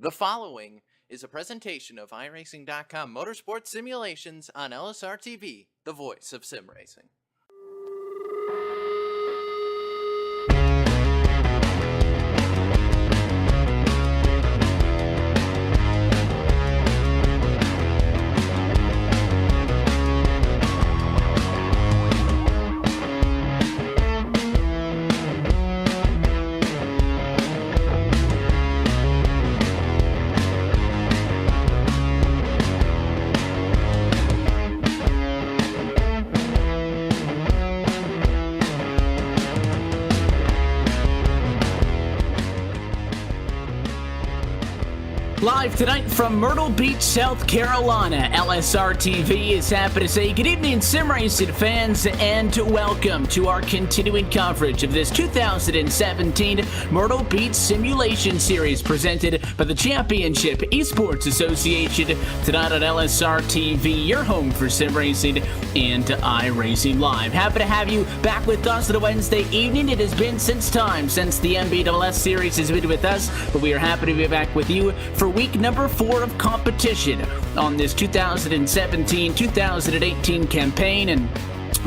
The following is a presentation of iRacing.com Motorsports Simulations on LSRTV, the voice of sim racing. Live tonight from Myrtle Beach, South Carolina, LSRTV is happy to say good evening, sim racing fans, and welcome to our continuing coverage of this 2017 Myrtle Beach Simulation Series presented by the Championship Esports Association. Tonight on LSRTV, your home for sim racing and iRacing Live. Happy to have you back with us on a Wednesday evening. It has been since the MBLS Series has been with us, but we are happy to be back with you for week number 4 of competition on this 2017-2018 campaign, and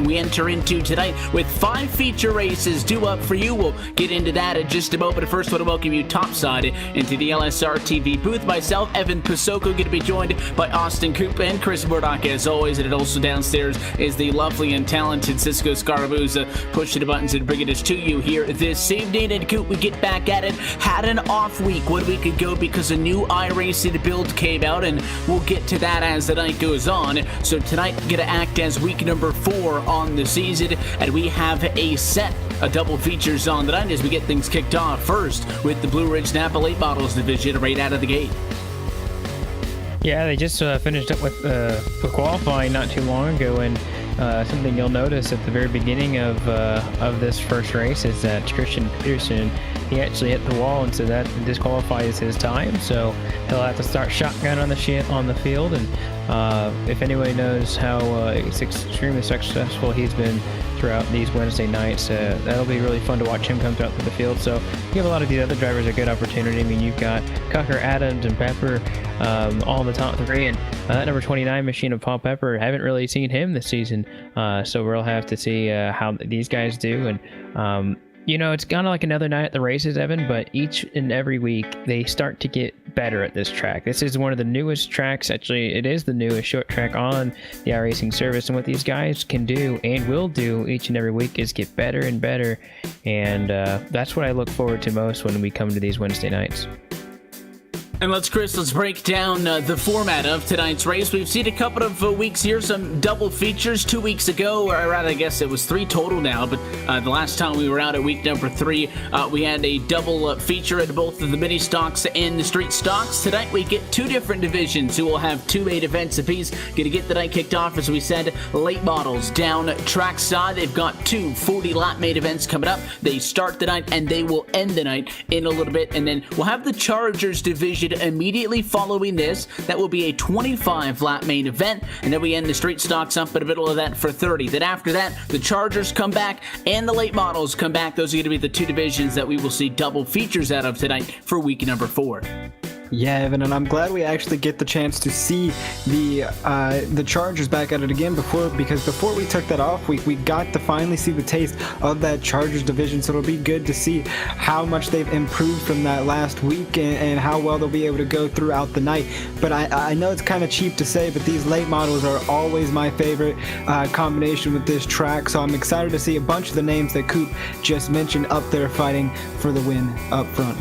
we enter into tonight with 5 feature races due up for you. We'll get into that in just a moment. But first, I want to welcome you topside into the LSRTV booth. Myself, Evan Pasoko, going to be joined by Austin Coop and Chris Murdoch as always. And also downstairs is the lovely and talented Cisco Scaramuza pushing the buttons and bringing us to you here this evening. And Coop, we get back at it. Had an off week 1 week ago because a new iRacing build came out, and we'll get to that as the night goes on. So tonight, going to act as week number 4 on the season, and we have a set of double features on the night as we get things kicked off first with the Blue Ridge Napa Late Models division right out of the gate. Yeah, they just finished up with qualifying not too long ago, and something you'll notice at the very beginning of this first race is that Christian Peterson, he actually hit the wall, and so that disqualifies his time. So he'll have to start shotgun on the field. And if anybody knows how extremely successful he's been throughout these Wednesday nights, that'll be really fun to watch him come throughout the field. So you give a lot of these other drivers a good opportunity. I mean, you've got Cucker, Adams, and Pepper all in the top 3, and that number 29 machine of Paul Pepper, haven't really seen him this season, so we'll have to see how these guys do. And you know, it's kind of like another night at the races, Evan, but each and every week they start to get better at this track. This is one of the newest tracks. Actually, it is the newest short track on the iRacing service, and what these guys can do and will do each and every week is get better and better, and that's what I look forward to most when we come to these Wednesday nights. And let's break down the format of tonight's race. We've seen a couple of weeks here, some double features 2 weeks ago, or rather I guess it was 3 total now, but the last time we were out at week number 3, we had a double feature at both of the mini stocks and the street stocks. Tonight we get 2 different divisions who will have 2 main events apiece. Gonna get the night kicked off, as we said, late models down trackside. They've got 2 40-lap main events coming up. They start the night and they will end the night in a little bit, and then we'll have the Chargers division immediately following this. That will be a 25-lap main event, and then we end the street stocks up in the middle of that for 30. Then after that, the Chargers come back and the late models come back. Those are going to be the 2 divisions that we will see double features out of tonight for week number 4. Yeah, Evan, and I'm glad we actually get the chance to see the Chargers back at it again because before we took that off week, we got to finally see the taste of that Chargers division. So it'll be good to see how much they've improved from that last week and how well they'll be able to go throughout the night. But I know it's kind of cheap to say, but these late models are always my favorite combination with this track. So I'm excited to see a bunch of the names that Coop just mentioned up there fighting for the win up front.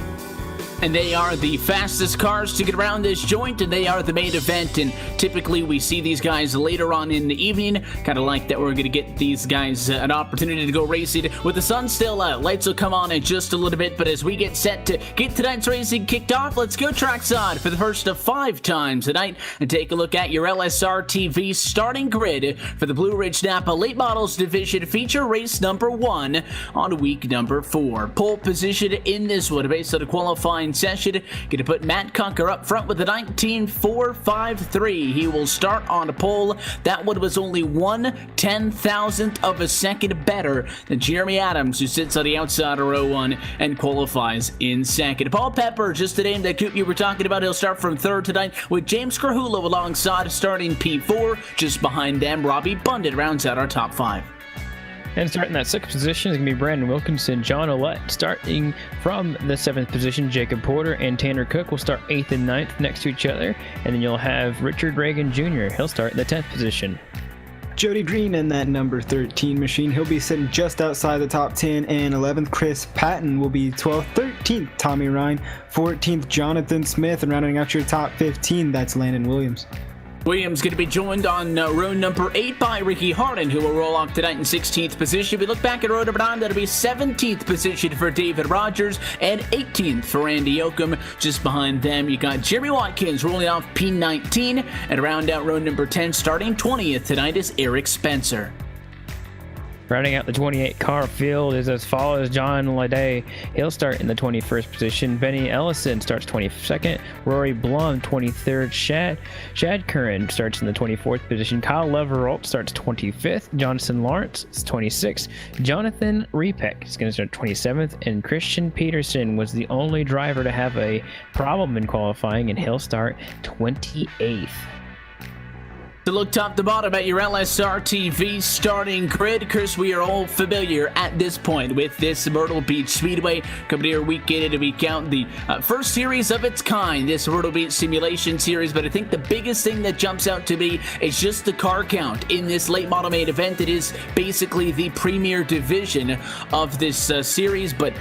And they are the fastest cars to get around this joint, and they are the main event, and typically we see these guys later on in the evening. Kind of like that we're going to get these guys an opportunity to go racing with the sun still out. Lights will come on in just a little bit, but as we get set to get tonight's racing kicked off, let's go trackside for the first of 5 times tonight and take a look at your LSRTV starting grid for the Blue Ridge Napa Late Models Division feature race number 1 on week number 4. Pole position in this one based on the qualifying qualifying session. Going to put Matt Cucker up front with a 19.453. He will start on a pole. That one was only 1/10,000th of a second better than Jeremy Adams, who sits on the outside of row 1 and qualifies in second. Paul Pepper, just the name that Coop you were talking about, he'll start from third tonight with James Krahulo alongside starting P4. Just behind them, Robbie Bundit rounds out our top 5. And starting that 6th position is going to be Brandon Wilkinson, John Ouellette. Starting from the 7th position, Jacob Porter and Tanner Cook will start 8th and 9th next to each other. And then you'll have Richard Reagan Jr. He'll start in the 10th position. Jody Green in that number 13 machine. He'll be sitting just outside the top 10 and 11th. Chris Patton will be 12th. 13th, Tommy Ryan. 14th, Jonathan Smith. And rounding out your top 15, that's Landon Williams. Williams going to be joined on row number 8 by Ricky Harden, who will roll off tonight in 16th position. We look back at row number 9, that'll be 17th position for David Rogers and 18th for Randy Oakham. Just behind them, you got Jeremy Watkins rolling off P19, and around out row number 10, starting 20th tonight is Eric Spencer. Rounding out the 28 car field is as follows: John Lede, he'll start in the 21st position. Benny Ellison starts 22nd. Rory Blum 23rd. Chad Curran starts in the 24th position. Kyle Leveralt starts 25th. Jonathan Lawrence is 26th. Jonathan Repek is going to start 27th. And Christian Peterson was the only driver to have a problem in qualifying, and he'll start 28th. To look top to bottom at your LSRTV starting grid, Chris, we are all familiar at this point with this Myrtle Beach Speedway coming here week in and week out. The first series of its kind, this Myrtle Beach Simulation Series, but I think the biggest thing that jumps out to me is just the car count in this late model main event. It is basically the premier division of this series, but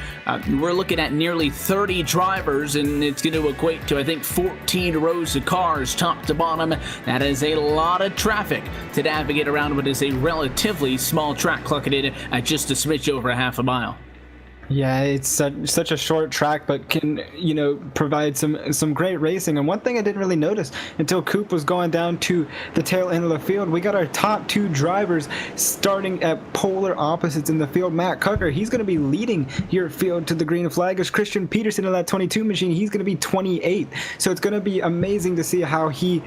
we're looking at nearly 30 drivers, and it's going to equate to, I think, 14 rows of cars top to bottom. That is a lot of traffic to navigate around what is a relatively small track, clocking in at just a smidge over a half a mile. Yeah, it's such a short track, but can, provide some great racing. And one thing I didn't really notice until Coop was going down to the tail end of the field, we got our top 2 drivers starting at polar opposites in the field. Matt Cucker, he's going to be leading your field to the green flag. As Christian Peterson in that 22 machine, he's going to be 28th. So it's going to be amazing to see how he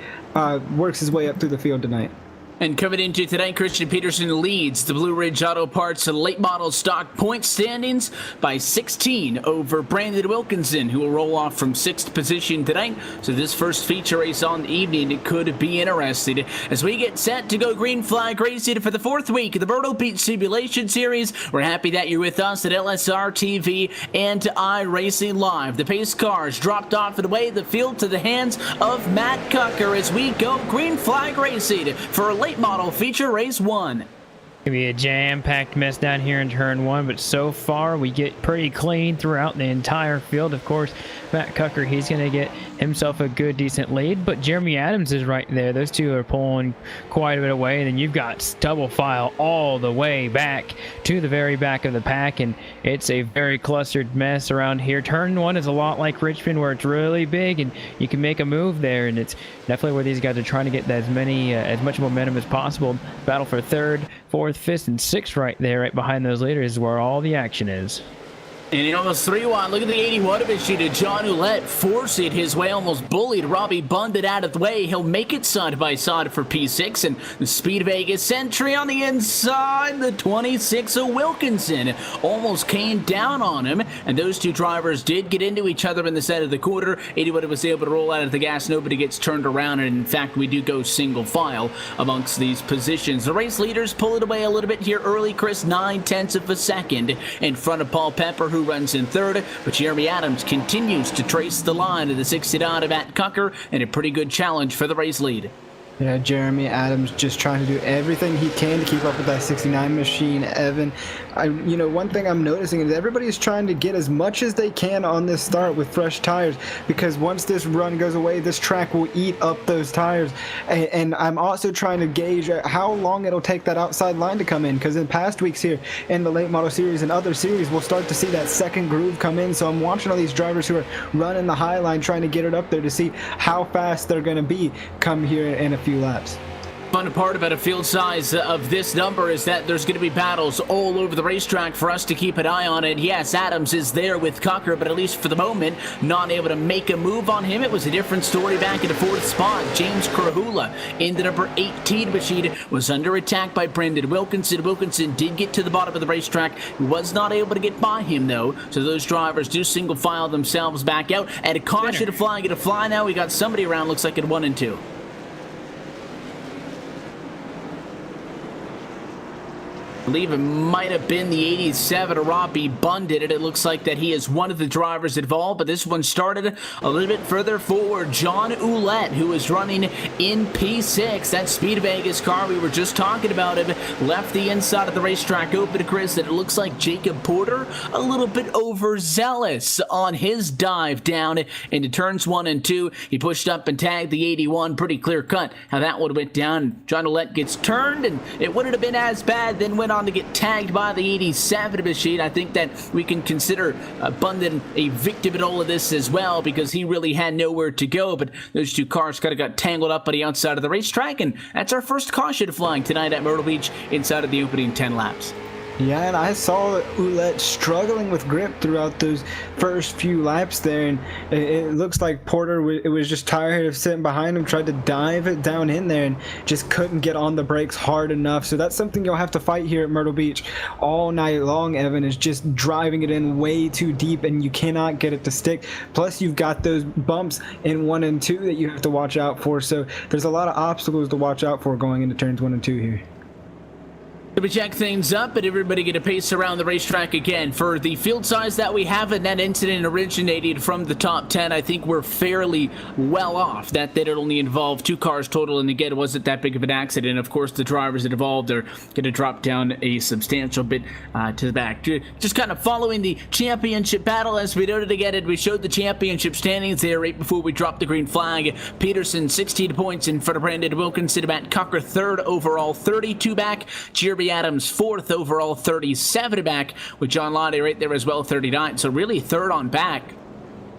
works his way up through the field tonight. And coming into tonight, Christian Peterson leads the Blue Ridge Auto Parts late model stock point standings by 16 over Brandon Wilkinson, who will roll off from 6th position tonight. So this first feature race on the evening, it could be interesting as we get set to go green flag racing for the 4th week of the Myrtle Beach Simulation Series. We're happy that you're with us at LSRTV and iRacing Live. The pace cars dropped off and away the field to the hands of Matt Cucker as we go green flag racing for a late model feature race 1. Gonna be a jam-packed mess down here in turn 1, but so far we get pretty clean throughout the entire field. Of course, Matt Cucker, he's gonna get himself a good, decent lead, but Jeremy Adams is right there. Those two are pulling quite a bit away, and then you've got double file all the way back to the very back of the pack, and it's a very clustered mess around here. Turn 1 is a lot like Richmond, where it's really big, and you can make a move there, and it's definitely where these guys are trying to get as much momentum as possible. Battle for 3rd, 4th, 5th, and 6th right there, right behind those leaders is where all the action is. And he almost 3-1. Look at the 81 machine to John Ouellette forcing his way, almost bullied Robbie Bundit out of the way. He'll make it side by side for P6, and the Speed Vegas entry on the inside. The 26 of Wilkinson almost came down on him, and those two drivers did get into each other in the set of the quarter. 81 was able to roll out of the gas. Nobody gets turned around, and in fact, we do go single file amongst these positions. The race leaders pull it away a little bit here early. Chris, 9/10 of a second in front of Paul Pepper, who runs in 3rd, but Jeremy Adams continues to trace the line of the 69 of Matt Cucker, and a pretty good challenge for the race lead. Yeah, Jeremy Adams just trying to do everything he can to keep up with that 69 machine. Evan, one thing I'm noticing is everybody is trying to get as much as they can on this start with fresh tires, because once this run goes away, this track will eat up those tires. And I'm also trying to gauge how long it'll take that outside line to come in, because in past weeks here in the late model series and other series, we'll start to see that second groove come in. So I'm watching all these drivers who are running the high line, trying to get it up there to see how fast they're going to be come here in a few laps. Fun part about a field size of this number is that there's going to be battles all over the racetrack for us to keep an eye on. And yes, Adams is there with Cocker, but at least for the moment, not able to make a move on him. It was a different story back in the 4th spot. James Krahula in the number 18 machine was under attack by Brendan Wilkinson. Wilkinson did get to the bottom of the racetrack. He was not able to get by him, though. So those drivers do single file themselves back out. And a caution to fly. Get a fly now. We got somebody around, looks like at 1 and 2. I believe it might have been the 87, Robbie Bunn did it. It looks like that he is one of the drivers involved, but this one started a little bit further forward. John Ouellette, who is running in P6, that Speed Vegas car we were just talking about, him left the inside of the racetrack open, Chris, and it looks like Jacob Porter a little bit overzealous on his dive down into turns 1 and 2. He pushed up and tagged the 81, pretty clear cut how that one went down. John Ouellette gets turned, and it wouldn't have been as bad, then went on to get tagged by the 87 machine. I think that we can consider Bundan a victim in all of this as well, because he really had nowhere to go, but those two cars kind of got tangled up on the outside of the racetrack, and that's our first caution flying tonight at Myrtle Beach inside of the opening 10 laps. Yeah, and I saw Ouellette struggling with grip throughout those first few laps there, and it looks like Porter was just tired of sitting behind him, tried to dive it down in there, and just couldn't get on the brakes hard enough. So that's something you'll have to fight here at Myrtle Beach all night long. Evan is just driving it in way too deep, and you cannot get it to stick. Plus, you've got those bumps in 1 and 2 that you have to watch out for. So there's a lot of obstacles to watch out for going into turns 1 and 2 here. We check things up, and everybody get a pace around the racetrack again. For the field size that we have, and that incident originated from the top 10, I think we're fairly well off. That it only involved 2 cars total, and again, it wasn't that big of an accident. Of course, the drivers involved are going to drop down a substantial bit to the back. Just kind of following the championship battle, as we noted again, and we showed the championship standings there right before we dropped the green flag. Peterson, 16 points in front of Brandon Wilkinson. Matt Cocker, 3rd overall, 32 back. Jeremy Adams, 4th overall, 37 back, with John Lottie right there as well, 39. So really 3rd on back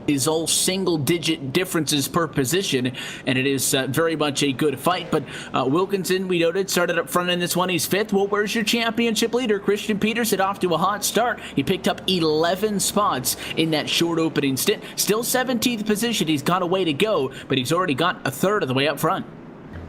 is all single-digit differences per position, and it is very much a good fight. But Wilkinson, we noted, started up front in this one. He's 5th. Well, where's your championship leader? Christian Peterson off to a hot start. He picked up 11 spots in that short opening stint. Still 17th position. He's got a way to go, but he's already got a 3rd of the way up front.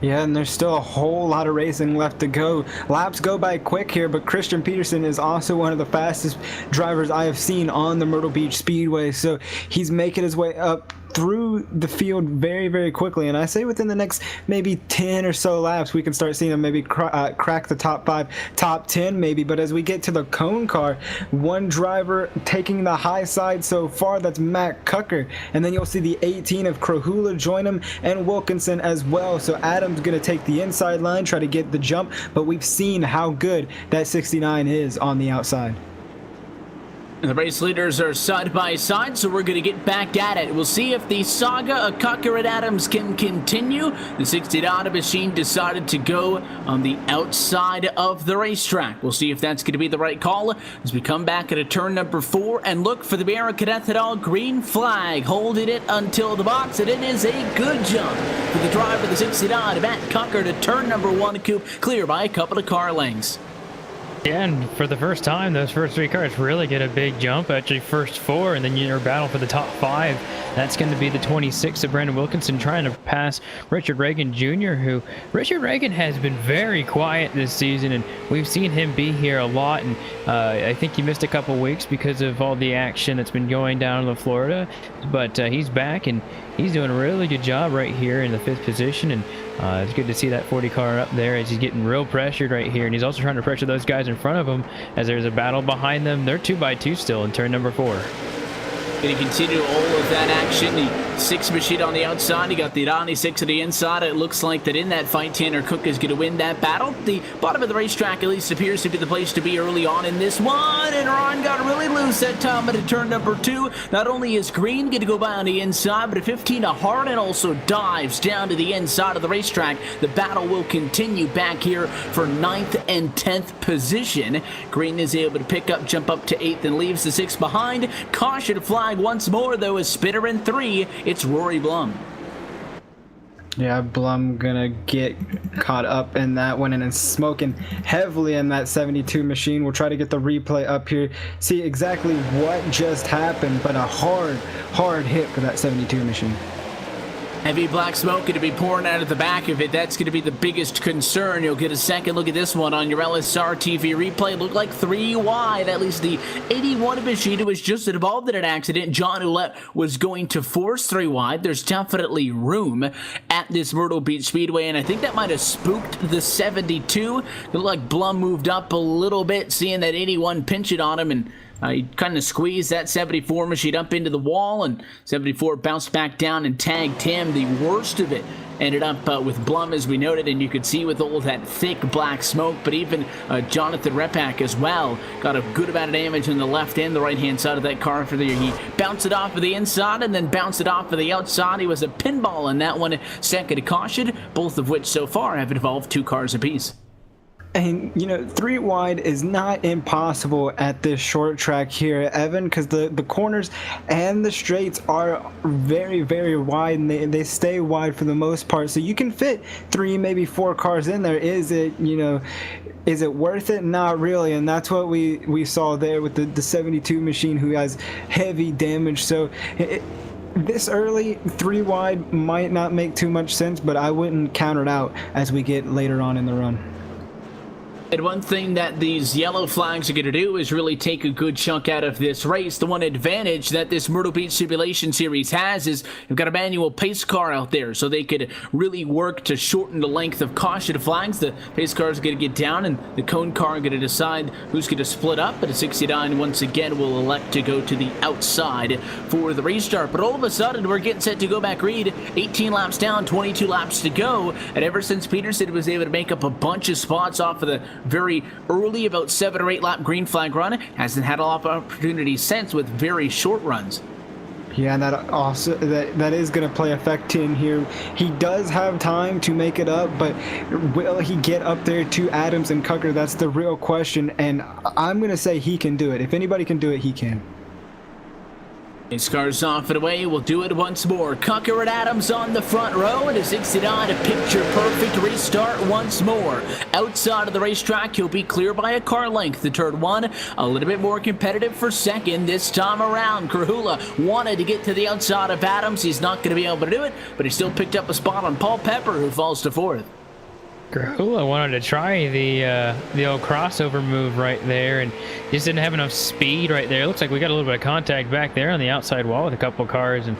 Yeah, and there's still a whole lot of racing left to go. Laps go by quick here, but Christian Peterson is also one of the fastest drivers I have seen on the Myrtle Beach Speedway, so he's making his way up through the field very, very quickly. And I say within the next maybe 10 or so laps, we can start seeing him maybe crack the top 5, top 10 maybe. But as we get to the cone car, one driver taking the high side so far, that's Matt Cocker. And then you'll see the 18 of Krahula join him, and Wilkinson as well. So Adam's going to take the inside line, try to get the jump, but we've seen how good that 69 is on the outside. And the race leaders are side by side, so we're going to get back at it. We'll see if the saga of Cocker and Adams can continue. The 69 machine decided to go on the outside of the racetrack. We'll see if that's going to be the right call as we come back at a turn number 4 and look for the American Ethanol green flag, holding it until the box, and it is a good jump for the driver of the 69, Matt Cocker, to turn number 1 coupe, clear by a couple of car lengths. Yeah, and for the first time, those first 3 cars really get a big jump. Actually, first 4, and then you're battle for the top 5. That's going to be the 26 of Brandon Wilkinson trying to pass Richard Reagan Jr., who Richard Reagan has been very quiet this season, and we've seen him be here a lot. And I think he missed a couple weeks because of all the action that's been going down in Florida, but he's back, and he's doing a really good job right here in the 5th position. And it's good to see that 40 car up there as he's getting real pressured right here, and he's also trying to pressure those guys in front of him as there's a battle behind them. They're 2x2 still in turn number 4. Going to continue all of that action. The 6 machine on the outside. You got the 96 on the inside. It looks like that in that fight, Tanner Cook is going to win that battle. The bottom of the racetrack at least appears to be the place to be early on in this one. And Ron got really loose that time at turn number 2. Not only is Green going to go by on the inside, but a 15 of Harden also dives down to the inside of the racetrack. The battle will continue back here for 9th and 10th position. Green is able to pick up, jump up to 8th, and leaves the 6 behind. Caution flag once more, though, is Spitter in 3. It's Rory Blum. Yeah, Blum gonna get caught up in that one and is smoking heavily in that 72 machine. We'll try to get the replay up here, see exactly what just happened, but a hard hit for that 72 machine. Heavy black smoke going to be pouring out of the back of it. That's going to be the biggest concern. You'll get a second look at this one on your LSRTV replay. Looked like 3 wide. At least the 81 machine was just involved in an accident. John Ouellette was going to force 3 wide. There's definitely room at this Myrtle Beach Speedway, and I think that might have spooked the 72. It looked like Blum moved up a little bit, seeing that 81 pinch it on him, and he kind of squeezed that 74 machine up into the wall, and 74 bounced back down and tagged him. The worst of it ended up with Blum, as we noted, and you could see with all that thick black smoke, but even Jonathan Repak as well got a good amount of damage on the left and the right-hand side of that car for there. He bounced it off of the inside and then bounced it off of the outside. He was a pinball on that one, second to caution, both of which so far have involved 2 cars apiece. And, you know, 3 wide is not impossible at this short track here, Evan, because the corners and the straights are very, very wide, and they stay wide for the most part. So you can fit 3, maybe 4 cars in there. Is it, you know, is it worth it? Not really. And that's what we saw there with the 72 machine, who has heavy damage. So this early, 3 wide might not make too much sense, but I wouldn't count it out as we get later on in the run. And one thing that these yellow flags are going to do is really take a good chunk out of this race. The one advantage that this Myrtle Beach Simulation Series has is you've got a manual pace car out there, so they could really work to shorten the length of caution flags. The pace car is going to get down, and the cone car are going to decide who's going to split up. But a 69 once again will elect to go to the outside for the restart. But all of a sudden, we're getting set to go back read. 18 laps down, 22 laps to go. And ever since Peterson was able to make up a bunch of spots off of the very early, about 7 or 8 lap green flag run, hasn't had a lot of opportunities since with very short runs. Yeah, and that also that is going to play effect in here. He does have time to make it up, but will he get up there to Adams and Cucker? That's the real question, and I'm going to say he can do it. If anybody can do it, he can. His car's off and away. We'll do it once more. Cucker and Adams on the front row, and a 69, a picture-perfect restart once more. Outside of the racetrack, he'll be clear by a car length to turn 1. A little bit more competitive for second this time around. Krahula wanted to get to the outside of Adams. He's not going to be able to do it, but he still picked up a spot on Paul Pepper, who falls to 4th. Grahula wanted to try the old crossover move right there, and just didn't have enough speed right there. It looks like we got a little bit of contact back there on the outside wall with a couple cars, and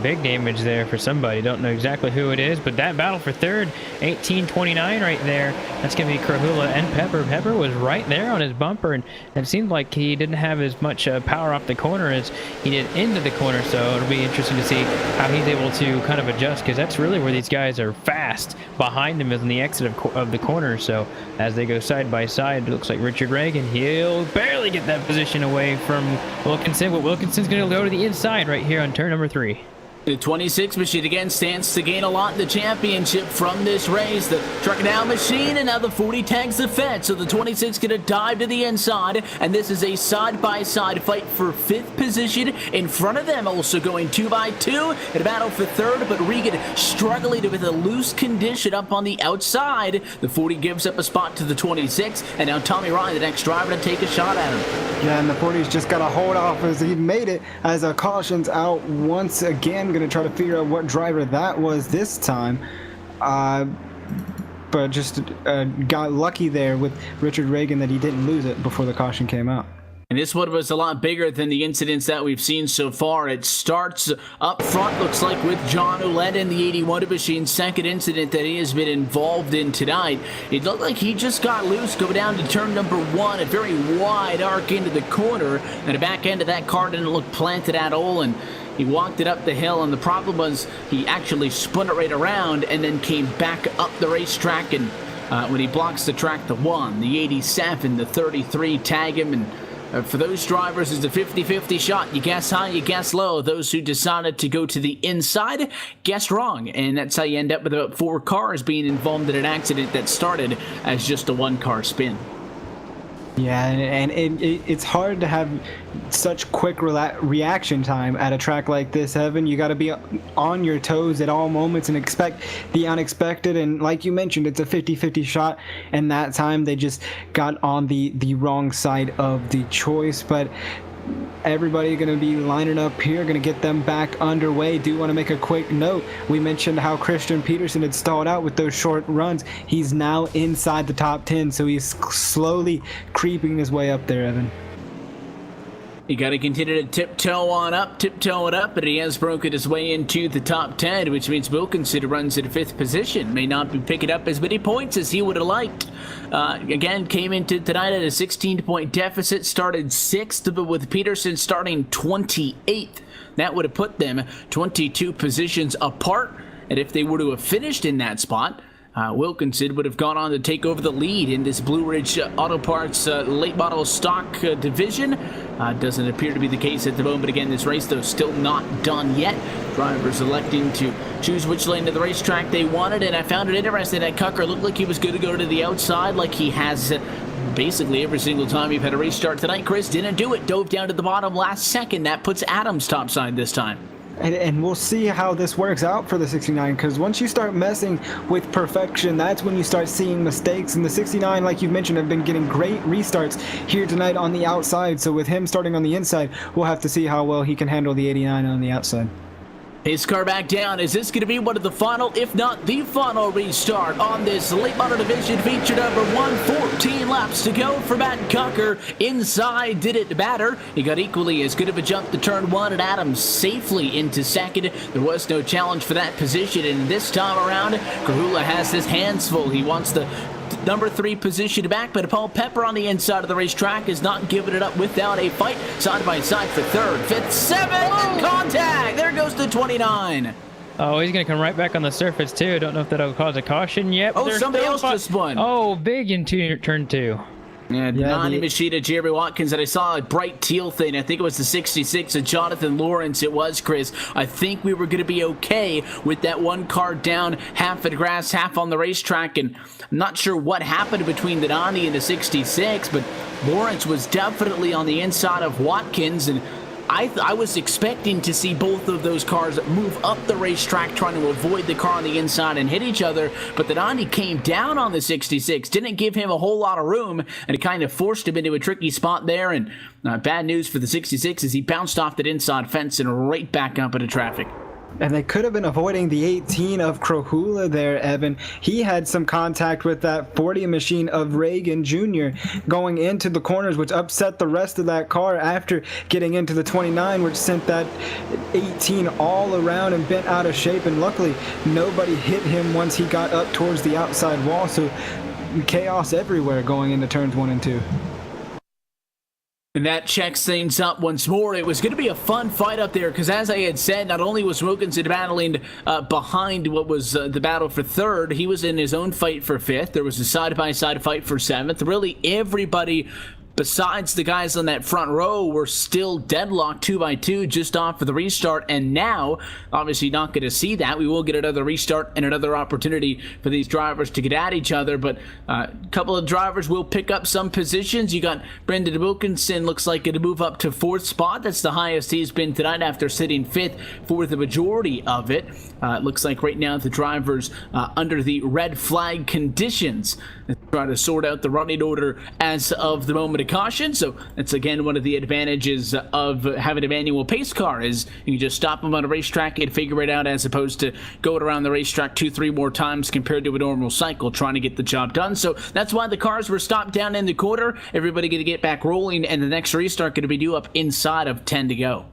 big damage there for somebody. Don't know exactly who it is, but that battle for third, 18-29 right there. That's going to be Krahula and Pepper. Pepper was right there on his bumper, and it seemed like he didn't have as much power off the corner as he did into the corner, so it'll be interesting to see how he's able to kind of adjust, because that's really where these guys are fast. Behind him is in the exit of the corner, so as they go side by side, it looks like Richard Reagan, he'll barely get that position away from Wilkinson, but Wilkinson's going to go to the inside right here on turn number 3. The 26 machine again stands to gain a lot in the championship from this race. The truck down machine, and now the 40 tags the Fed. So the 26 going to dive to the inside, and this is a side-by-side fight for 5th position. In front of them, also going 2x2 in a battle for 3rd, but Regan struggling with a loose condition up on the outside. The 40 gives up a spot to the 26, and now Tommy Ryan, the next driver, to take a shot at him. Yeah, and the 40's just got to hold off as he made it, as a caution's out once again. Going to try to figure out what driver that was this time, but just got lucky there with Richard Reagan that he didn't lose it before the caution came out. And this one was a lot bigger than the incidents that we've seen so far. It starts up front, looks like, with John Ouellette in the 81 machine, second incident that he has been involved in tonight. It looked like he just got loose, go down to turn number 1, a very wide arc into the corner, and the back end of that car didn't look planted at all, and he walked it up the hill, and the problem was he actually spun it right around and then came back up the racetrack, and when he blocks the track, the 1, the 87, the 33 tag him, and for those drivers, it's a 50-50 shot. You guess high, you guess low. Those who decided to go to the inside guessed wrong, and that's how you end up with about 4 cars being involved in an accident that started as just a 1-car spin. Yeah, and it's hard to have such quick reaction time at a track like this, Evan. You got to be on your toes at all moments and expect the unexpected. And like you mentioned, it's a 50-50 shot, and that time they just got on the wrong side of the choice. But everybody going to be lining up here, going to get them back underway. Do want to make a quick note. We mentioned how Christian Peterson had stalled out with those short runs. He's now inside the top 10, so he's slowly creeping his way up there, Evan. You got to continue to tiptoe it up, but he has broken his way into the top 10, which means Wilkinson runs in 5th position. May not be picking up as many points as he would have liked. Again, came into tonight at a 16-point deficit, started 6th, but with Peterson starting 28th. That would have put them 22 positions apart, and if they were to have finished in that spot, Wilkinson would have gone on to take over the lead in this Blue Ridge Auto Parts late model stock division. Doesn't appear to be the case at the moment. Again, this race, though, still not done yet. Drivers electing to choose which lane of the racetrack they wanted, and I found it interesting that Cucker looked like he was going to go to the outside like he has basically every single time we've had a race start tonight. Chris didn't do it, dove down to the bottom last second. That puts Adams topside this time. And we'll see how this works out for the 69, because once you start messing with perfection, that's when you start seeing mistakes. And the 69, like you mentioned, have been getting great restarts here tonight on the outside. So with him starting on the inside, we'll have to see how well he can handle the 89 on the outside. His car back down. Is this going to be one of the final, if not the final restart on this late model division feature number 114 laps to go for Matt Cucker. Inside didn't matter. He got equally as good of a jump to turn 1, and Adams safely into 2nd. There was no challenge for that position, and this time around, Kahula has his hands full. He wants the number 3 position back, but Paul Pepper on the inside of the racetrack is not giving it up without a fight. Side by side for 3rd, 5th, 7th, contact! There goes the 29. Oh, he's going to come right back on the surface, too. I don't know if that'll cause a caution yet. Oh, somebody else just won. Oh, big into turn 2. Yeah, Nani Machida, Jeremy Watkins, and I saw a bright teal thing. I think it was the 66 of Jonathan Lawrence. It was, Chris. I think we were going to be okay with that one car down, half at grass, half on the racetrack, and I'm not sure what happened between the Nani and the 66, but Lawrence was definitely on the inside of Watkins, and I was expecting to see both of those cars move up the racetrack trying to avoid the car on the inside and hit each other, but the Nani came down on the 66, didn't give him a whole lot of room, and it kind of forced him into a tricky spot there, and bad news for the 66 as he bounced off that inside fence and right back up into traffic. And they could have been avoiding the 18 of Krohula there, Evan. He had some contact with that 40 machine of Reagan Jr. going into the corners, which upset the rest of that car after getting into the 29, which sent that 18 all around and bent out of shape. And luckily, nobody hit him once he got up towards the outside wall. So chaos everywhere going into turns 1 and 2. And that checks things up once more. It was going to be a fun fight up there because, as I had said, not only was Wilkinson battling behind what was the battle for 3rd, he was in his own fight for 5th. There was a side-by-side fight for 7th. Really, everybody besides the guys on that front row were still deadlocked 2x2 just off of the restart, and now obviously not going to see that. We will get another restart and another opportunity for these drivers to get at each other, but a couple of drivers will pick up some positions. You got Brendan Wilkinson, looks like it'll move up to 4th spot. That's the highest he's been tonight after sitting 5th for the majority of it. It looks like right now the drivers under the red flag conditions try to sort out the running order as of the moment of caution. So that's again one of the advantages of having a manual pace car is you can just stop them on a racetrack and figure it out as opposed to going around the racetrack 2-3 more times compared to a normal cycle trying to get the job done. So that's why the cars were stopped down in the quarter. Everybody going to get back rolling, and the next restart going to be due up inside of 10 to go.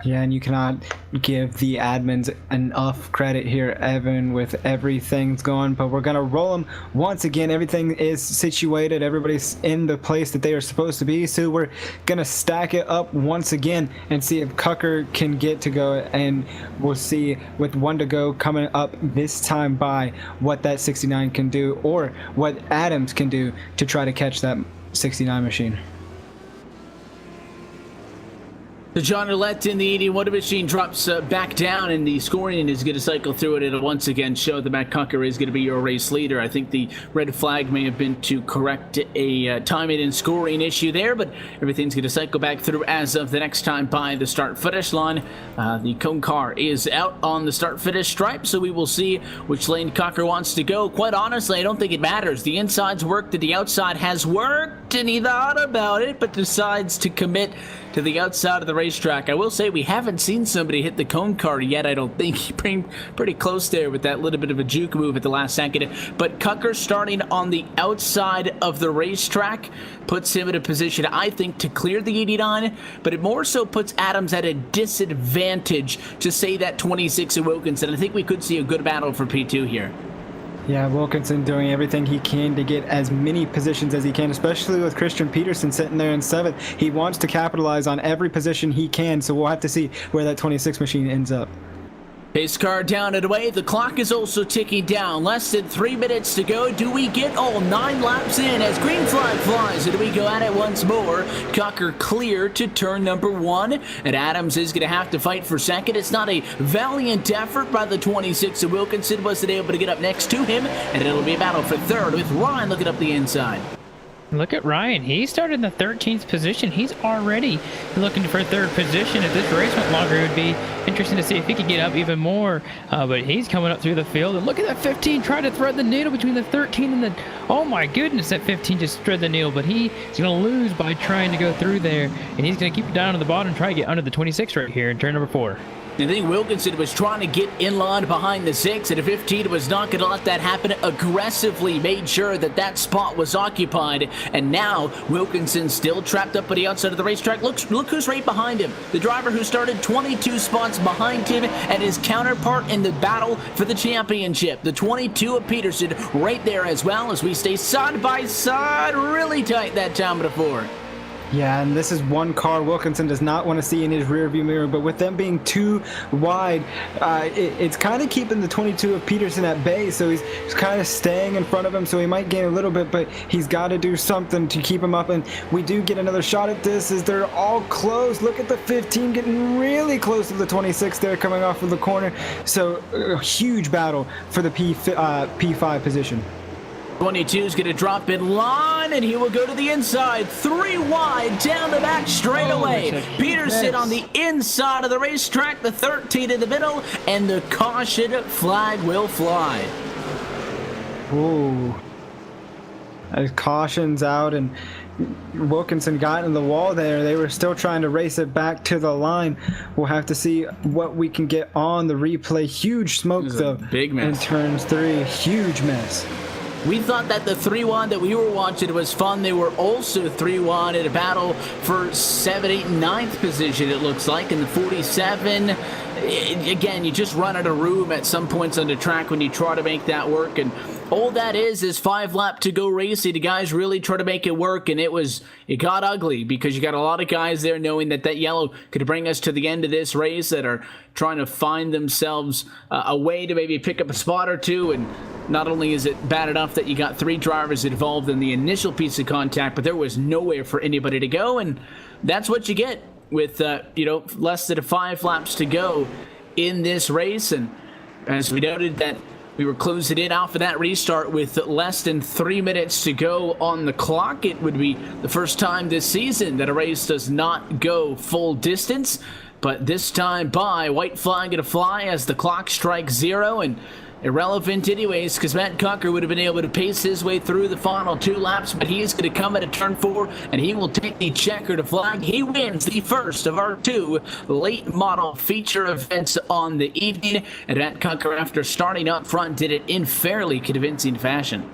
Yeah, and you cannot give the admins enough credit here, Evan, with everything's going. But we're going to roll them once again. Everything is situated. Everybody's in the place that they are supposed to be. So we're going to stack it up once again and see if Cucker can get to go. And we'll see with 1 to go coming up this time by what that 69 can do or what Adams can do to try to catch that 69 machine. So John Roulette in the 81 machine drops back down, and the scoring is going to cycle through it. It'll once again show that Matt Cucker is going to be your race leader. I think the red flag may have been to correct a timing and scoring issue there, but everything's going to cycle back through as of the next time by the start-finish line. The cone car is out on the start-finish stripe, so we will see which lane Cucker wants to go. Quite honestly, I don't think it matters. The inside's worked, and the outside has worked, and he thought about it, but decides to commit to the outside of the racetrack. I will say we haven't seen somebody hit the cone car yet. I don't think he came pretty close there with that little bit of a juke move at the last second. But Cucker starting on the outside of the racetrack puts him in a position, I think, to clear the 89, but it more so puts Adams at a disadvantage to say that 26 of Wilkinson. I think we could see a good battle for P2 here. Yeah, Wilkinson doing everything he can to get as many positions as he can, especially with Christian Peterson sitting there in 7th. He wants to capitalize on every position he can, so we'll have to see where that 26 machine ends up. Pace car down and away. The clock is also ticking down. Less than 3 minutes to go. Do we get all 9 laps in as green flag flies? And do we go at it once more? Cucker clear to turn number 1. And Adams is going to have to fight for second. It's not a valiant effort by the 26 of Wilkinson. Wasn't able to get up next to him. And it'll be a battle for third with Ryan looking up the inside. Look at Ryan. He started in the 13th position. He's already looking for third position. If this race went longer, it would be interesting to see if he could get up even more. But he's coming up through the field. And look at that 15 trying to thread the needle between the 13 and the... Oh my goodness, that 15 just thread the needle. But he's going to lose by trying to go through there. And he's going to keep it down to the bottom and try to get under the 26 right here in turn number 4. I think Wilkinson was trying to get in line behind the 6, and a 15 was not going to let that happen. Aggressively made sure that that spot was occupied, and now Wilkinson still trapped up at the outside of the racetrack. Look who's right behind him. The driver who started 22 spots behind him and his counterpart in the battle for the championship. The 22 of Peterson right there as well, as we stay side by side really tight that time before. Yeah, and this is one car Wilkinson does not want to see in his rearview mirror, but with them being too wide, it's kind of keeping the 22 of Peterson at bay, so he's kind of staying in front of him, so he might gain a little bit, but he's got to do something to keep him up, and we do get another shot at this as they're all close. Look at the 15 getting really close to the 26 there coming off of the corner, so a huge battle for the P5 position. 22 is going to drop in line, and he will go to the inside. 3 wide down the back straight away. Peterson on the inside of the racetrack, the 13 in the middle, and the caution flag will fly. Ooh. As caution's out, and Wilkinson got in the wall there. They were still trying to race it back to the line. We'll have to see what we can get on the replay. Huge smoke, though. Big mess. In turns 3. Huge mess. We thought that the 3-1 that we were watching was fun. They were also 3-1 in a battle for 7, 8, and 9th position, it looks like. In the 47, again, you just run out of room at some points on the track when you try to make that work. And all that is 5 lap to go racing. The guys really try to make it work, and it got ugly because you got a lot of guys there knowing that yellow could bring us to the end of this race that are trying to find themselves a way to maybe pick up a spot or two. And not only is it bad enough that you got 3 drivers involved in the initial piece of contact, but there was nowhere for anybody to go, and that's what you get with less than 5 laps to go in this race. And as we noted that we were closing in off of that restart with less than 3 minutes to go on the clock. It would be the first time this season that a race does not go full distance, but this time by white flag to fly as the clock strikes 0, and irrelevant anyways, because Matt Cucker would have been able to pace his way through the final 2 laps, but he is going to come at a turn 4, and he will take the checkered flag. He wins the first of our 2 late model feature events on the evening, and Matt Cucker, after starting up front, did it in fairly convincing fashion.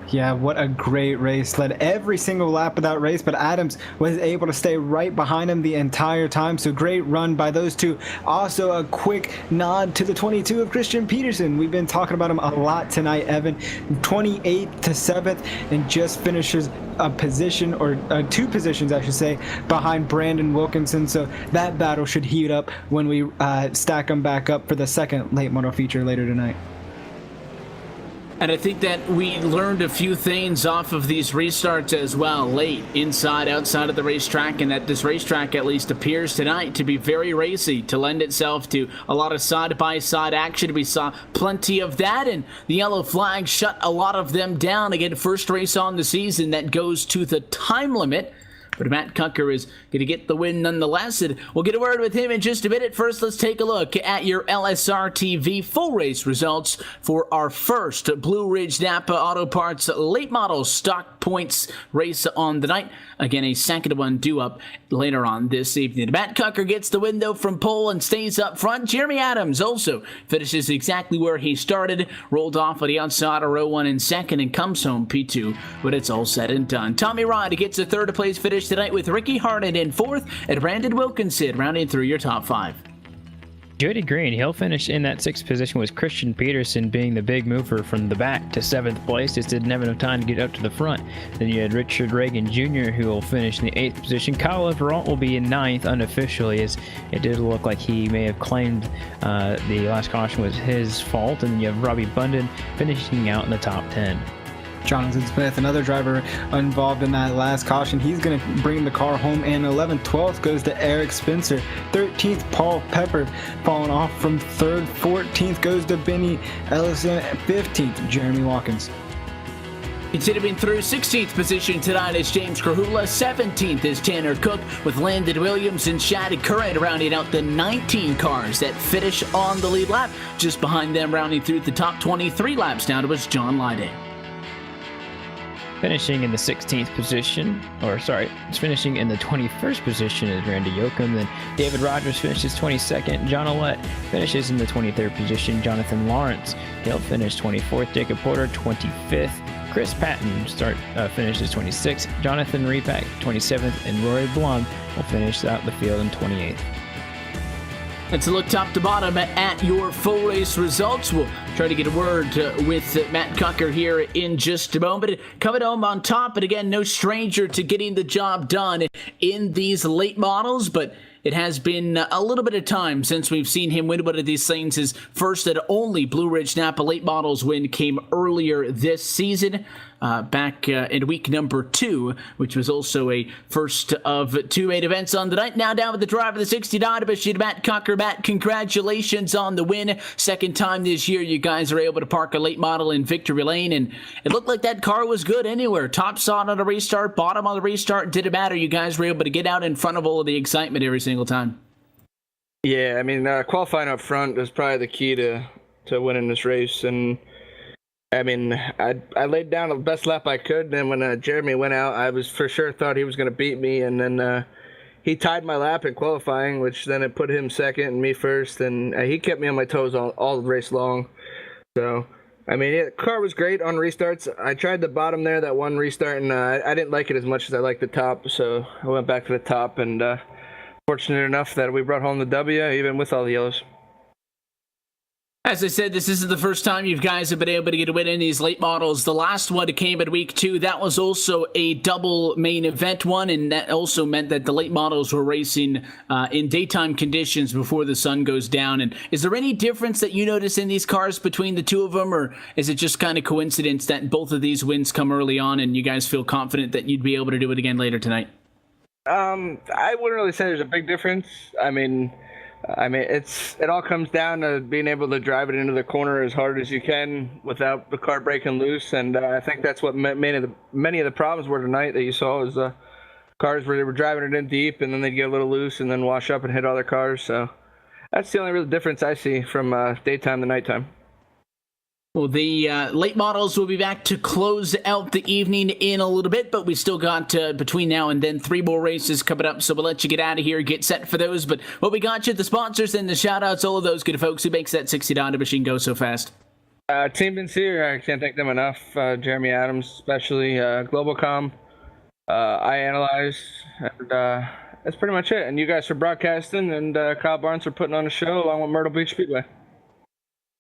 Yeah, what a great race. Led every single lap of that race, but Adams was able to stay right behind him the entire time. So great run by those two. Also a quick nod to the 22 of Christian Peterson. We've been talking about him a lot tonight, Evan. 28th to 7th, and just finishes a position, or 2 positions, I should say, behind Brandon Wilkinson. So that battle should heat up when we stack them back up for the second late model feature later tonight. And I think that we learned a few things off of these restarts as well, late, inside, outside of the racetrack, and that this racetrack at least appears tonight to be very racy, to lend itself to a lot of side-by-side action. We saw plenty of that, and the yellow flag shut a lot of them down. Again, first race on the season that goes to the time limit. But Matt Kucker is going to get the win nonetheless, and we'll get a word with him in just a minute. First, let's take a look at your LSRTV full race results for our first Blue Ridge Napa Auto Parts late model stock points race on the night. Again, a second one due up later on this evening. Matt Kucker gets the win, though, from pole and stays up front. Jeremy Adams also finishes exactly where he started, rolled off at the outside of row 1 in second, and comes home P2 when it's all said and done. Tommy Rod gets a third place finish tonight with Ricky Harden in fourth and Brandon Wilkinson rounding through your top 5. Jody Green, he'll finish in that 6th position with Christian Peterson being the big mover from the back to 7th place. Just didn't have enough time to get up to the front. Then you had Richard Reagan Jr., who will finish in the 8th position. Kyle Everalt will be in 9th unofficially, as it did look like he may have claimed the last caution was his fault. And then you have Robbie Bunden finishing out in the top 10. Jonathan Smith, another driver involved in that last caution. He's going to bring the car home in 11th. 12th goes to Eric Spencer. 13th, Paul Pepper, falling off from 3rd. 14th goes to Benny Ellison. 15th, Jeremy Watkins. Continuing through 16th position tonight is James Krahula. 17th is Tanner Cook, with Landon Williams and Shad Curran rounding out the 19 cars that finish on the lead lap. Just behind them, rounding through the top 23 laps down, was John Lyday. Finishing in the 16th position, finishing in the 21st position is Randy Yoakum. Then David Rogers finishes 22nd. John Ouellette finishes in the 23rd position. Jonathan Lawrence, he'll finish 24th. Jacob Porter, 25th. Chris Patton finishes 26th. Jonathan Repack, 27th. And Rory Blum will finish out the field in 28th. Let's look top to bottom at your full race results. We'll try to get a word with Matt Kucker here in just a moment. Coming home on top, and again, no stranger to getting the job done in these late models, but it has been a little bit of time since we've seen him win one of these things. His first and only Blue Ridge Napa late models win came earlier this season, back in week number 2, which was also a first of 2 main events on the night. Now down with the driver of the 69 division, Matt Kucker. Matt, congratulations on the win. Second time this year you guys are able to park a late model in victory lane, and it looked like that car was good anywhere. Top side on the restart, bottom on the restart, didn't matter. You guys were able to get out in front of all of the excitement every single time. Yeah, I mean, qualifying up front is probably the key to winning this race, and I mean, I laid down the best lap I could, and then when Jeremy went out, I was for sure thought he was going to beat me, and then he tied my lap in qualifying, which then it put him second and me first, and he kept me on my toes all the race long. So, I mean, the car was great on restarts. I tried the bottom there, that one restart, and I didn't like it as much as I liked the top, so I went back to the top, and fortunate enough that we brought home the W, even with all the yellows. As I said, this isn't the first time you guys have been able to get a win in these late models. The last one came in week 2. That was also a double main event one, and that also meant that the late models were racing in daytime conditions before the sun goes down. And is there any difference that you notice in these cars between the two of them, or is it just kind of coincidence that both of these wins come early on and you guys feel confident that you'd be able to do it again later tonight? I wouldn't really say there's a big difference. I mean, it all comes down to being able to drive it into the corner as hard as you can without the car breaking loose, and I think that's what many of the problems were tonight that you saw is cars where they were driving it in deep and then they'd get a little loose and then wash up and hit other cars. So that's the only real difference I see from daytime to nighttime. Well, the late models will be back to close out the evening in a little bit, but we still got between now and then 3 more races coming up, so we'll let you get out of here, get set for those. But what we got you, the sponsors and the shout-outs, all of those good folks who makes that 60 machine go so fast. Team Vincier, I can't thank them enough. Jeremy Adams, especially Globalcom, iAnalyze, and that's pretty much it. And you guys for broadcasting, and Kyle Barnes for putting on a show along with Myrtle Beach Speedway.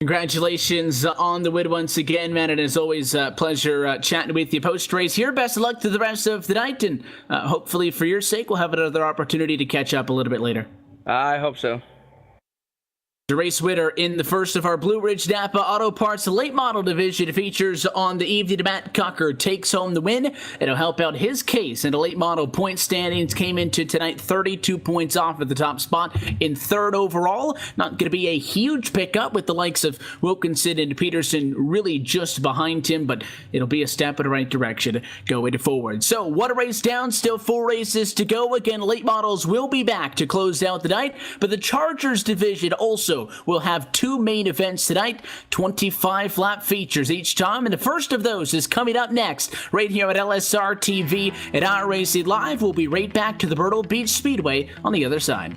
Congratulations on the win once again, man. And as always, pleasure chatting with you post-race here. Best of luck to the rest of the night, and hopefully for your sake, we'll have another opportunity to catch up a little bit later. I hope so. The race winner in the first of our Blue Ridge Napa Auto Parts late model division features on the evening. Matt Cocker takes home the win. It'll help out his case in the late model point standings. Came into tonight 32 points off at the top spot in third overall. Not going to be a huge pickup with the likes of Wilkinson and Peterson really just behind him, but it'll be a step in the right direction going forward. So one race down, still 4 races to go. Again, late models will be back to close out the night, but the Chargers division also will have 2 main events tonight, 25 lap features each time, and the first of those is coming up next right here at LSRTV at iRacing Live. We'll be right back to the Myrtle Beach Speedway on the other side.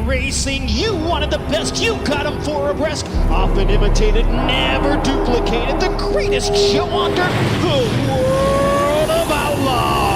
Racing, you wanted the best, you got them 4 abreast, often imitated, never duplicated, the greatest show on dirt, the World of Outlaws.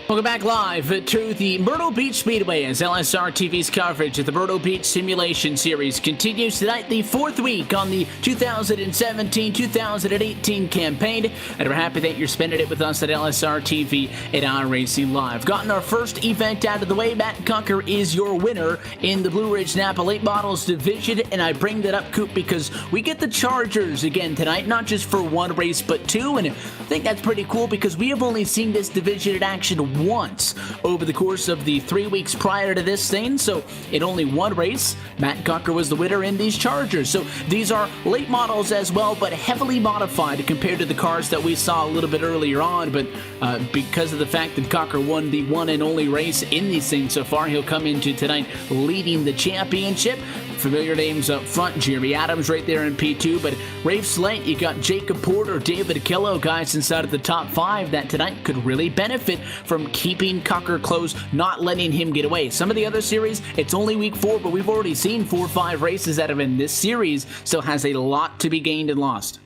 Welcome back live to the Myrtle Beach Speedway as LSRTV's coverage of the Myrtle Beach Simulation Series continues tonight, the 4th week on the 2017-2018 campaign, and we're happy that you're spending it with us at LSRTV at iRacing Live. Gotten our first event out of the way. Matt Cocker is your winner in the Blue Ridge Napa Late Models Division, and I bring that up, Coop, because we get the Chargers again tonight, not just for 1 race, but 2, and I think that's pretty cool because we have only seen this division in action once over the course of the 3 weeks prior to this thing. So in only 1 race, Matt Cocker was the winner in these Chargers. So these are late models as well, but heavily modified compared to the cars that we saw a little bit earlier on. But because of the fact that Cocker won the 1 and only race in these things so far, he'll come into tonight leading the championship. Familiar names up front, Jeremy Adams right there in P2, but Rafe Slate, you got Jacob Porter, David Kello, guys inside of the top 5 that tonight could really benefit from keeping Cocker close, not letting him get away. Some of the other series, it's only week 4, but we've already seen 4 or 5 races out of him. This series still has a lot to be gained and lost.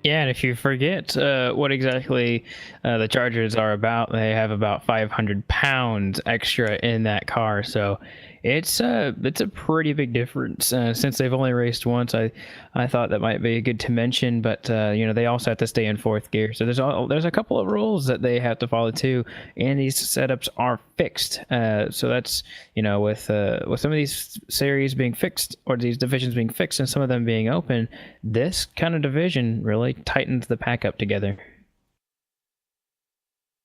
Yeah, and if you forget what exactly the Chargers are about, they have about 500 pounds extra in that car. So It's a pretty big difference since they've only raced once. I thought that might be good to mention, but they also have to stay in fourth gear. So there's a couple of rules that they have to follow too, and these setups are fixed. So that's with some of these series being fixed or these divisions being fixed and some of them being open, this kind of division really tightens the pack up together.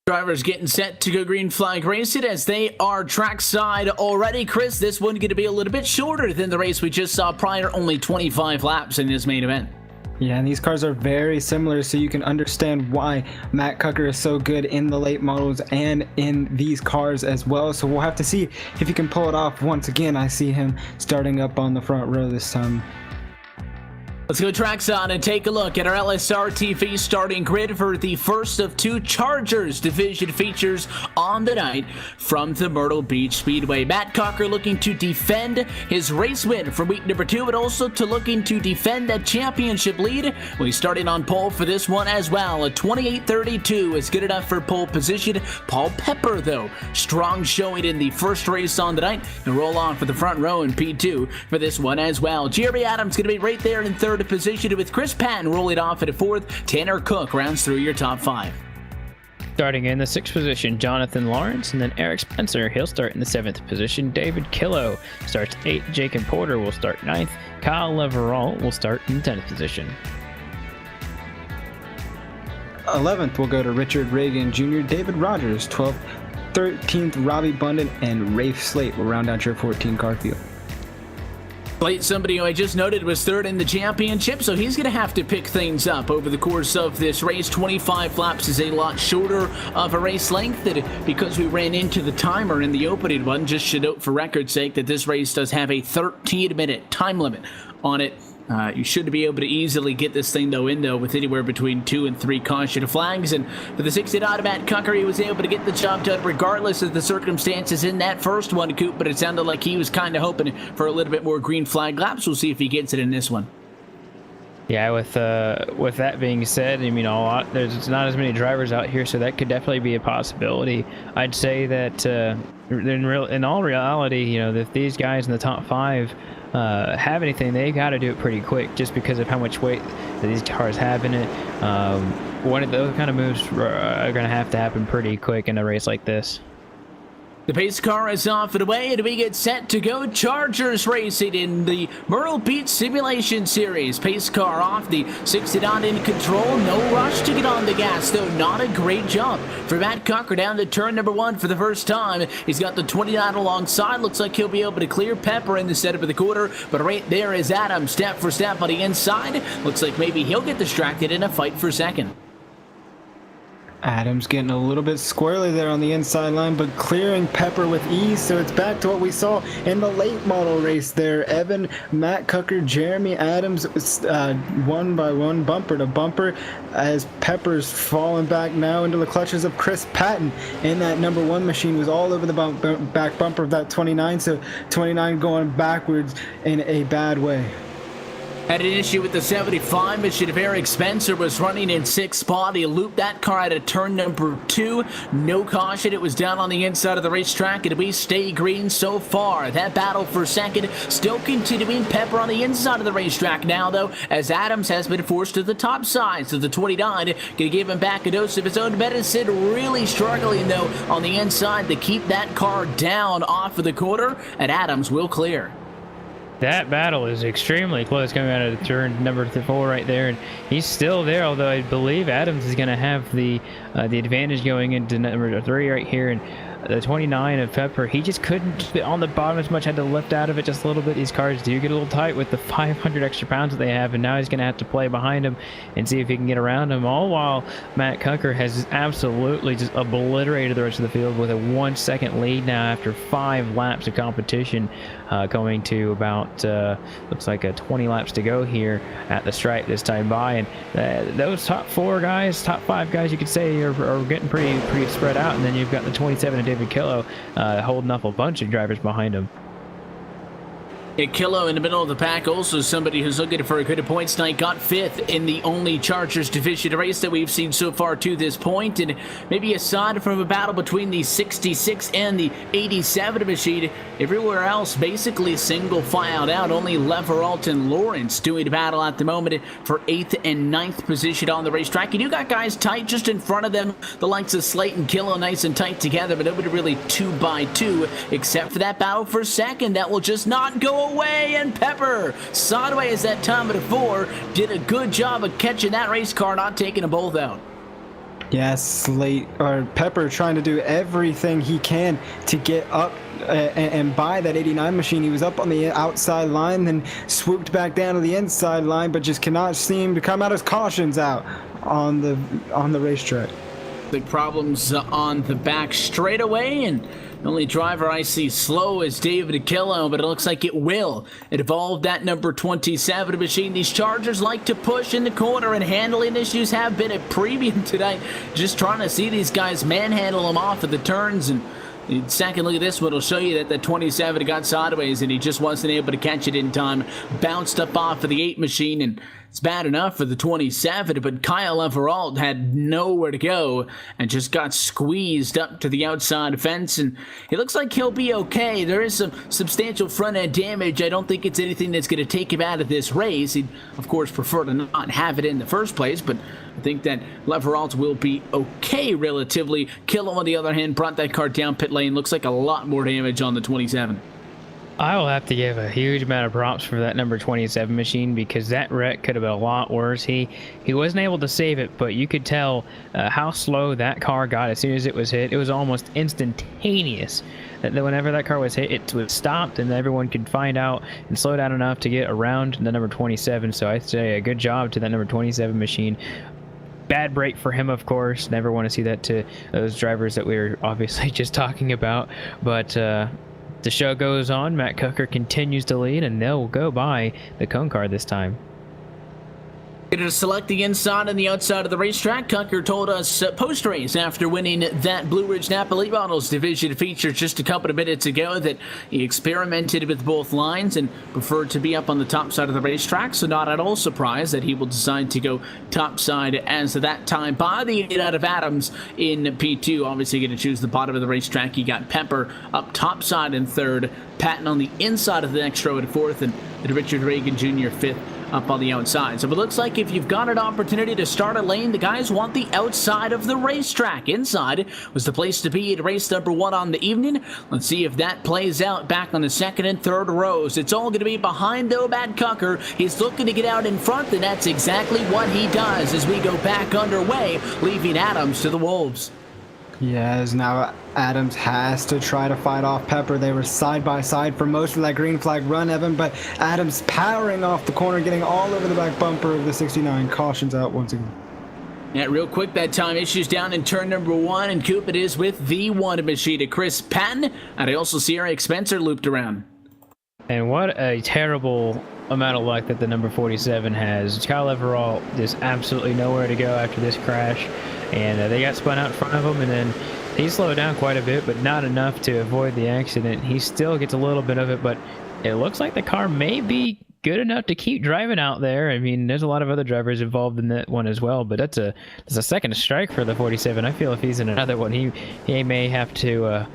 Drivers getting set to go green flag race it as they are trackside already. Chris, this one going to be a little bit shorter than the race we just saw prior, only 25 laps in this main event. Yeah, and these cars are very similar, so you can understand why Matt Cucker is so good in the late models and in these cars as well. So we'll have to see if he can pull it off. Once again, I see him starting up on the front row this time. Let's go trackside and take a look at our LSRTV starting grid for the first of two Chargers division features on the night from the Myrtle Beach Speedway. Matt Cocker looking to defend his race win from week number 2, but also to looking to defend that championship lead. We started on pole for this one as well. A 28.32 is good enough for pole position. Paul Pepper, though, strong showing in the first race on the night, and roll on for the front row in P2 for this one as well. Jeremy Adams going to be right there in third position with Chris Patton rolling off at a fourth. Tanner Cook rounds through your top 5. Starting in the 6th position, Jonathan Lawrence, and then Eric Spencer. He'll start in the 7th position. David Killo starts 8th. Jacob Porter will start 9th. Kyle Leverall will start in the 10th position. 11th will go to Richard Reagan Jr., David Rogers 12th, 13th Robbie Bundon, and Rafe Slate will round out your 14 car field. Slate, somebody who I just noted was third in the championship, so he's going to have to pick things up over the course of this race. 25 laps is a lot shorter of a race length, that because we ran into the timer in the opening one. Just should note for record's sake that this race does have a 13-minute time limit on it. You should be able to easily get this thing in with anywhere between 2 and 3 caution flags. And for the 60 Matt Cucker, he was able to get the job done regardless of the circumstances in that first one, Coop. But it sounded like he was kind of hoping for a little bit more green flag laps. We'll see if he gets it in this one. Yeah, with that being said, I mean, there's not as many drivers out here, so that could definitely be a possibility. I'd say that in all reality, if these guys in the top 5 have anything, they got to do it pretty quick, just because of how much weight that these cars have in it. One of those kind of moves are going to have to happen pretty quick in a race like this. The pace car is off and away, and we get set to go Chargers racing in the Myrtle Beach Simulation Series. Pace car off, the 69 in control. No rush to get on the gas, though. Not a great jump for Matt Cocker down to turn number 1 for the first time. He's got the 29 alongside. Looks like he'll be able to clear Pepper in the setup of the quarter, but right there is Adam, step for step on the inside. Looks like maybe he'll get distracted in a fight for second. Adams getting a little bit squirrely there on the inside line, but clearing Pepper with ease. So it's back to what we saw in the late model race there. Evan, Matt Cucker, Jeremy Adams, one by one, bumper to bumper, as Pepper's falling back now into the clutches of Chris Patton. And that number 1 machine was all over the back bumper of that 29. So 29 going backwards in a bad way. Had an issue with the 75 mission of Eric Spencer, was running in 6th spot. He looped that car out of turn number 2. No caution. It was down on the inside of the racetrack, and we stay green so far. That battle for second still continuing. Pepper on the inside of the racetrack now, though, as Adams has been forced to the top side. So the 29 going to give him back a dose of his own medicine. Really struggling, though, on the inside to keep that car down off of the quarter, and Adams will clear. That battle is extremely close coming out of the turn number 4 right there, and he's still there, although I believe Adams is going to have the advantage going into number 3 right here. And the 29 of Pepper, he just couldn't fit on the bottom as much, had to lift out of it just a little bit. These cars do get a little tight with the 500 extra pounds that they have, and now he's going to have to play behind him and see if he can get around him, all while Matt Cucker has absolutely just obliterated the rest of the field with a 1-second lead now after 5 laps of competition, going to about looks like 20 laps to go here at the stripe this time by. And those top 4 guys, top 5 guys, you could say are getting pretty spread out, and then you've got the 27 of David Killo holding up a bunch of drivers behind him. Kilo in the middle of the pack, also somebody who's looking for a good points night, got 5th in the only Chargers division race that we've seen so far to this point. And maybe aside from a battle between the 66 and the 87 machine, everywhere else basically single filed out. Only Leveralt and Lawrence doing battle at the moment for 8th and 9th position on the racetrack. You do got guys tight just in front of them, the likes of Slate and Kilo nice and tight together, but nobody really 2 by 2 except for that battle for second that will just not go away. And Pepper sideways that time at 4 did a good job of catching that race car, not taking them both out. Yes, Pepper trying to do everything he can to get up and by that 89 machine. He was up on the outside line, then swooped back down to the inside line, but just cannot seem to come out his cautions out on the racetrack. Big problems on the back straightaway, and the only driver I see slow is David Akillo, but it looks like it will. It evolved that number 27 machine. These Chargers like to push in the corner, and handling issues have been a premium tonight. Just trying to see these guys manhandle them off of the turns. And the second look at this one will show you that the 27 got sideways, and he just wasn't able to catch it in time. Bounced up off of the 8 machine, and it's bad enough for the 27, but Kyle Everalt had nowhere to go and just got squeezed up to the outside fence, and it looks like he'll be okay. There is some substantial front-end damage. I don't think it's anything that's going to take him out of this race. He'd, of course, prefer to not have it in the first place, but I think that Leveralt will be okay relatively. Kilo, on the other hand, brought that car down pit lane. Looks like a lot more damage on the 27. I will have to give a huge amount of props for that number 27 machine, because that wreck could have been a lot worse. He wasn't able to save it, but you could tell how slow that car got as soon as it was hit. It was almost instantaneous. That whenever that car was hit, it was stopped, and everyone could find out and slow down enough to get around the number 27. So I'd say a good job to that number 27 machine. Bad break for him, of course. Never want to see that to those drivers that we were obviously just talking about. But the show goes on. Matt Cooker continues to lead, and they'll go by the cone car this time. Going to select the inside and the outside of the racetrack. Cooker told us post-race after winning that Blue Ridge Napa Late Models division feature just a couple of minutes ago that he experimented with both lines and preferred to be up on the top side of the racetrack, so not at all surprised that he will decide to go top side as of that time by the 8 out of Adams in P2. Obviously going to choose the bottom of the racetrack. You got Pepper up top side in 3rd, Patton on the inside of the next row in 4th, and Richard Reagan Jr. 5th. Up on the outside. So it looks like if you've got an opportunity to start a lane, the guys want the outside of the racetrack. Inside was the place to be at race number 1 on the evening. Let's see if that plays out back on the 2nd and 3rd rows. It's all going to be behind, though, Matt Cooker. He's looking to get out in front, and that's exactly what he does as we go back underway, leaving Adams to the Wolves. Yes, now Adams has to try to fight off Pepper. They were side by side for most of that green flag run, Evan, but Adams powering off the corner, getting all over the back bumper of the 69. Cautions out once again. Yeah, real quick that time. Issues down in turn number 1, and Coop it is with the 1 machine to Chris Patton, and I also see Eric Spencer looped around. And what a terrible amount of luck that the number 47 has. Kyle Everall just absolutely nowhere to go after this crash, and they got spun out in front of him, and then he slowed down quite a bit, but not enough to avoid the accident. He still gets a little bit of it, but it looks like the car may be good enough to keep driving out there. I mean, there's a lot of other drivers involved in that one as well, but that's a second strike for the 47. I feel if he's in another one, he may have to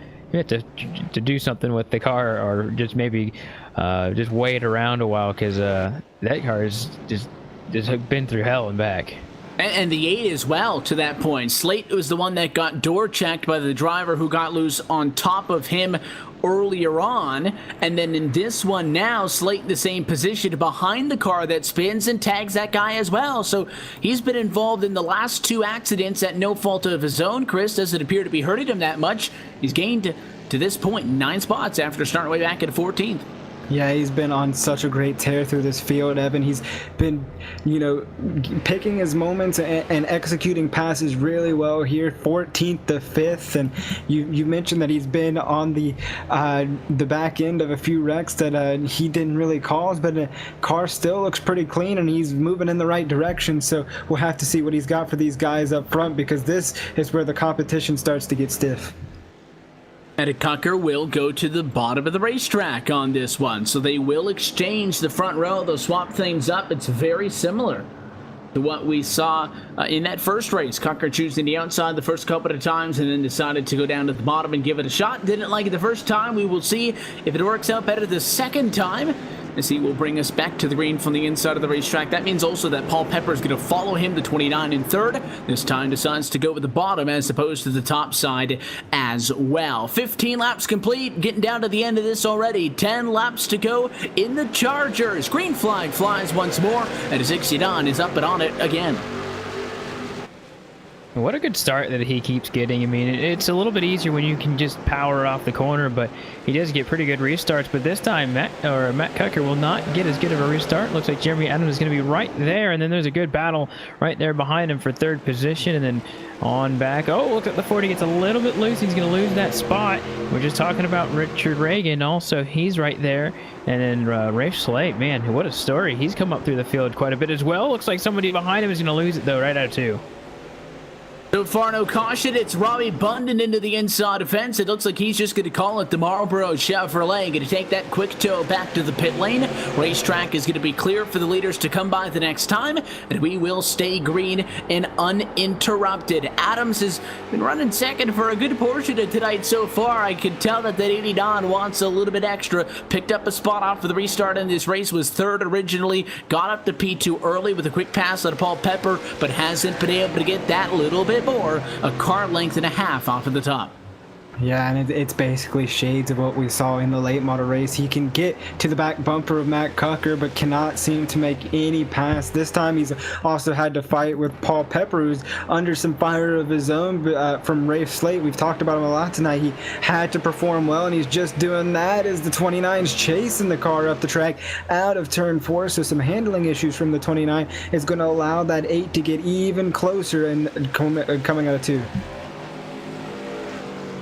do something with the car, or just maybe just wait around a while, because that car is just been through hell and back. And the 8 as well to that point. Slate was the one that got door checked by the driver who got loose on top of him earlier on. And then in this one now, Slate in the same position behind the car that spins and tags that guy as well. So he's been involved in the last 2 accidents at no fault of his own. Chris doesn't appear to be hurting him that much. He's gained to this point 9 spots after starting way back at 14th. Yeah, he's been on such a great tear through this field, Evan. He's been, picking his moments and executing passes really well here. 14th to 5th, and you mentioned that he's been on the back end of a few wrecks that he didn't really cause, but the car still looks pretty clean, and he's moving in the right direction. So we'll have to see what he's got for these guys up front, because this is where the competition starts to get stiff. And Cucker will go to the bottom of the racetrack on this one. So they will exchange the front row. They'll swap things up. It's very similar to what we saw in that first race. Cucker choosing the outside the first couple of times and then decided to go down to the bottom and give it a shot. Didn't like it the first time. We will see if it works out better the second time, as he will bring us back to the green from the inside of the racetrack. That means also that Paul Pepper is going to follow him to 29 in third. This time decides to go with the bottom as opposed to the top side as well. 15 laps complete, getting down to the end of this already. 10 laps to go in the Chargers. Green flag flies once more, and Zixidon is up and on it again. What a good start that he keeps getting. I mean, it's a little bit easier when you can just power off the corner, but he does get pretty good restarts. But this time, Matt Cucker will not get as good of a restart. Looks like Jeremy Adams is going to be right there, and then there's a good battle right there behind him for third position, and then on back. Oh, look at the 40, gets a little bit loose. He's going to lose that spot. We're just talking about Richard Reagan. Also, he's right there. And then Rafe Slate, man, what a story. He's come up through the field quite a bit as well. Looks like somebody behind him is going to lose it, though, right out of 2. So far, no caution. It's Robbie Bundon into the inside fence. It looks like he's just going to call it the Marlboro Chevrolet. Going to take that quick tow back to the pit lane. Racetrack is going to be clear for the leaders to come by the next time, and we will stay green and uninterrupted. Adams has been running second for a good portion of tonight so far. I could tell that 89 wants a little bit extra. Picked up a spot off for the restart in this race. Was third originally. Got up to P2 early with a quick pass on Paul Pepper, but hasn't been able to get that little bit more, a car length and a half off of the top. Yeah, and it's basically shades of what we saw in the late model race. He can get to the back bumper of Matt Cucker, but cannot seem to make any pass. This time he's also had to fight with Paul Pepper, who's under some fire of his own from Rafe Slate. We've talked about him a lot tonight. He had to perform well, and he's just doing that as the 29's chasing the car up the track out of turn 4. So some handling issues from the 29 is going to allow that 8 to get even closer and coming out of 2.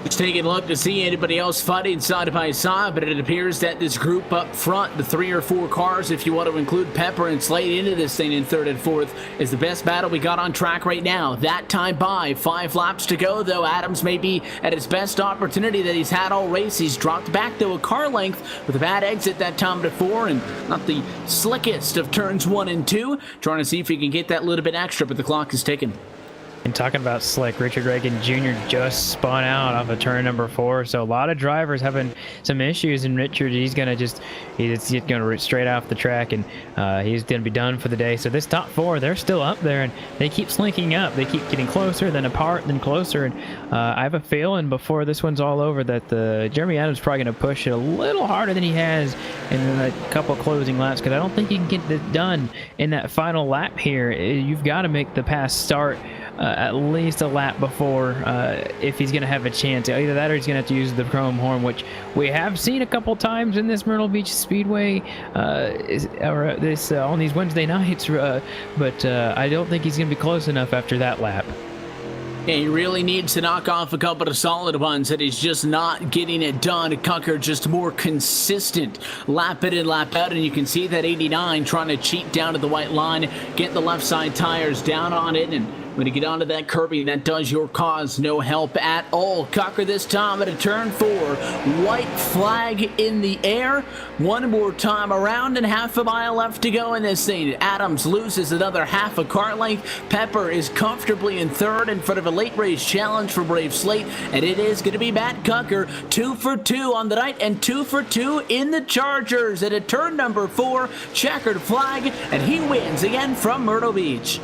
Just taking a look to see anybody else fighting side by side, but it appears that this group up front, the 3 or 4 cars, if you want to include Pepper and Slade into this thing in third and fourth, is the best battle we got on track right now. That time by 5 laps to go, though. Adams may be at his best opportunity that he's had all race. He's dropped back, though, a car length with a bad exit that time to 4, and not the slickest of turns 1 and 2. Trying to see if he can get that little bit extra, but the clock is ticking. And talking about slick, Richard Reagan Jr. just spun out off of turn number 4, so a lot of drivers having some issues, and Richard, he's going to straight off the track, and he's going to be done for the day. So this top 4, they're still up there, and they keep slinking up. They keep getting closer, then apart, then closer, and I have a feeling before this one's all over that Jeremy Adams is probably going to push it a little harder than he has in a couple closing laps, because I don't think he can get this done in that final lap here. You've got to make the pass start at least a lap before if he's going to have a chance. Either that or he's going to have to use the chrome horn, which we have seen a couple times in this Myrtle Beach Speedway on these Wednesday nights, but I don't think he's going to be close enough after that lap. Yeah, he really needs to knock off a couple of solid ones, and he's just not getting it done. Cucker just more consistent, lap in and lap out, and you can see that 89 trying to cheat down to the white line, get the left side tires down on it, and when you get onto that curbing, that does your cause no help at all. Cucker this time at a turn 4. White flag in the air. One more time around, and half a mile left to go in this thing. Adams loses another half a car length. Pepper is comfortably in third in front of a late race challenge for Brave Slate, and it is going to be Matt Cucker 2 for 2 on the night and 2 for 2 in the Chargers at a turn number 4. Checkered flag, and he wins again from Myrtle Beach.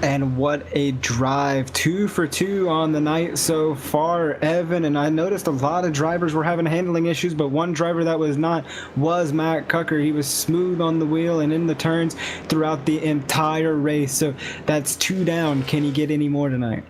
And what a drive. 2 for 2 on the night so far, Evan. And I noticed a lot of drivers were having handling issues, but one driver that was not was Matt Cucker. He was smooth on the wheel and in the turns throughout the entire race. So that's 2 down. Can he get any more tonight?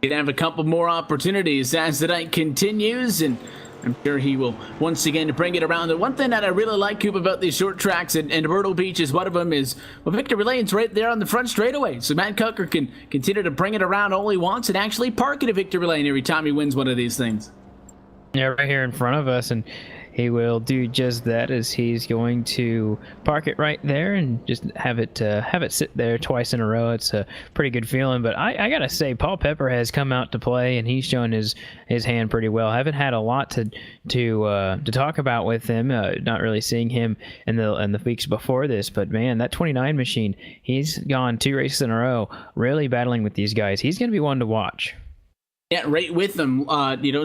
He'd have a couple more opportunities as the night continues, and I'm sure he will once again bring it around. The one thing that I really like, Coop, about these short tracks, and Myrtle Beach is one of them, is Victory Lane's right there on the front straightaway. So Matt Cucker can continue to bring it around all he wants and actually park at a Victory Lane every time he wins one of these things. Yeah, right here in front of us, and he will do just that, as he's going to park it right there and just have it sit there twice in a row. It's a pretty good feeling. But I gotta say, Paul Pepper has come out to play, and he's shown his hand pretty well. I haven't had a lot to talk about with him. Not really seeing him in the weeks before this, but man, that 29 machine, he's gone 2 races in a row, really battling with these guys. He's gonna be one to watch. Yeah, right with them,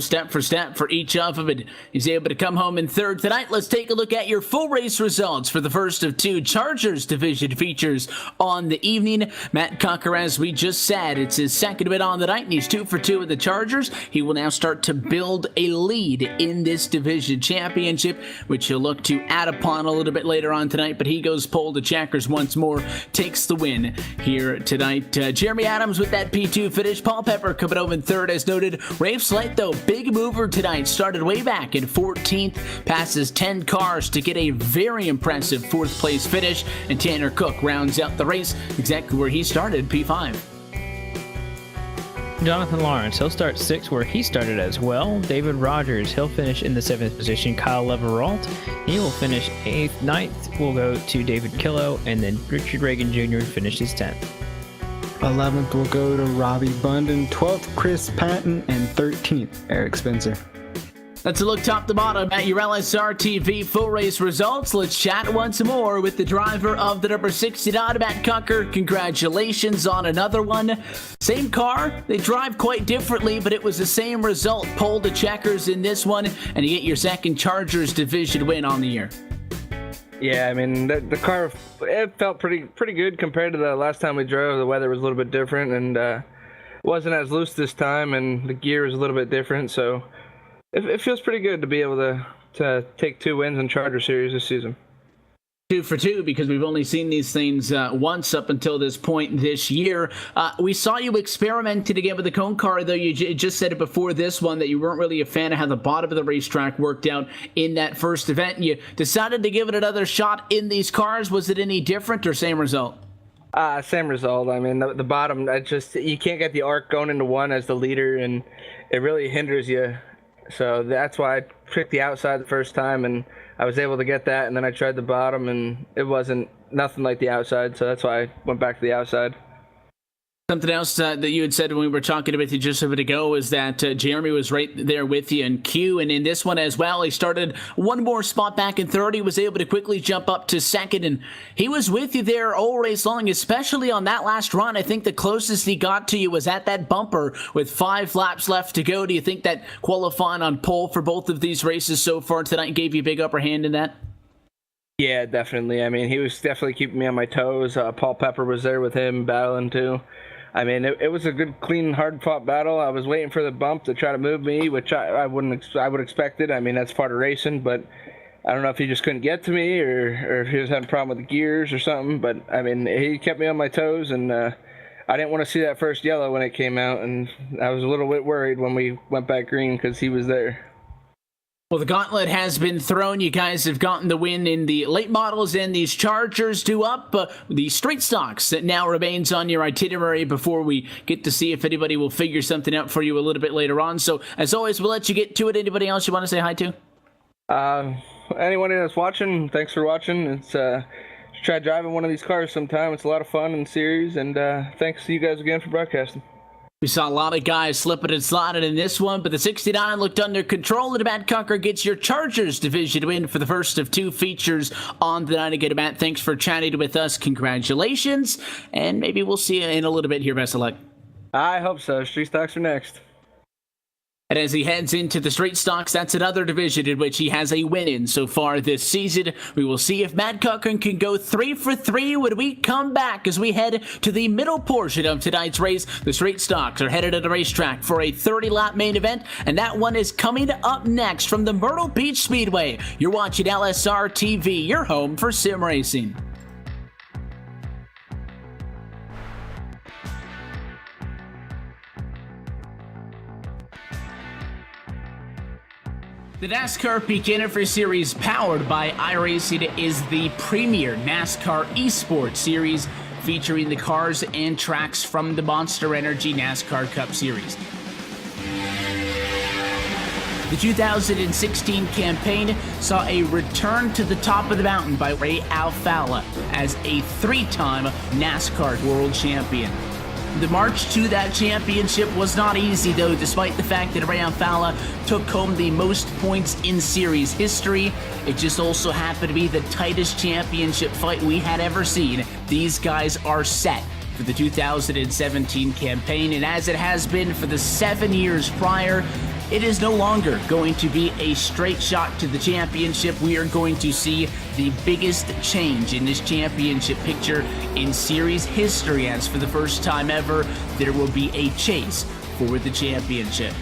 step for step for each of them, and he's able to come home in third tonight. Let's take a look at your full race results for the first of 2 Chargers division features on the evening. Matt Cocker, as we just said, it's his second win on the night, and he's 2 for 2 with the Chargers. He will now start to build a lead in this division championship, which he'll look to add upon a little bit later on tonight, but he goes pole to checkers once more, takes the win here tonight. Jeremy Adams with that P2 finish. Paul Pepper coming home in third, as noted. Rafe Slight, though, big mover tonight, started way back in 14th, passes 10 cars to get a very impressive 4th place finish, and Tanner Cook rounds out the race exactly where he started, P5. Jonathan Lawrence, he'll start 6th where he started as well. David Rogers, he'll finish in the 7th position. Kyle Leveralt, he will finish 8th. 9th will go to David Killow, and then Richard Reagan Jr. finishes 10th. 11th will go to Robbie Bunden, 12th Chris Patton, and 13th Eric Spencer. Let's look top to bottom at your LSRTV full race results. Let's chat once more with the driver of the number 69, Matt Cocker. Congratulations on another one. Same car, they drive quite differently, but it was the same result. Pole to checkers in this one, and you get your second Chargers division win on the year. Yeah, I mean, the car, it felt pretty good compared to the last time we drove. The weather was a little bit different, and wasn't as loose this time, and the gear was a little bit different, so it feels pretty good to be able to take 2 wins in Charger Series this season. 2 for 2, because we've only seen these things once up until this point this year. We saw you experimented again with the cone car, though you just said it before this one that you weren't really a fan of how the bottom of the racetrack worked out in that first event. You decided to give it another shot in these cars. Was it any different or same result? Same result. I mean, the bottom, you can't get the arc going into one as the leader, and it really hinders you. So that's why I picked the outside the first time, and I was able to get that, and then I tried the bottom, and it wasn't nothing like the outside, so that's why I went back to the outside. Something else that you had said when we were talking about you just a bit ago is that Jeremy was right there with you in Q, and in this one as well, he started one more spot back in third. He was able to quickly jump up to second, and he was with you there all race long, especially on that last run. I think the closest he got to you was at that bumper with 5 laps left to go. Do you think that qualifying on pole for both of these races so far tonight gave you a big upper hand in that? Yeah, definitely. I mean, he was definitely keeping me on my toes. Paul Pepper was there with him battling too. I mean, it was a good, clean, hard-fought battle. I was waiting for the bump to try to move me, which I would expect it. I mean, that's part of racing, but I don't know if he just couldn't get to me or if he was having a problem with the gears or something. But I mean, he kept me on my toes, and I didn't want to see that first yellow when it came out, and I was a little bit worried when we went back green because he was there. Well, the gauntlet has been thrown. You guys have gotten the win in the late models, and these Chargers do up the straight stocks that now remains on your itinerary before we get to see if anybody will figure something out for you a little bit later on. So, as always, we'll let you get to it. Anybody else you want to say hi to? Anyone that's watching, thanks for watching. It's try driving one of these cars sometime. It's a lot of fun and series, and thanks to you guys again for broadcasting. We saw a lot of guys slipping and sliding in this one, but the 69 looked under control, and Matt Cocker gets your Chargers division win for the first of 2 features on the night. Again, Matt, thanks for chatting with us. Congratulations, and maybe we'll see you in a little bit here. Best of luck. I hope so. Street stocks are next. And as he heads into the straight stocks, that's another division in which he has a win in so far this season. We will see if Matt Cocker can go 3 for 3 when we come back as we head to the middle portion of tonight's race. The straight stocks are headed to the racetrack for a 30-lap main event, and that one is coming up next from the Myrtle Beach Speedway. You're watching LSRTV, your home for sim racing. The NASCAR Beginner Series, powered by iRacing, is the premier NASCAR esports series featuring the cars and tracks from the Monster Energy NASCAR Cup Series. The 2016 campaign saw a return to the top of the mountain by Ray Alfalla as a 3-time NASCAR World Champion. The march to that championship was not easy, though, despite the fact that Ray Alfalla took home the most points in series history. It just also happened to be the tightest championship fight we had ever seen. These guys are set for the 2017 campaign, and as it has been for the 7 years prior, it is no longer going to be a straight shot to the championship. We are going to see the biggest change in this championship picture in series history, as for the first time ever, there will be a chase for the championship.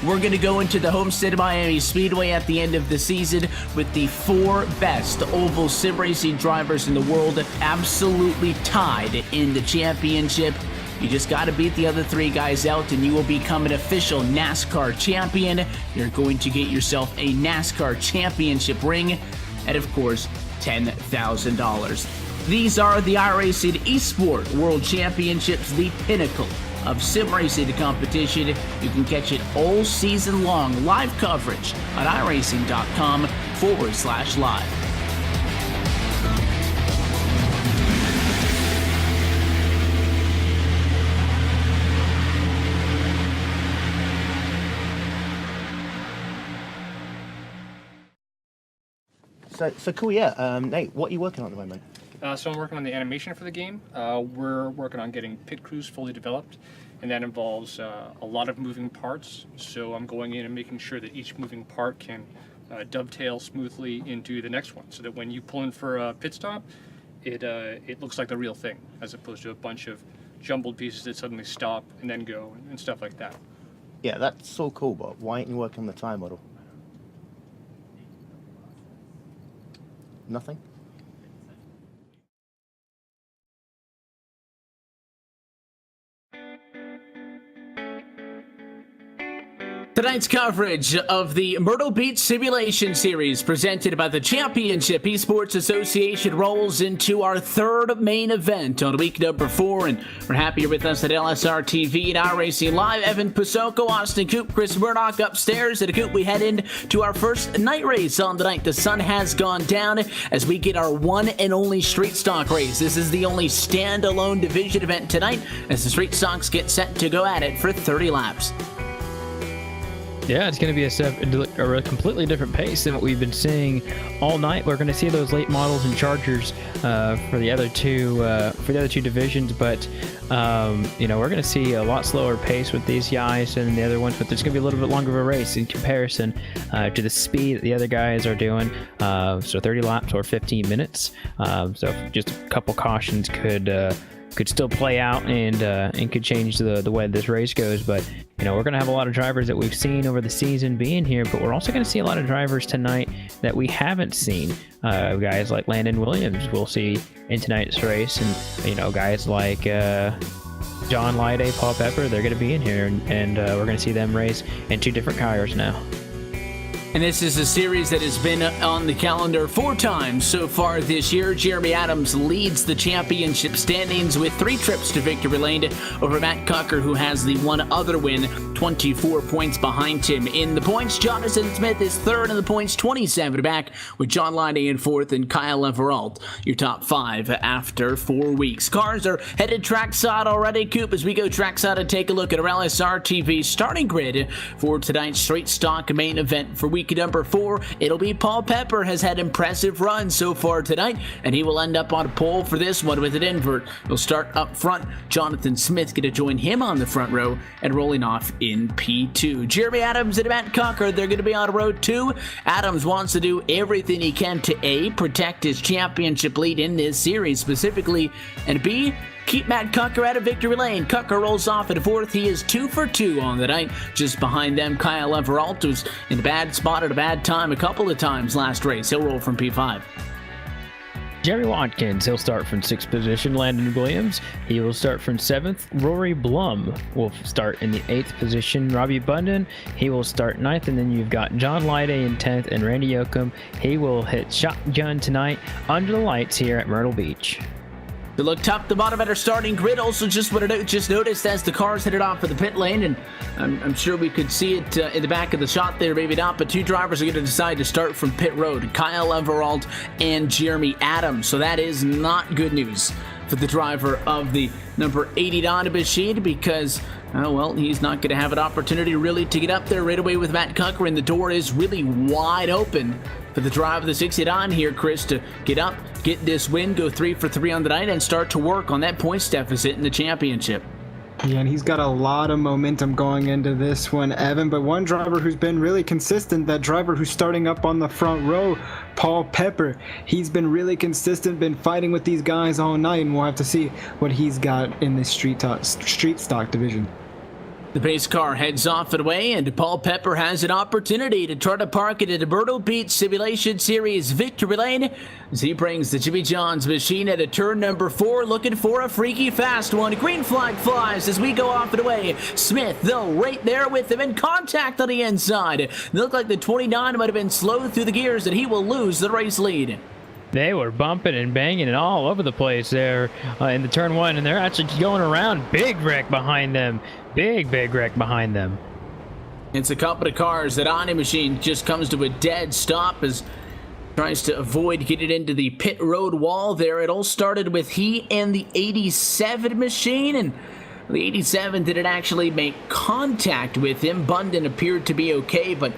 We're going to go into the Homestead Miami Speedway at the end of the season with the 4 best oval sim racing drivers in the world absolutely tied in the championship. You just got to beat the other 3 guys out and you will become an official NASCAR champion. You're going to get yourself a NASCAR championship ring and, of course, $10,000. These are the iRacing Esport World Championships, the pinnacle of sim racing competition. You can catch it all season long, live coverage on iRacing.com/live. So cool, yeah. Nate, what are you working on at the moment? So I'm working on the animation for the game. We're working on getting pit crews fully developed, and that involves a lot of moving parts. So I'm going in and making sure that each moving part can dovetail smoothly into the next one, so that when you pull in for a pit stop, it looks like the real thing, as opposed to a bunch of jumbled pieces that suddenly stop and then go and stuff like that. Yeah, that's so cool, but why aren't you working on the time model? Nothing? Tonight's coverage of the Myrtle Beach Simulation Series presented by the Championship Esports Association rolls into our 3rd main event on week number 4, and we're happy you're with us at LSRTV and iRacing Live. Evan Pasoko, Austin Coop, Chris Murdoch upstairs. At a Coop, we head into our first night race on the night. The sun has gone down as we get our one and only street stock race. This is the only standalone division event tonight as the street stocks get set to go at it for 30 laps. Yeah, it's going to be a completely different pace than what we've been seeing all night. We're going to see those late models and Chargers for the other two divisions, but we're going to see a lot slower pace with these guys than the other ones. But there's going to be a little bit longer of a race in comparison to the speed that the other guys are doing. So 30 laps or 15 minutes. So just a couple cautions could still play out and could change the way this race goes. But we're going to have a lot of drivers that we've seen over the season being here, but we're also going to see a lot of drivers tonight that we haven't seen. Guys like Landon Williams we'll see in tonight's race, and guys like John Lyday, Paul Pepper, they're going to be in here, and we're going to see them race in 2 different cars now. And this is a series that has been on the calendar 4 times so far this year. Jeremy Adams leads the championship standings with 3 trips to victory lane over Matt Cocker, who has the one other win, 24 points behind him. In the points, Jonathan Smith is 3rd in the points, 27 back, with John Lyday in 4th and Kyle Everalt, your top 5 after 4 weeks. Cars are headed trackside already, Coop, as we go trackside and take a look at our LSRTV starting grid for tonight's straight stock main event for week number 4. It'll be Paul Pepper, has had impressive runs so far tonight, and he will end up on pole for this one with an invert. He'll start up front. Jonathan Smith going to join him on the front row and rolling off in P2. Jeremy Adams and Matt Cocker, they're going to be on row 2. Adams wants to do everything he can to A, protect his championship lead in this series specifically, and B, keep Matt Cocker out of victory lane. Cocker rolls off at 4th. He is 2 for 2 on the night. Just behind them, Kyle Everalt was in a bad spot at a bad time a couple of times last race. He'll roll from P5. Jerry Watkins, he'll start from 6th position. Landon Williams, he will start from 7th. Rory Blum will start in the 8th position. Robbie Bundon, he will start 9th. And then you've got John Lyday in 10th and Randy Yoakum. He will hit shotgun tonight under the lights here at Myrtle Beach. To look top to bottom at our starting grid, also just noticed as the cars headed off for the pit lane, and I'm sure we could see it in the back of the shot there, maybe not, but two drivers are going to decide to start from pit road, Kyle Everald and Jeremy Adams. So that is not good news for the driver of the number 89 machine, because well, he's not going to have an opportunity really to get up there right away with Matt Cucker, and the door is really wide open for the drive of the 69 here, Chris, to get up, get this win, go 3 for 3 on the night, and start to work on that points deficit in the championship. Yeah, and he's got a lot of momentum going into this one, Evan. But one driver who's been really consistent, that driver who's starting up on the front row, Paul Pepper, he's been really consistent, been fighting with these guys all night, and we'll have to see what he's got in this street stock division. The pace car heads off and away, and Paul Pepper has an opportunity to try to park it at the Myrtle Beach Simulation Series victory lane as he brings the Jimmy John's machine at a turn number 4, looking for a freaky fast one. Green flag flies as we go off and away. Smith, though, right there with him in contact on the inside. It looked like the 29 might have been slow through the gears, and he will lose the race lead. They were bumping and banging and all over the place there in the turn 1, and they're actually going around. Big wreck behind them. Big wreck behind them. It's a couple of cars. That Ani machine just comes to a dead stop as tries to avoid getting into the pit road wall there. It all started with he and the 87 machine, and the 87 didn't actually make contact with him. Bunden appeared to be okay, but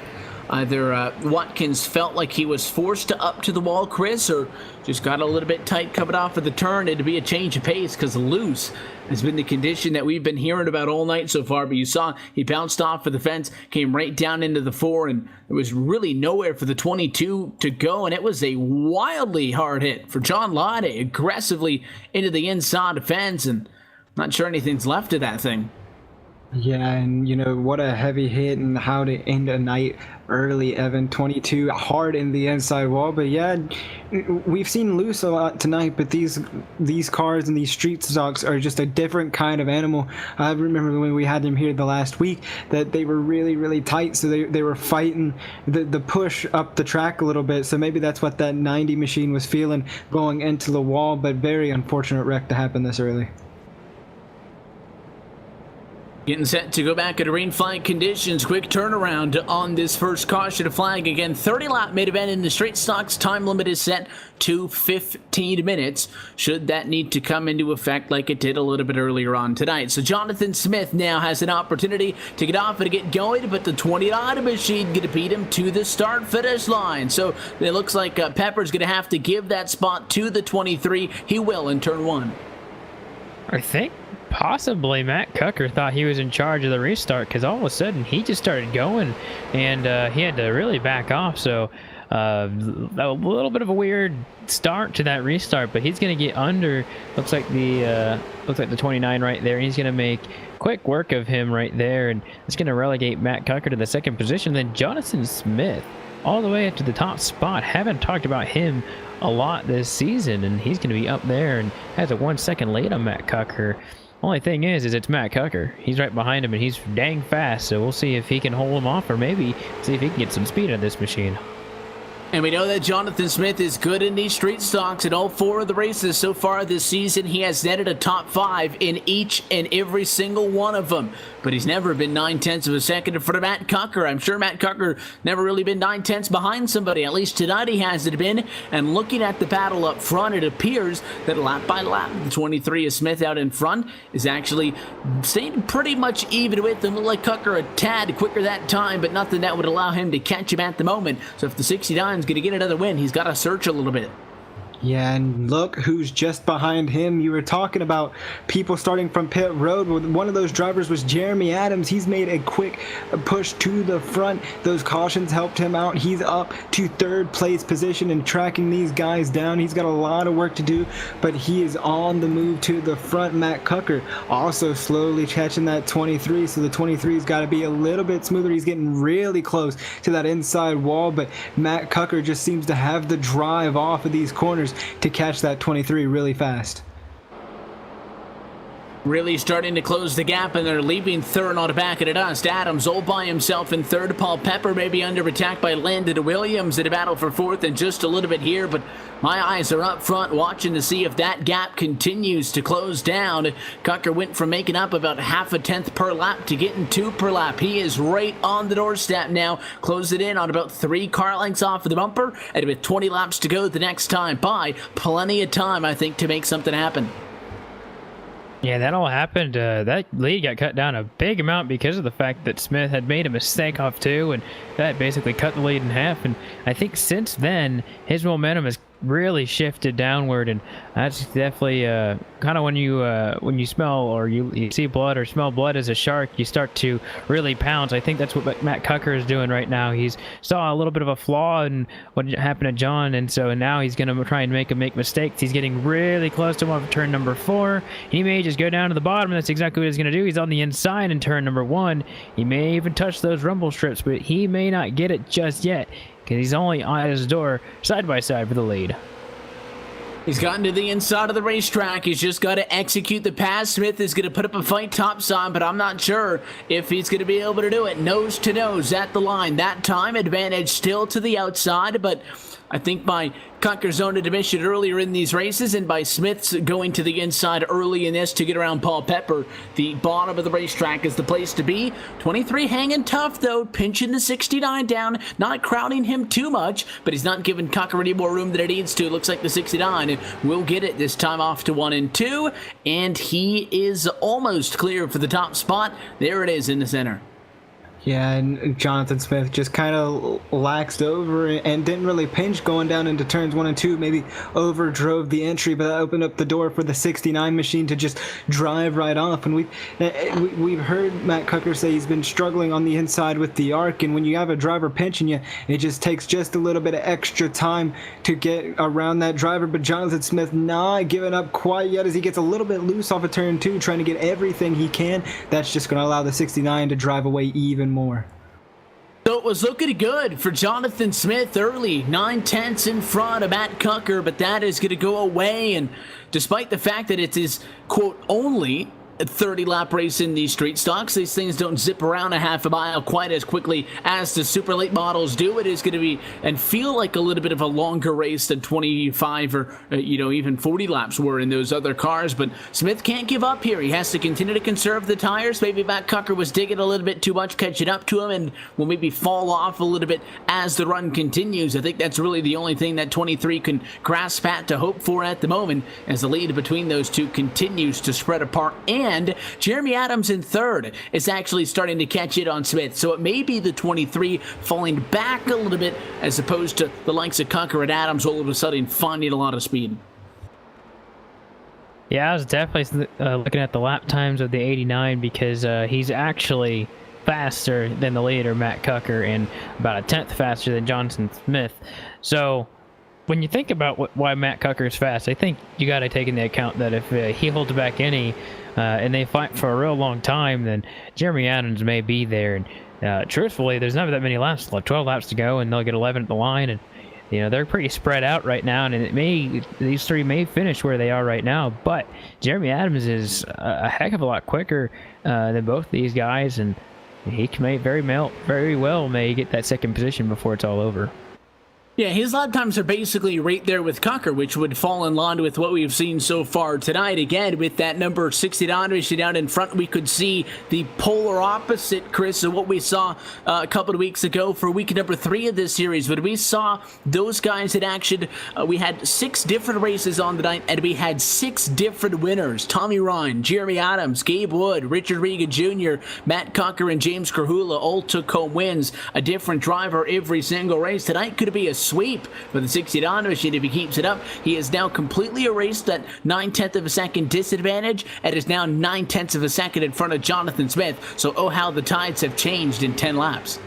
either Watkins felt like he was forced to up to the wall, Chris, or just got a little bit tight coming off of the turn. It'd be a change of pace because loose has been the condition that we've been hearing about all night so far. But you saw he bounced off of the fence, came right down into the 4, and there was really nowhere for the 22 to go. And it was a wildly hard hit for John Lade, aggressively into the inside fence, and not sure anything's left of that thing. Yeah, and you know, what a heavy hit and how to end a night early, Evan. 22 hard in the inside wall. But yeah, we've seen loose a lot tonight, but these cars and these street stocks are just a different kind of animal. I remember when we had them here the last week that they were really tight, so they were fighting the push up the track a little bit. So maybe that's what that 90 machine was feeling going into the wall, but very unfortunate wreck to happen this early. Getting set to go back at green flag conditions. Quick turnaround on this first caution flag. Again, 30-lap main event in the straight stocks. Time limit is set to 15 minutes, should that need to come into effect like it did a little bit earlier on tonight. So Jonathan Smith now has an opportunity to get off and get going, but the 29 machine going to beat him to the start-finish line. So it looks like Pepper's going to have to give that spot to the 23. He will in turn 1. I think possibly Matt Cucker thought he was in charge of the restart, because all of a sudden he just started going, and he had to really back off. So a little bit of a weird start to that restart, but he's going to get under. Looks like the 29 right there. He's going to make quick work of him right there, and it's going to relegate Matt Cucker to the second position. Then Jonathan Smith all the way up to the top spot. Haven't talked about him a lot this season, and he's going to be up there and has a 1 second lead on Matt Cucker. Only thing is it's Matt Cucker. He's right behind him, and he's dang fast, so we'll see if he can hold him off, or maybe see if he can get some speed on this machine. And we know that Jonathan Smith is good in these street stocks. In all 4 of the races so far this season, he has netted a top 5 in each and every single one of them. But he's never been 9/10 of a second in front of Matt Cucker. I'm sure Matt Cucker never really been 9/10 behind somebody. At least tonight he hasn't been. And looking at the battle up front, it appears that lap by lap, the 23 of Smith out in front is actually staying pretty much even with him. Looked like Cucker a tad quicker that time, but nothing that would allow him to catch him at the moment. So if the 69 is going to get another win, he's got to search a little bit. Yeah, and look who's just behind him. You were talking about people starting from pit road. One of those drivers was Jeremy Adams. He's made a quick push to the front. Those cautions helped him out. He's up to 3rd place position and tracking these guys down. He's got a lot of work to do, but he is on the move to the front. Matt Cucker also slowly catching that 23, so the 23's got to be a little bit smoother. He's getting really close to that inside wall, but Matt Cucker just seems to have the drive off of these corners to catch that 23 really fast. really starting to close the gap, and they're leaving third on the back of the dust. Adams all by himself in third. Paul Pepper maybe under attack by Landon Williams in a battle for fourth and just a little bit here, but my eyes are up front watching to see if that gap continues to close down. Cucker went from making up about half a tenth per lap to getting 2 per lap. He is right on the doorstep now. Close it in on about 3 car lengths off of the bumper, and with 20 laps to go the next time by, plenty of time, I think, to make something happen. Yeah, that all happened. That lead got cut down a big amount because of the fact that Smith had made a mistake off 2, and that basically cut the lead in half. And I think since then, his momentum has really shifted downward, and that's definitely kind of when you smell or you see blood or smell blood as a shark, you start to really pounce. I think that's what Matt Cucker is doing right now. He's saw a little bit of a flaw in what happened to John, and so now he's going to try and make mistakes. He's getting really close to him off turn number 4. He may just go down to the bottom, and that's exactly what he's going to do. He's on the inside in turn number 1. He may even touch those rumble strips, but he may not get it just yet, because he's only at his door side by side for the lead. He's gotten to the inside of the racetrack. He's just got to execute the pass. Smith is going to put up a fight topside, but I'm not sure if he's going to be able to do it. Nose to nose at the line. That time, advantage still to the outside, but I think by Cucker's own admission earlier in these races and by Smith's going to the inside early in this to get around Paul Pepper, the bottom of the racetrack is the place to be. 23 hanging tough, though, pinching the 69 down, not crowding him too much, but he's not giving Cucker any more room than it needs to. It looks like the 69 will get it this time off to 1 and 2, and he is almost clear for the top spot. There it is in the center. Yeah, and Jonathan Smith just kind of laxed over and didn't really pinch going down into turns 1 and 2. Maybe overdrove the entry, but that opened up the door for the 69 machine to just drive right off. And we've heard Matt Cucker say he's been struggling on the inside with the arc, and when you have a driver pinching you, it just takes just a little bit of extra time to get around that driver. But Jonathan Smith not giving up quite yet as he gets a little bit loose off of turn 2, trying to get everything he can. That's just going to allow the 69 to drive away even more. So it was looking good for Jonathan Smith early, 9/10 in front of Matt Cucker, but that is going to go away. And despite the fact that it is, quote, only a 30-lap race in these street stocks, these things don't zip around a half a mile quite as quickly as the super late models do. It is going to be and feel like a little bit of a longer race than 25 or even 40 laps were in those other cars. But Smith can't give up here. He has to continue to conserve the tires. Maybe Matt Cucker was digging a little bit too much, catching up to him, and will maybe fall off a little bit as the run continues. I think that's really the only thing that 23 can grasp at to hope for at the moment, as the lead between those two continues to spread apart. And Jeremy Adams in third is actually starting to catch it on Smith. So it may be the 23 falling back a little bit as opposed to the likes of Cucker and Adams all of a sudden finding a lot of speed. Yeah, I was definitely looking at the lap times of the 89 because he's actually faster than the leader, Matt Cucker, and about a tenth faster than Jonathan Smith. So when you think about why Matt Cucker is fast, I think you got to take into account that if he holds back any and they fight for a real long time, then Jeremy Adams may be there. And truthfully, there's not that many laps left, 12 laps to go, and they'll get 11 at the line. And they're pretty spread out right now, and these three may finish where they are right now. But Jeremy Adams is a heck of a lot quicker than both these guys, and he may very well get that second position before it's all over. Yeah, his lap times are basically right there with Cucker, which would fall in line with what we've seen so far tonight. Again, with that number 69 racing down in front, we could see the polar opposite, Chris, of what we saw a couple of weeks ago for week number 3 of this series. But we saw those guys in action. We had 6 different races on the night, and we had 6 different winners. Tommy Ryan, Jeremy Adams, Gabe Wood, Richard Regan Jr., Matt Cucker, and James Krahula all took home wins. A different driver every single race. Tonight could be a sweep for the 69 machine if he keeps it up. He has now completely erased that 9/10 of a second disadvantage and is now 9/10 of a second in front of Jonathan Smith. So how the tides have changed in 10 laps.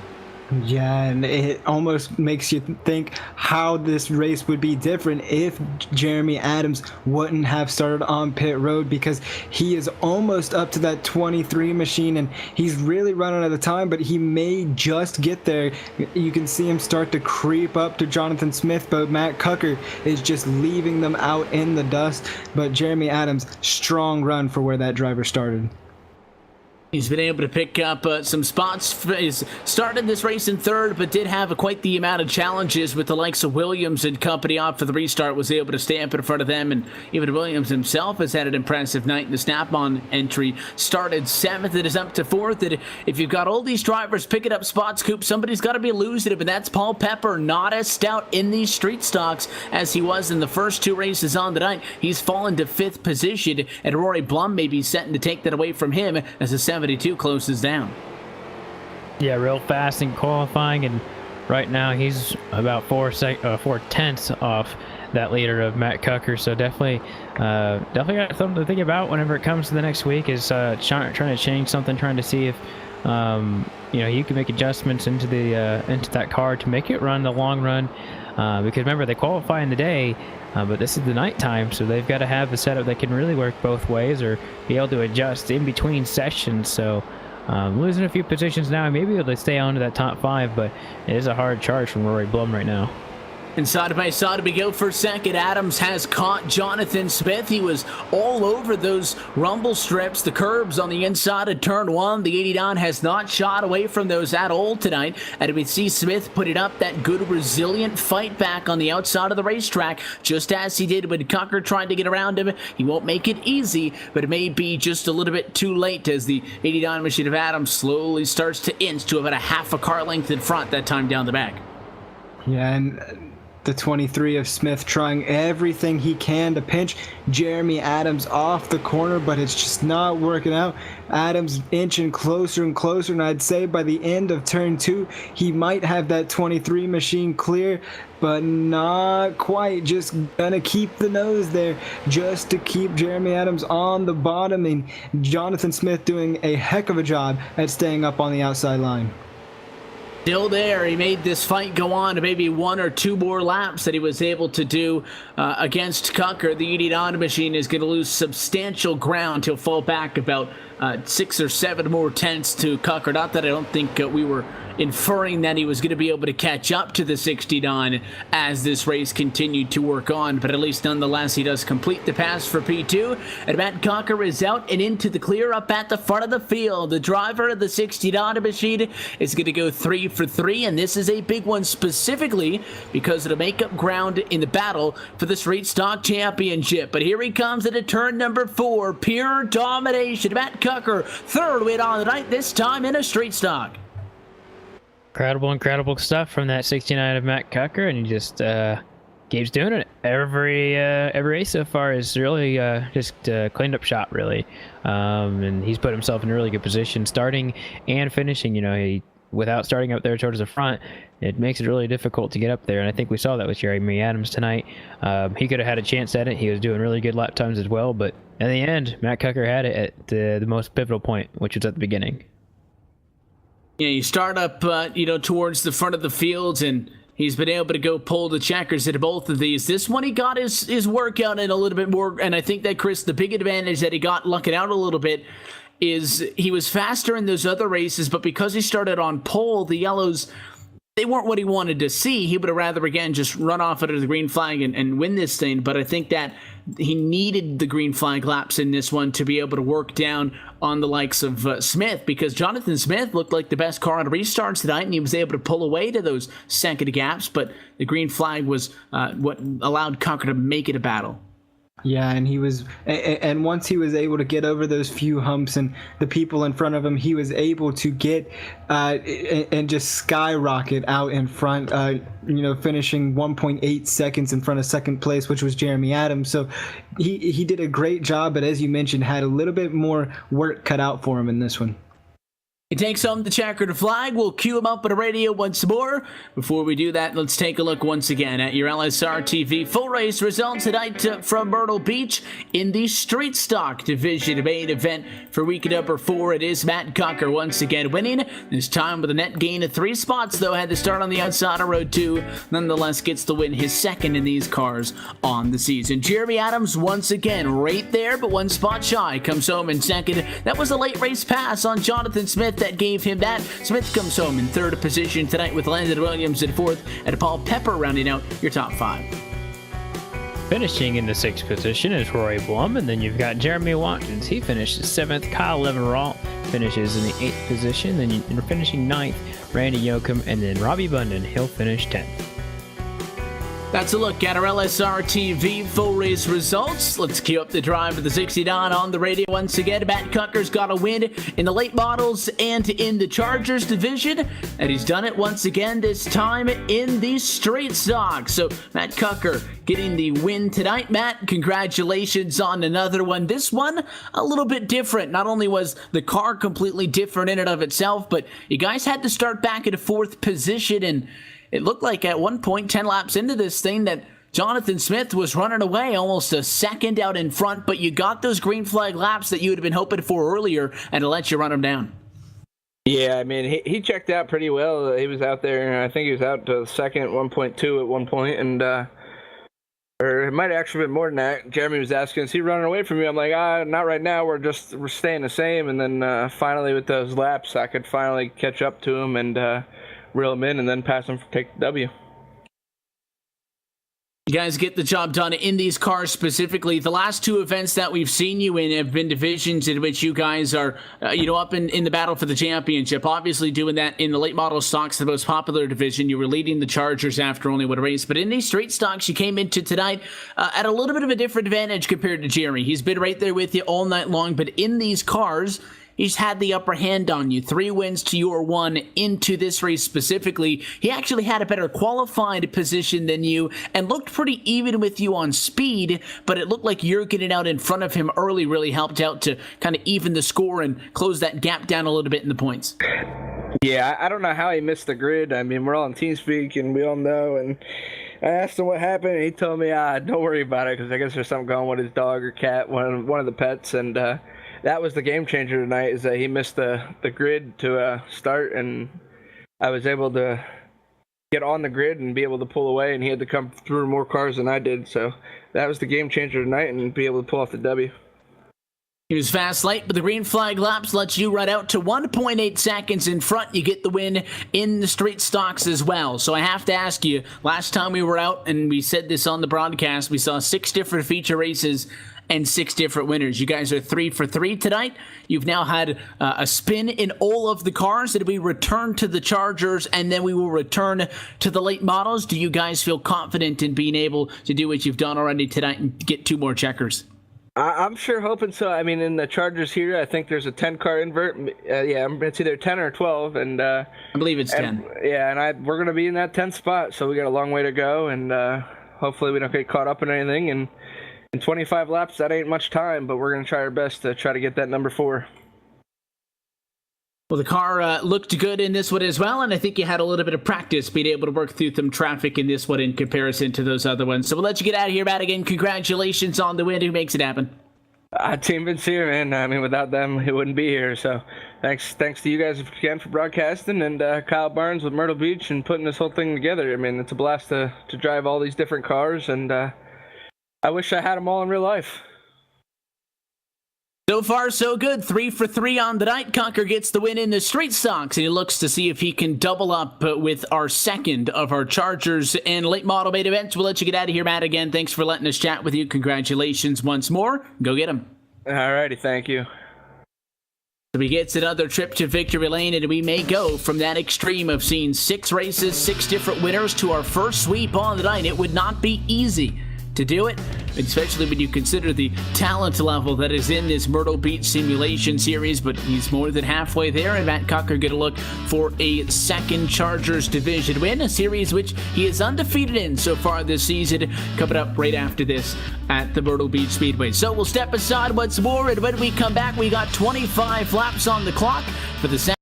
Yeah, and it almost makes you think how this race would be different if Jeremy Adams wouldn't have started on pit road, because he is almost up to that 23 machine and he's really running out of time, but he may just get there. You can see him start to creep up to Jonathan Smith, but Matt Cucker is just leaving them out in the dust. But Jeremy Adams, strong run for where that driver started. He's been able to pick up some spots. He's started this race in third, but did have quite the amount of challenges with the likes of Williams and company off for the restart. Was able to stay up in front of them, and even Williams himself has had an impressive night in the snap-on entry. Started seventh, it is up to fourth. And if you've got all these drivers picking up spots, Coop, somebody's got to be losing it, but that's Paul Pepper, not as stout in these street stocks as he was in the first two races on the night. He's fallen to fifth position, and Rory Blum may be setting to take that away from him as the 72 closes down. Yeah, real fast in qualifying, and right now he's about 4 tenths off that leader of Matt Cucker. So definitely got something to think about whenever it comes to the next week. Is trying to change something, trying to see if you can make adjustments into that car to make it run the long run. Because remember, they qualify in the day, but this is the nighttime, so they've got to have a setup that can really work both ways or be able to adjust in between sessions. So losing a few positions now, maybe able to stay on to that top 5, but it is a hard charge from Rory Blum right now. And side by side we go for second. Adams has caught Jonathan Smith. He was all over those rumble strips, the curbs on the inside of turn 1. The 89 has not shot away from those at all tonight. And we see Smith put it up that good, resilient fight back on the outside of the racetrack, just as he did when Cucker tried to get around him. He won't make it easy, but it may be just a little bit too late as the 89 machine of Adams slowly starts to inch to about a half a car length in front that time down the back. Yeah, and the 23 of Smith trying everything he can to pinch Jeremy Adams off the corner, but it's just not working out. Adams inching closer and closer, and I'd say by the end of turn 2, he might have that 23 machine clear, but not quite. Just gonna keep the nose there just to keep Jeremy Adams on the bottom, and Jonathan Smith doing a heck of a job at staying up on the outside line. Still there. He made this fight go on to maybe 1 or 2 more laps that he was able to do against Cucker. The 89 machine is going to lose substantial ground. He'll fall back about 6 or 7 more tenths to Cucker. Not that I don't think we were inferring that he was going to be able to catch up to the 69 as this race continued to work on, but at least nonetheless he does complete the pass for P2, and Matt Cucker is out and into the clear up at the front of the field. The driver of the 69 machine is going to go 3 for 3, and this is a big one specifically because it'll make up ground in the battle for the Street Stock Championship. But here he comes into turn number 4, pure domination. Matt Cucker, third win on the night, this time in a Street Stock. Incredible stuff from that 69 of Matt Cucker, and he just keeps doing it. Every race so far is really just cleaned up shot, really. And he's put himself in a really good position, starting and finishing. Without starting up there towards the front, it makes it really difficult to get up there. And I think we saw that with Jeremy Adams tonight. He could have had a chance at it. He was doing really good lap times as well. But in the end, Matt Cucker had it at the most pivotal point, which was at the beginning. Yeah, you start up, towards the front of the field, and he's been able to go pull the checkers at both of these. This one, he got his workout in a little bit more, and I think that, Chris, the big advantage that he got lucking out a little bit is he was faster in those other races, but because he started on pole, the yellows, they weren't what he wanted to see. He would have rather, again, just run off under the green flag and win this thing, but I think that he needed the green flag laps in this one to be able to work down on the likes of Smith, because Jonathan Smith looked like the best car on restarts tonight, and he was able to pull away to those second gaps, but the green flag was what allowed Cucker to make it a battle. Yeah, and once he was able to get over those few humps and the people in front of him, he was able to get and just skyrocket out in front, finishing 1.8 seconds in front of second place, which was Jeremy Adams. So he did a great job, but as you mentioned, had a little bit more work cut out for him in this one. He takes home the checkered flag. We'll cue him up on the radio once more. Before we do that, let's take a look once again at your LSRTV full race results tonight from Myrtle Beach in the Street Stock Division main event for week number 4. It is Matt Cocker once again winning, this time with a net gain of 3 spots, though had to start on the outside of road 2. Nonetheless, gets to win his second in these cars on the season. Jeremy Adams once again right there, but 1 spot shy, comes home in second. That was a late race pass on Jonathan Smith that gave him that. Smith comes home in 3rd position tonight with Landon Williams in 4th and Paul Pepper rounding out your top 5. Finishing in the 6th position is Roy Blum, and then you've got Jeremy Watkins. He finishes 7th. Kyle Leverall finishes in the 8th position. Then you're finishing 9th, Randy Yoakum, and then Robbie Bunden. He'll finish 10th. That's a look at our LSRTV full race results. Let's queue up the drive to the 69 on the radio once again. Matt Cocker's got a win in the late models and in the Chargers division, and he's done it once again, this time in the Street Stock. So Matt Cocker getting the win tonight. Matt, congratulations on another one. This one a little bit different. Not only was the car completely different in and of itself, but you guys had to start back at a 4th position, and it looked like at one point, 10 laps into this thing, that Jonathan Smith was running away almost a second out in front, but you got those green flag laps that you would have been hoping for earlier, and to let you run him down. Yeah, I mean, he checked out pretty well. He was out there, I think he was out to second, 1.2 at one point, and or it might have actually been more than that. Jeremy was asking, is he running away from you? I'm like, not right now. We're staying the same. And then finally with those laps, I could finally catch up to him and reel him in and then pass him for take the W. You guys get the job done in these cars specifically. The last 2 events that we've seen you in have been divisions in which you guys are, up in the battle for the championship. Obviously doing that in the late model stocks, the most popular division. You were leading the Chargers after only one race. But in these straight stocks, you came into tonight at a little bit of a different advantage compared to Jeremy. He's been right there with you all night long. But in these cars, he's had the upper hand on you. 3 wins to your 1 into this race specifically. He actually had a better qualified position than you and looked pretty even with you on speed, but it looked like you're getting out in front of him early really helped out to kind of even the score and close that gap down a little bit in the points. Yeah, I don't know how he missed the grid. I mean, we're all in TeamSpeak, and we all know, and I asked him what happened, and he told me, don't worry about it, because I guess there's something going with his dog or cat, one of the pets, and that was the game changer tonight, is that he missed the grid to start, and I was able to get on the grid and be able to pull away, and he had to come through more cars than I did, so that was the game changer tonight, and be able to pull off the W. He was fast late, but the green flag laps lets you run out to 1.8 seconds in front. You get the win in the street stocks as well. So I have to ask you, last time we were out, and we said this on the broadcast, we saw 6 different feature races and 6 different winners. You guys are 3 for 3 tonight. You've now had a spin in all of the cars. That we return to the Chargers, and then we will return to the late models. Do you guys feel confident in being able to do what you've done already tonight and get 2 more checkers? I'm sure hoping so. I mean, in the Chargers here, I think there's a 10-car invert. It's either 10 or 12. And I believe it's 10. Yeah, and we're going to be in that 10th spot, so we got a long way to go, and hopefully we don't get caught up in anything. And in 25 laps, that ain't much time, but we're going to try our best to try to get that number 4. Well, the car looked good in this one as well, and I think you had a little bit of practice being able to work through some traffic in this one in comparison to those other ones. So we'll let you get out of here, Matt. Again, congratulations on the win. Who makes it happen? Team Vince here, man. I mean, without them, it wouldn't be here. So thanks to you guys again for broadcasting, and Kyle Barnes with Myrtle Beach and putting this whole thing together. I mean, it's a blast to drive all these different cars, and I wish I had them all in real life. So far, so good. 3 for 3 on the night. Conker gets the win in the street stocks, and he looks to see if he can double up with our second of our Chargers and late model main events. We'll let you get out of here, Matt. Again, thanks for letting us chat with you. Congratulations once more. Go get him. All righty, thank you. So he gets another trip to victory lane, and we may go from that extreme of seeing 6 races, 6 different winners to our first sweep on the night. It would not be easy to do it, especially when you consider the talent level that is in this Myrtle Beach simulation series, but he's more than halfway there, and Matt Cocker going to look for a second Chargers division win, a series which he is undefeated in so far this season, coming up right after this at the Myrtle Beach Speedway. So we'll step aside once more, and when we come back, we got 25 laps on the clock for the second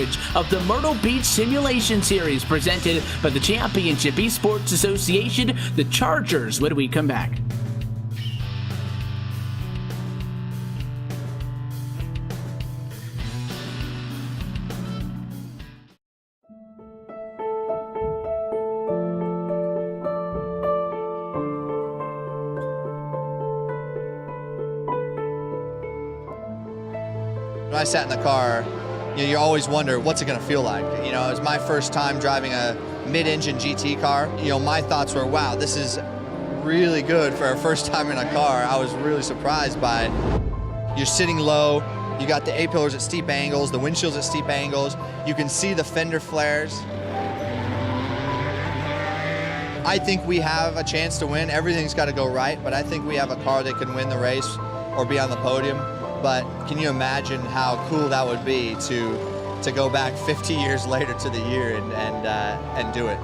coverage of the Myrtle Beach Simulation Series presented by the Championship Esports Association, the Chargers, when we come back. When I sat in the car, you always wonder, what's it going to feel like? It was my first time driving a mid-engine GT car. My thoughts were, wow, this is really good for our first time in a car. I was really surprised by it. You're sitting low, you got the A-pillars at steep angles, the windshields at steep angles, you can see the fender flares. I think we have a chance to win. Everything's got to go right, but I think we have a car that can win the race or be on the podium. But can you imagine how cool that would be to go back 50 years later to the year and do it?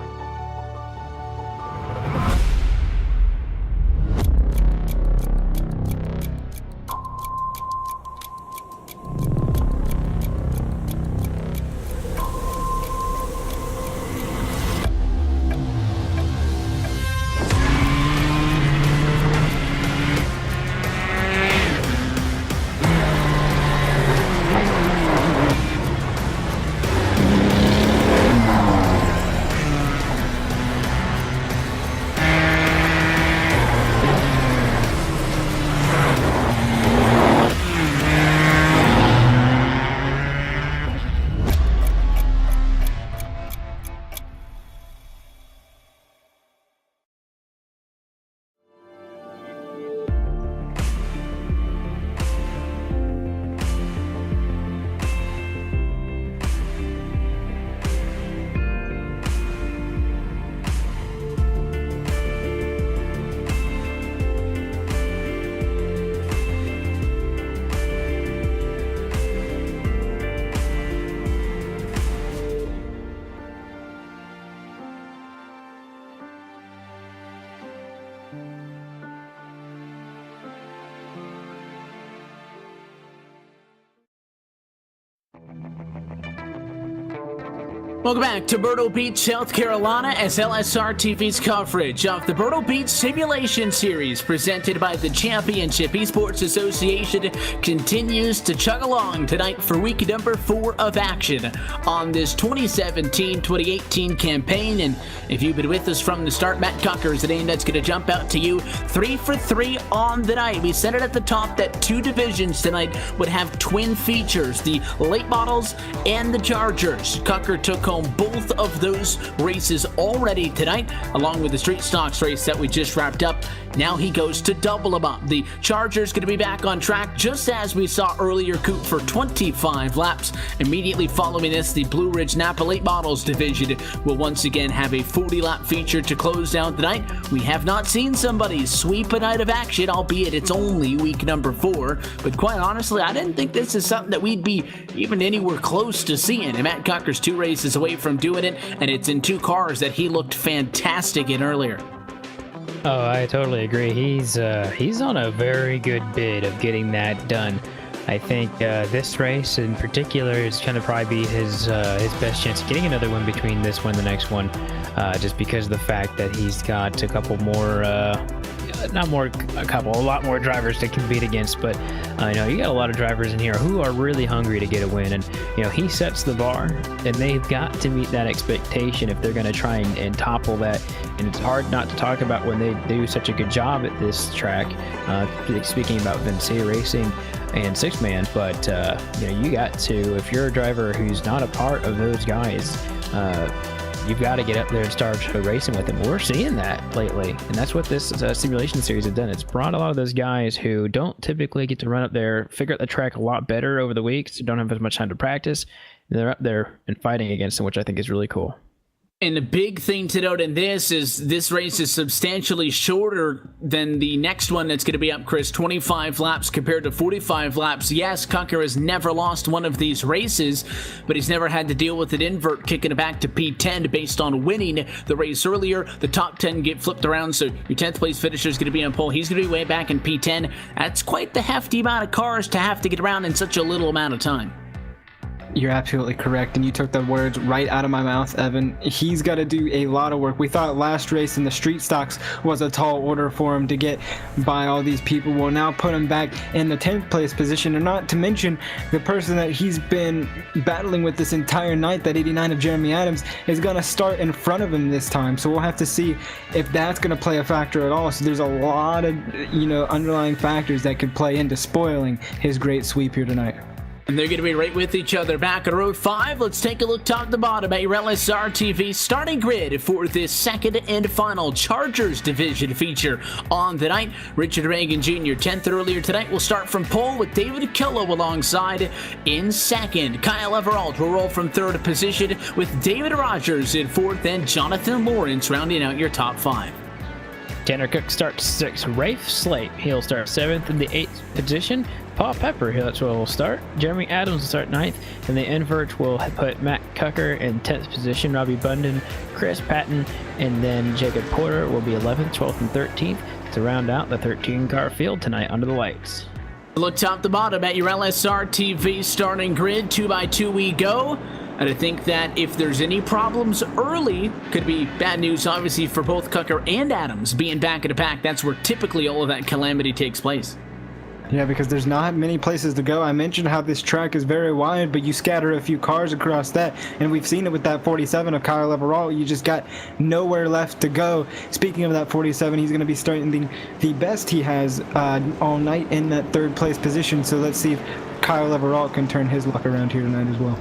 Welcome back to Myrtle Beach, South Carolina, as LSRTV's coverage of the Myrtle Beach Simulation Series presented by the Championship Esports Association continues to chug along tonight for week number 4 of action on this 2017-2018 campaign. And if you've been with us from the start, Matt Cocker is the name that's going to jump out to you. 3 for 3 on the night. We said it at the top that 2 divisions tonight would have twin features, the late models and the Chargers. Cocker took home both of those races already tonight, along with the Street Stocks race that we just wrapped up. Now he goes to double them up. The Charger's going to be back on track, just as we saw earlier, Coop, for 25 laps. Immediately following this, the Blue Ridge Napa Late Models division will once again have a 40-lap feature to close down the night. We have not seen somebody sweep a night of action, albeit it's only week number 4. But quite honestly, I didn't think this is something that we'd be even anywhere close to seeing. And Matt Cocker's 2 races away from doing it, and it's in 2 cars that he looked fantastic in earlier. Oh, I totally agree. He's on a very good bid of getting that done. I think this race in particular is going to probably be his best chance of getting another win between this one and the next one, just because of the fact that he's got a couple more, a lot more drivers to compete against. But I know you got a lot of drivers in here who are really hungry to get a win, and he sets the bar, and they've got to meet that expectation if they're going to try and topple that. And it's hard not to talk about when they do such a good job at this track. Speaking about Vinci Racing and Six Man, but you got to, if you're a driver who's not a part of those guys, you've got to get up there and start racing with them. We're seeing that lately, and that's what this simulation series has done. It's brought a lot of those guys who don't typically get to run up there, figure out the track a lot better over the weeks, don't have as much time to practice. They're up there and fighting against them, which I think is really cool. And the big thing to note in this is this race is substantially shorter than the next one that's going to be up, Chris. 25 laps compared to 45 laps. Yes, Cocker has never lost one of these races, but he's never had to deal with an invert kicking it back to P10 based on winning the race earlier. The top 10 get flipped around, so your 10th place finisher is going to be on pole. He's going to be way back in P10. That's quite the hefty amount of cars to have to get around in such a little amount of time. You're absolutely correct, and you took the words right out of my mouth, Evan. He's got to do a lot of work. We thought last race in the street stocks was a tall order for him to get by all these people. We'll now put him back in the 10th place position, and not to mention the person that he's been battling with this entire night, that 89 of Jeremy Adams, is going to start in front of him this time. So we'll have to see if that's going to play a factor at all. So there's a lot of, underlying factors that could play into spoiling his great sweep here tonight. And they're going to be right with each other back on row 5. Let's take a look top to bottom at your LSRTV starting grid for this second and final Chargers division feature on the night. Richard Reagan Jr. 10th earlier tonight. We'll start from pole with David Killow alongside in second. Kyle Everalt will roll from third position with David Rogers in fourth and Jonathan Lawrence rounding out your top 5. Tanner Cook starts 6th. Rafe Slate, he'll start 7th in the 8th position. Paul Pepper, that's where we'll start. Jeremy Adams will start 9th. And the invert will put Matt Cucker in 10th position. Robbie Bunden, Chris Patton, and then Jacob Porter will be 11th, 12th, and 13th to round out the 13-car field tonight under the lights. Look top to bottom at your LSRTV starting grid. 2x2 we go. And I think that if there's any problems early, could be bad news, obviously, for both Cucker and Adams being back in the pack. That's where typically all of that calamity takes place. Yeah, because there's not many places to go. I mentioned how this track is very wide, but you scatter a few cars across that, and we've seen it with that 47 of Kyle Everalt. You just got nowhere left to go. Speaking of that 47, he's going to be starting the best he has all night in that 3rd place position, so let's see if Kyle Everalt can turn his luck around here tonight as well.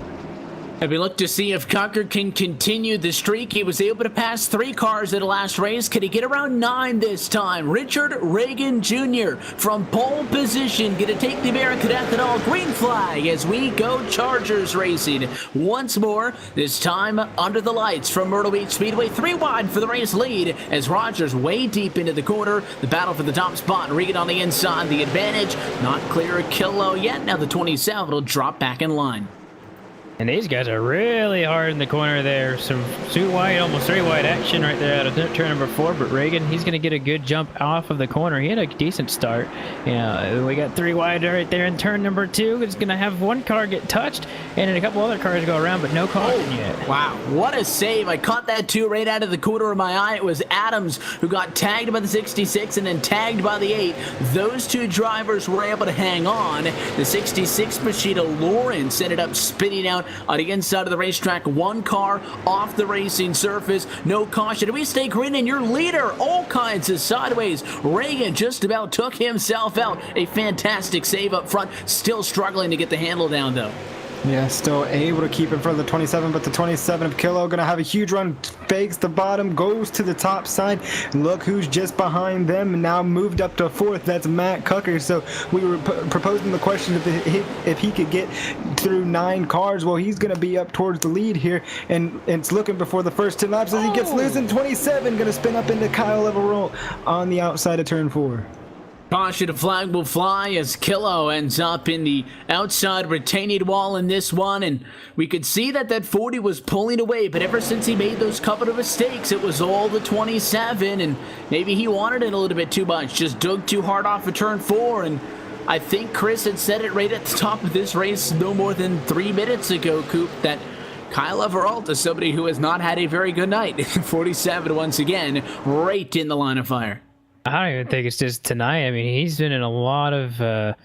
And we look to see if Cucker can continue the streak. He was able to pass 3 cars at the last race. Could he get around 9 this time? Richard Reagan Jr. from pole position going to take the American Ethanol green flag as we go Chargers racing. Once more, this time under the lights from Myrtle Beach Speedway. 3 wide for the race lead as Rogers way deep into the corner. The battle for the top spot. Regan on the inside. The advantage. Not clear a kilo yet. Now the 27 will drop back in line. And these guys are really hard in the corner there. Some 2 wide, almost 3 wide action right there out of turn number 4. But Reagan, he's going to get a good jump off of the corner. He had a decent start. Yeah, we got 3 wide right there in turn number 2. It's going to have 1 car get touched and then a couple other cars go around, but no caution yet. Wow, what a save. I caught that too right out of the corner of my eye. It was Adams who got tagged by the 66 and then tagged by the 8. Those 2 drivers were able to hang on. The 66 Machida Lawrence ended up spinning out on the inside of the racetrack. 1 car off the racing surface. No caution. We stay green and your leader. All kinds of sideways. Reagan just about took himself out. A fantastic save up front. Still struggling to get the handle down though. Yeah, still able to keep in front of the 27, but the 27 of Killow going to have a huge run, fakes the bottom, goes to the top side. Look who's just behind them and now moved up to 4th. That's Matt Cucker. So we were proposing the question if he could get through 9 cars. Well, he's going to be up towards the lead here, and it's looking before the first 10 laps as he gets loose, and 27 going to spin up into Kyle Everalt on the outside of turn 4. Caution flag will fly as Killow ends up in the outside retaining wall in this one, and we could see that 40 was pulling away, but ever since he made those couple of mistakes, it was all the 27, and maybe he wanted it a little bit too much, just dug too hard off of turn 4, and I think Chris had said it right at the top of this race no more than 3 minutes ago, Coop, that Kyle Everalt is somebody who has not had a very good night. 47 once again, right in the line of fire. I don't even think it's just tonight. I mean, he's been in a lot of...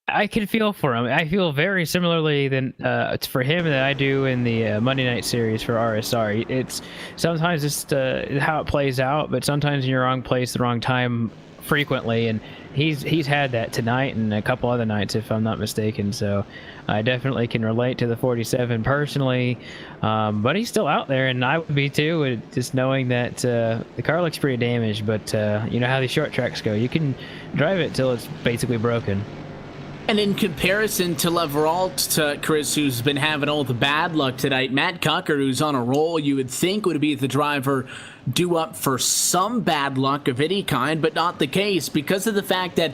I can feel for him. I feel very similarly than for him that I do in the Monday night series for RSR. It's sometimes just how it plays out, but sometimes in your wrong place, the wrong time frequently, and he's had that tonight and a couple other nights, if I'm not mistaken. So I definitely can relate to the 47 personally, but he's still out there, and I would be too, just knowing that the car looks pretty damaged. But you know how these short tracks go. You can drive it till it's basically broken. And in comparison to Everalt, Chris, who's been having all the bad luck tonight, Matt Cucker, who's on a roll, you would think would be the driver due up for some bad luck of any kind, but not the case because of the fact that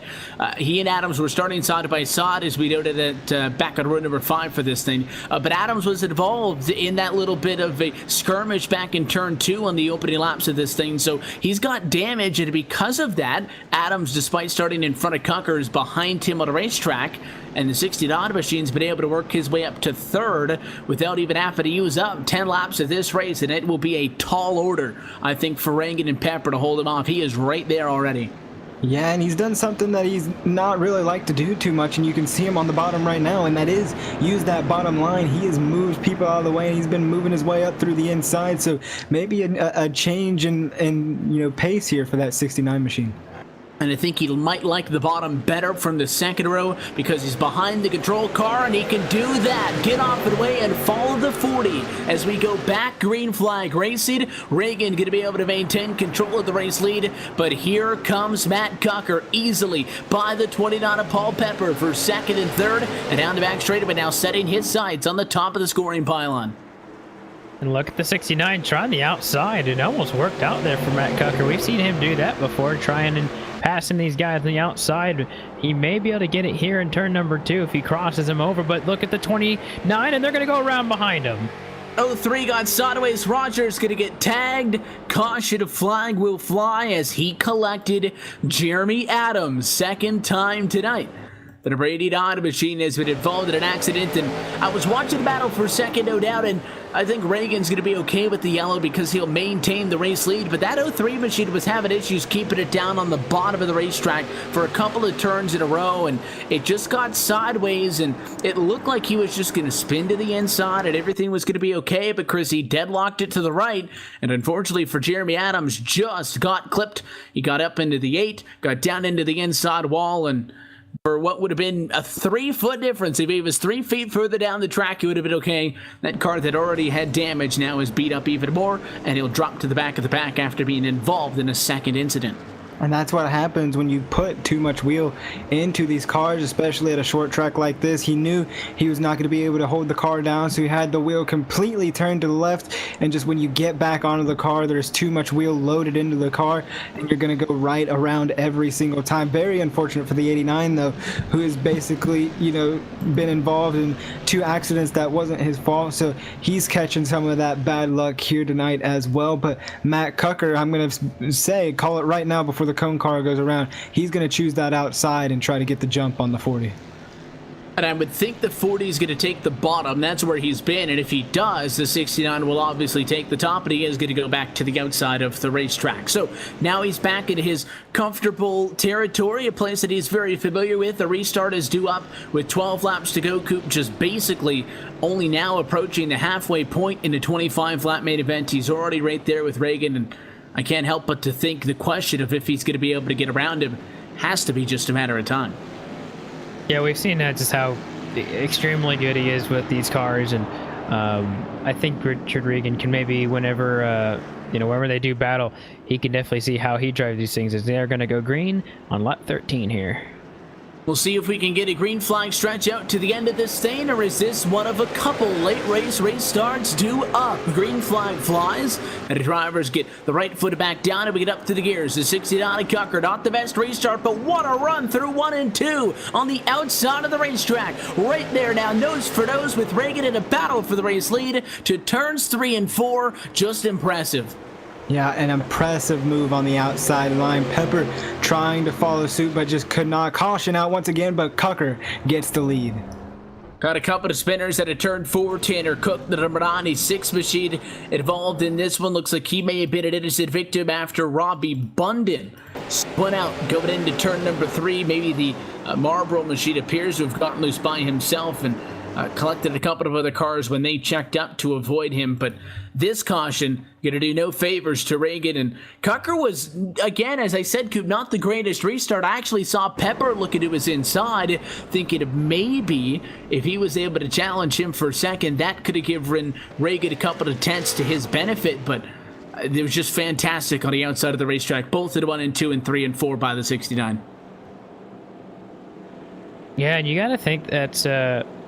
he and Adams were starting side by side, as we noted at back on row number 5 for this thing. But Adams was involved in that little bit of a skirmish back in turn 2 on the opening laps of this thing, so he's got damage, and because of that, Adams, despite starting in front of Cucker, is behind him on the racetrack. and the 69 machine's been able to work his way up to third without even having to use up 10 laps of this race, and it will be a tall order, I think, for Reagan and Pepper to hold him off. He is right there already. Yeah, and he's done something that he's not really like to do too much, and you can see him on the bottom right now, and that is use that bottom line. He has moved people out of the way, and he's been moving his way up through the inside, so maybe a change in pace here for that 69 machine. And I think he might like the bottom better from the second row because he's behind the control car and he can do that. Get off and away and follow the 40 as we go back green flag racing. Reagan going to be able to maintain control of the race lead, but here comes Matt Cucker easily by the 29 of Paul Pepper for second and third, and down the back straight, but now setting his sights on the top of the scoring pylon. And look at the 69 trying the outside. It almost worked out there for Matt Cucker. We've seen him do that before, trying and passing these guys on the outside. He may be able to get it here in turn number 2 if he crosses him over, but look at the 29, and they're going to go around behind him. 03 got sideways. Rogers going to get tagged. Caution flag will fly as he collected Jeremy Adams, second time tonight. The Brady Dodd machine has been involved in an accident, and I was watching the battle for a second, no doubt, and I think Reagan's going to be okay with the yellow because he'll maintain the race lead, but that 03 machine was having issues keeping it down on the bottom of the racetrack for a couple of turns in a row, and it just got sideways, and it looked like he was just going to spin to the inside, and everything was going to be okay, but Chrissy deadlocked it to the right, and unfortunately for Jeremy Adams, just got clipped. He got up into the 8, got down into the inside wall, and for what would have been a 3-foot difference, if he was 3 feet further down the track, he would have been okay. That car that already had damage now is beat up even more, and he'll drop to the back of the pack after being involved in a second incident. And that's what happens when you put too much wheel into these cars, especially at a short track like this. He knew he was not going to be able to hold the car down, so he had the wheel completely turned to the left. And just when you get back onto the car, there's too much wheel loaded into the car, and you're going to go right around every single time. Very unfortunate for the 89, though, who has basically, been involved in 2 accidents that wasn't his fault. So he's catching some of that bad luck here tonight as well. But Matt Cucker, I'm going to say, call it right now before the cone car goes around, he's going to choose that outside and try to get the jump on the 40. And I would think the 40 is going to take the bottom. That's where he's been. And if he does, the 69 will obviously take the top, and he is going to go back to the outside of the racetrack. So now he's back in his comfortable territory, a place that he's very familiar with. The restart is due up with 12 laps to go. Coop just basically only now approaching the halfway point in the 25-lap main event. He's already right there with Reagan, and I can't help but to think the question of if he's going to be able to get around him has to be just a matter of time. Yeah, we've seen just how extremely good he is with these cars, and I think Richard Regan can maybe whenever they do battle, he can definitely see how he drives these things as they're going to go green on lap 13 here. We'll see if we can get a green flag stretch out to the end of this thing, or is this one of a couple late race starts due up? Green flag flies, and the drivers get the right foot back down, and we get up to the gears. The 69 Cucker, not the best restart, but what a run through 1 and 2 on the outside of the racetrack. Right there now, nose for nose with Reagan in a battle for the race lead to turns 3 and 4. Just impressive. Yeah, an impressive move on the outside line. Pepper trying to follow suit, but just could not. Caution out once again, but Cucker gets the lead. Got a couple of spinners at a turn 4. Tanner Cook, the number 96 machine, involved in this one. Looks like he may have been an innocent victim after Robbie Bunden spun out going into turn number 3. Maybe the Marlboro machine appears to have gotten loose by himself and collected a couple of other cars when they checked up to avoid him. But this caution going to do no favors to Reagan. And Cucker was, again, as I said, Coop, not the greatest restart. I actually saw Pepper looking to his inside, thinking of maybe if he was able to challenge him for a second, that could have given Reagan a couple of tenths to his benefit. But it was just fantastic on the outside of the racetrack, both at 1 and 2 and 3 and 4 by the 69. Yeah, and you got to think that's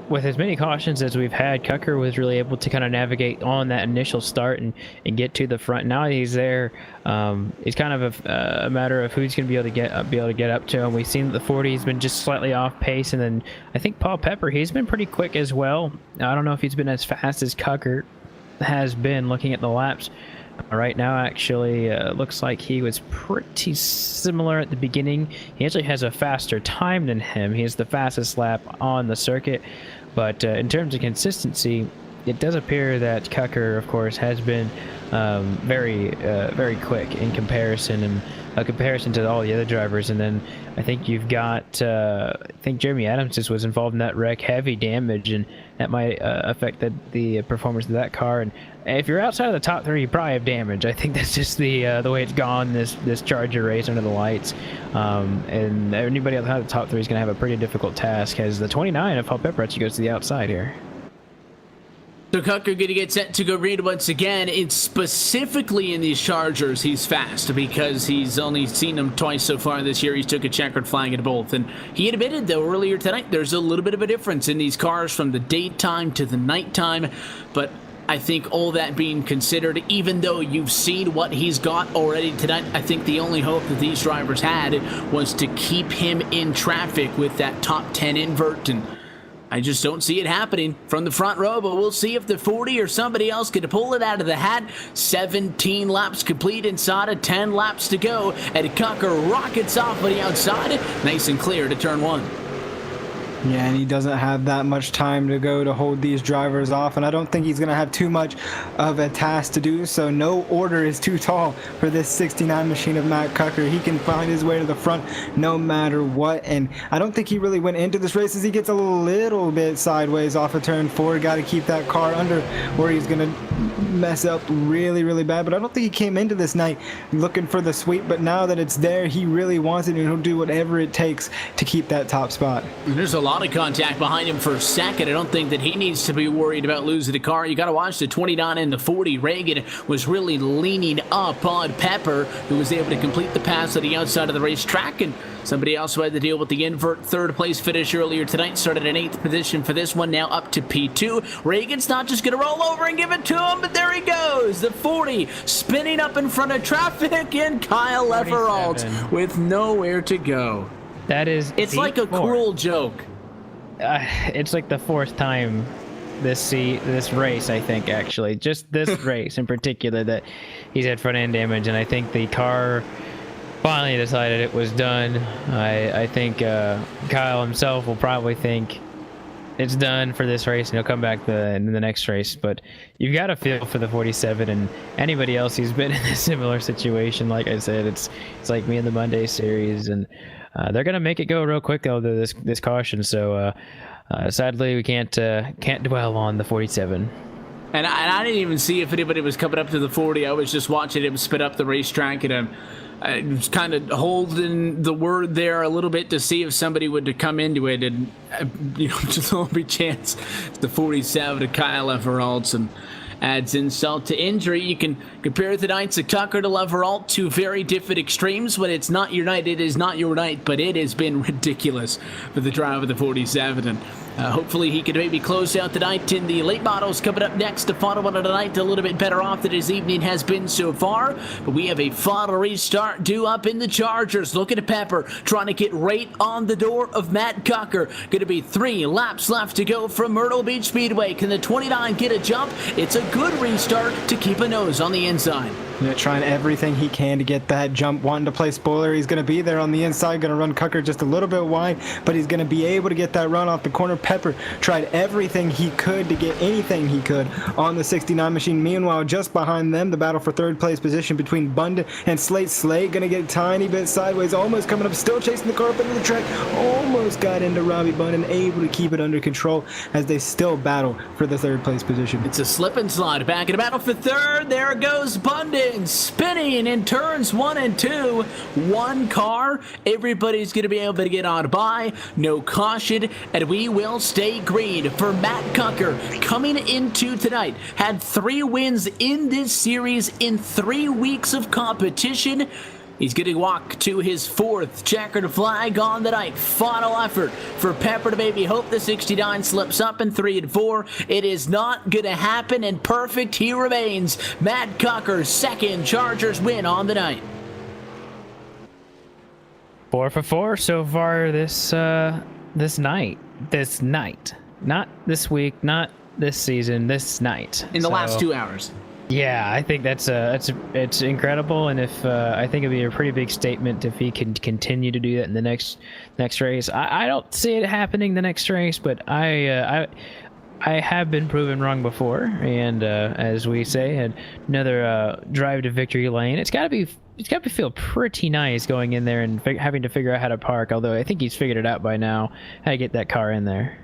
with as many cautions as we've had, Cucker was really able to kind of navigate on that initial start and get to the front. Now he's there. It's kind of a matter of who's going to be able to get up to him. We've seen that the 40 has been just slightly off pace, and then I think Paul Pepper, he's been pretty quick as well. I don't know if he's been as fast as Cucker has been looking at the laps, Right now, actually, looks like he was pretty similar at the beginning. He actually has a faster time than him. He has the fastest lap on the circuit. But in terms of consistency, it does appear that Cucker, of course, has been very quick in comparison, and a comparison to all the other drivers. And then I think you've got, I think Jeremy Adams just was involved in that wreck, heavy damage, and that might affect the performance of that car. And if you're outside of the top 3, you probably have damage. I think that's just the way it's gone this Charger race under the lights. And anybody outside the top 3 is going to have a pretty difficult task, as the 29 of Paul Pepper actually goes to the outside here. So Cucker going to get set to go read once again. It's specifically in these Chargers he's fast, because he's only seen them twice so far this year. He's took a checkered flag at both. And he admitted, though, earlier tonight, there's a little bit of a difference in these cars from the daytime to the nighttime. But I think all that being considered, even though you've seen what he's got already tonight, I think the only hope that these drivers had was to keep him in traffic with that top 10 invert. And I just don't see it happening from the front row, but we'll see if the 40 or somebody else can pull it out of the hat. 17 laps complete inside of 10 laps to go, and Cucker rockets off on the outside, nice and clear to turn 1. Yeah, and he doesn't have that much time to go to hold these drivers off, and I don't think he's going to have too much of a task to do, so no order is too tall for this 69 machine of Matt Cucker. He can find his way to the front no matter what, and I don't think he really went into this race as he gets a little bit sideways off of turn 4. Got to keep that car under where he's going to mess up really bad, but I don't think he came into this night looking for the sweep, but now that it's there, he really wants it, and he'll do whatever it takes to keep that top spot. There's a lot of contact behind him for a second. I don't think that he needs to be worried about losing the car. You got to watch the 29 and the 40. Reagan was really leaning up on Pepper, who was able to complete the pass at the outside of the racetrack, and somebody else who had to deal with the invert third place finish earlier tonight started in 8th position for this one, now up to P2. Reagan's not just going to roll over and give it to him, but there he goes. The 40 spinning up in front of traffic, and Kyle Leveralt with nowhere to go. That is, it's like a cruel joke. It's like the 4th time this race, I think, actually, just this race in particular, that he's had front end damage, and I think the car finally decided it was done. I think Kyle himself will probably think it's done for this race, and he'll come back in the next race. But you've got to feel for the 47 and anybody else who's been in a similar situation. Like I said, it's like me in the Monday series, and they're gonna make it go real quick though, this caution. So sadly, we can't dwell on the 47. And I didn't even see if anybody was coming up to the 40. I was just watching him spit up the racetrack, and I was kind of holding the word there a little bit to see if somebody would come into it, and just a little bit chance the 47 to Kyle Leveralt, and adds insult to injury. You can compare the nights of Cucker to Leveralt, two very different extremes. When it's not your night, it is not your night, but it has been ridiculous for the drive of the 47, and hopefully he can maybe close out the night in the late models. Coming up next, the final one of the night, a little bit better off than his evening has been so far, but we have a final restart due up in the Chargers. Looking at Pepper, trying to get right on the door of Matt Cucker. Going to be 3 laps left to go from Myrtle Beach Speedway. Can the 29 get a jump? It's a good restart to keep a nose on the inside. Trying everything he can to get that jump, wanting to play spoiler. He's going to be there on the inside, going to run Cucker just a little bit wide, but he's going to be able to get that run off the corner. Pepper tried everything he could to get anything he could on the 69 machine. Meanwhile, just behind them, the battle for third place position between Bundon and Slate. Slate going to get a tiny bit sideways, almost coming up, still chasing the car up into the track, almost got into Robbie Bundon, able to keep it under control as they still battle for the third place position. It's a slip and slide back in the battle for third. There goes Bundon, spinning in turns 1 and 2. One car, everybody's going to be able to get on by, no caution, and we will stay green for Matt Cucker. Coming into tonight, had 3 wins in this series in 3 weeks of competition. He's going to walk to his 4th checkered flag on the night. Final effort for Pepper to maybe hope the 69 slips up in 3 and 4. It is not going to happen, and perfect he remains. Matt Cucker's 2nd Chargers win on the night. 4 for 4 so far this night. Not this week, not this season, this night. In the last 2 hours. Yeah, I think it's incredible, and if I think it'd be a pretty big statement if he can continue to do that in the next race. I don't see it happening the next race, but I have been proven wrong before, and as we say, another drive to victory lane. It's got to feel pretty nice going in there and having to figure out how to park. Although I think he's figured it out by now, how to get that car in there.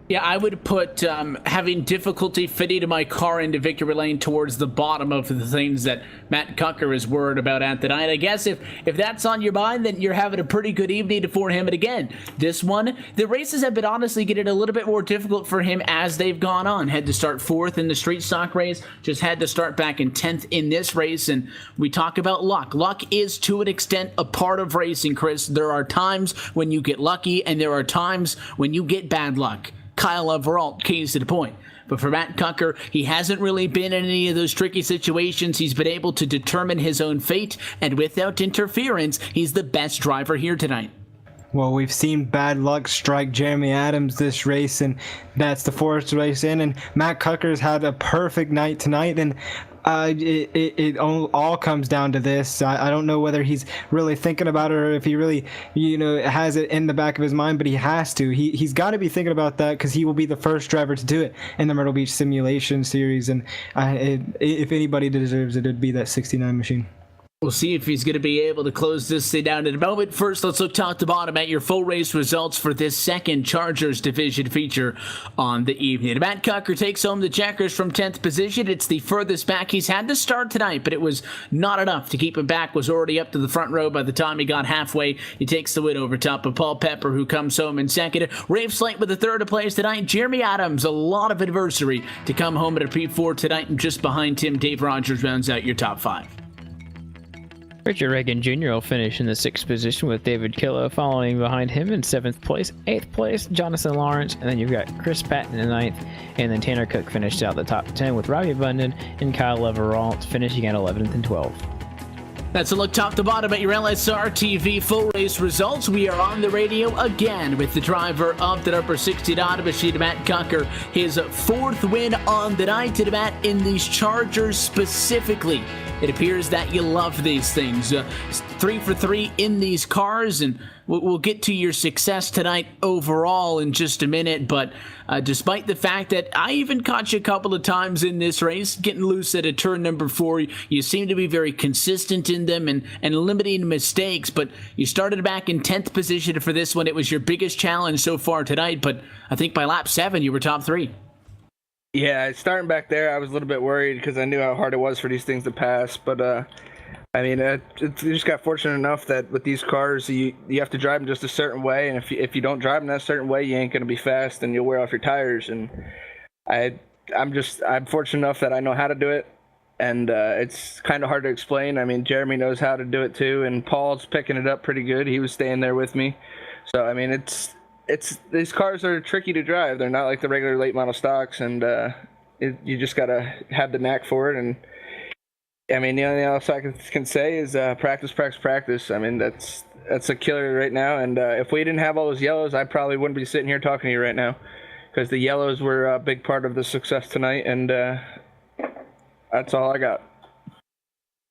Yeah, I would put having difficulty fitting my car into victory lane towards the bottom of the things that Matt Cucker is worried about at the night. I guess if that's on your mind, then you're having a pretty good evening for him. And again, this one, the races have been honestly getting a little bit more difficult for him as they've gone on. Had to start 4th in the street stock race, just had to start back in 10th in this race. And we talk about luck. Luck is, to an extent, a part of racing, Chris. There are times when you get lucky, and there are times when you get bad luck. Kyle Everalt keys to the point. But for Matt Cucker, he hasn't really been in any of those tricky situations. He's been able to determine his own fate, and without interference, he's the best driver here tonight. Well, we've seen bad luck strike Jeremy Adams this race, and that's the 4th race in, and Matt Cucker's had a perfect night tonight, and it all comes down to this. I don't know whether he's really thinking about it or if he really, has it in the back of his mind, but he has to. He's got to be thinking about that because he will be the first driver to do it in the Myrtle Beach Simulation Series, and if anybody deserves it, it'd be that 69 machine. We'll see if he's going to be able to close this thing down in a moment. First, let's look top to bottom at your full race results for this second Chargers Division feature on the evening. Matt Cucker takes home the checkers from 10th position. It's the furthest back he's had to start tonight, but it was not enough to keep him back. Was already up to the front row by the time he got halfway. He takes the win over top of Paul Pepper, who comes home in second. Rafe Slate with the third place tonight. Jeremy Adams, a lot of adversity to come home at a P4 tonight, and just behind him, Dave Rogers rounds out your top 5. Richard Reagan Jr. will finish in the 6th position with David Killow following behind him in 7th place. 8th place, Jonathan Lawrence, and then you've got Chris Patton in 9th, and then Tanner Cook finished out the top 10 with Robbie Abundant and Kyle Everalt finishing at 11th and 12th. That's a look top to bottom at your LSRTV full race results. We are on the radio again with the driver of the number 60 Honda machine, Matt Cucker. His 4th win on the night to Matt in these Chargers specifically. It appears that you love these things. 3 for 3 in these cars, and we'll get to your success tonight overall in just a minute, but despite the fact that I even caught you a couple of times in this race, getting loose at a turn number 4, you seem to be very consistent in them and limiting mistakes, but you started back in 10th position for this one. It was your biggest challenge so far tonight, but I think by lap 7 you were top 3. Yeah, starting back there, I was a little bit worried because I knew how hard it was for these things to pass. But, you just got fortunate enough that with these cars, you have to drive them just a certain way. And if you don't drive them that certain way, you ain't going to be fast and you'll wear off your tires. And I'm fortunate enough that I know how to do it. And it's kind of hard to explain. I mean, Jeremy knows how to do it too. And Paul's picking it up pretty good. He was staying there with me. So, I mean, these cars are tricky to drive. They're not like the regular late model stocks, and you just gotta have the knack for it. And I mean, the only thing else I can say is practice. I mean, that's a killer right now. And if we didn't have all those yellows, I probably wouldn't be sitting here talking to you right now, because the yellows were a big part of the success tonight. And that's all I got.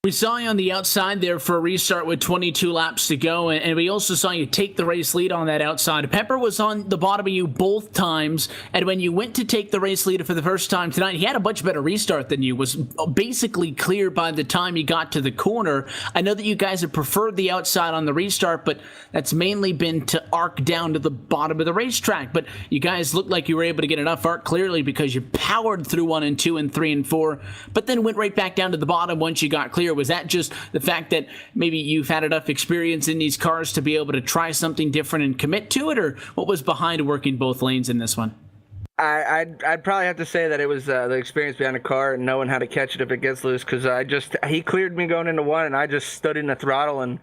We saw you on the outside there for a restart with 22 laps to go, and we also saw you take the race lead on that outside. Pepper was on the bottom of you both times, and when you went to take the race lead for the first time tonight, he had a much better restart than you, was basically clear by the time he got to the corner. I know that you guys have preferred the outside on the restart, but that's mainly been to arc down to the bottom of the racetrack. But you guys looked like you were able to get enough arc clearly because you powered through 1 and 2 and 3 and 4, but then went right back down to the bottom once you got clear. Was that just the fact that maybe you've had enough experience in these cars to be able to try something different and commit to it, or what was behind working both lanes in this one? I'd probably have to say that it was the experience behind the car and knowing how to catch it if it gets loose, because he cleared me going into 1, and I just stood in the throttle and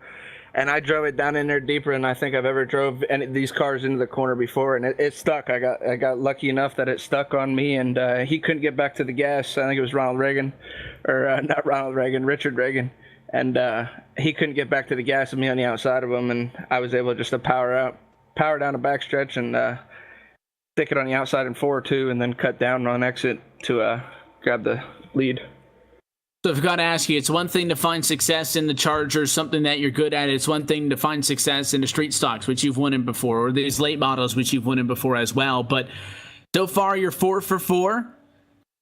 I drove it down in there deeper than I think I've ever drove these cars into the corner before, and it stuck. I got lucky enough that it stuck on me, and he couldn't get back to the gas. I think it was Richard Reagan, and he couldn't get back to the gas with me on the outside of him, and I was able just to power down a backstretch and stick it on the outside in 4-2, and then cut down on exit to grab the lead. So I've got to ask you, it's one thing to find success in the Chargers, something that you're good at. It's one thing to find success in the street stocks, which you've won in before, or these late models, which you've won in before as well. But so far, you're 4 for 4.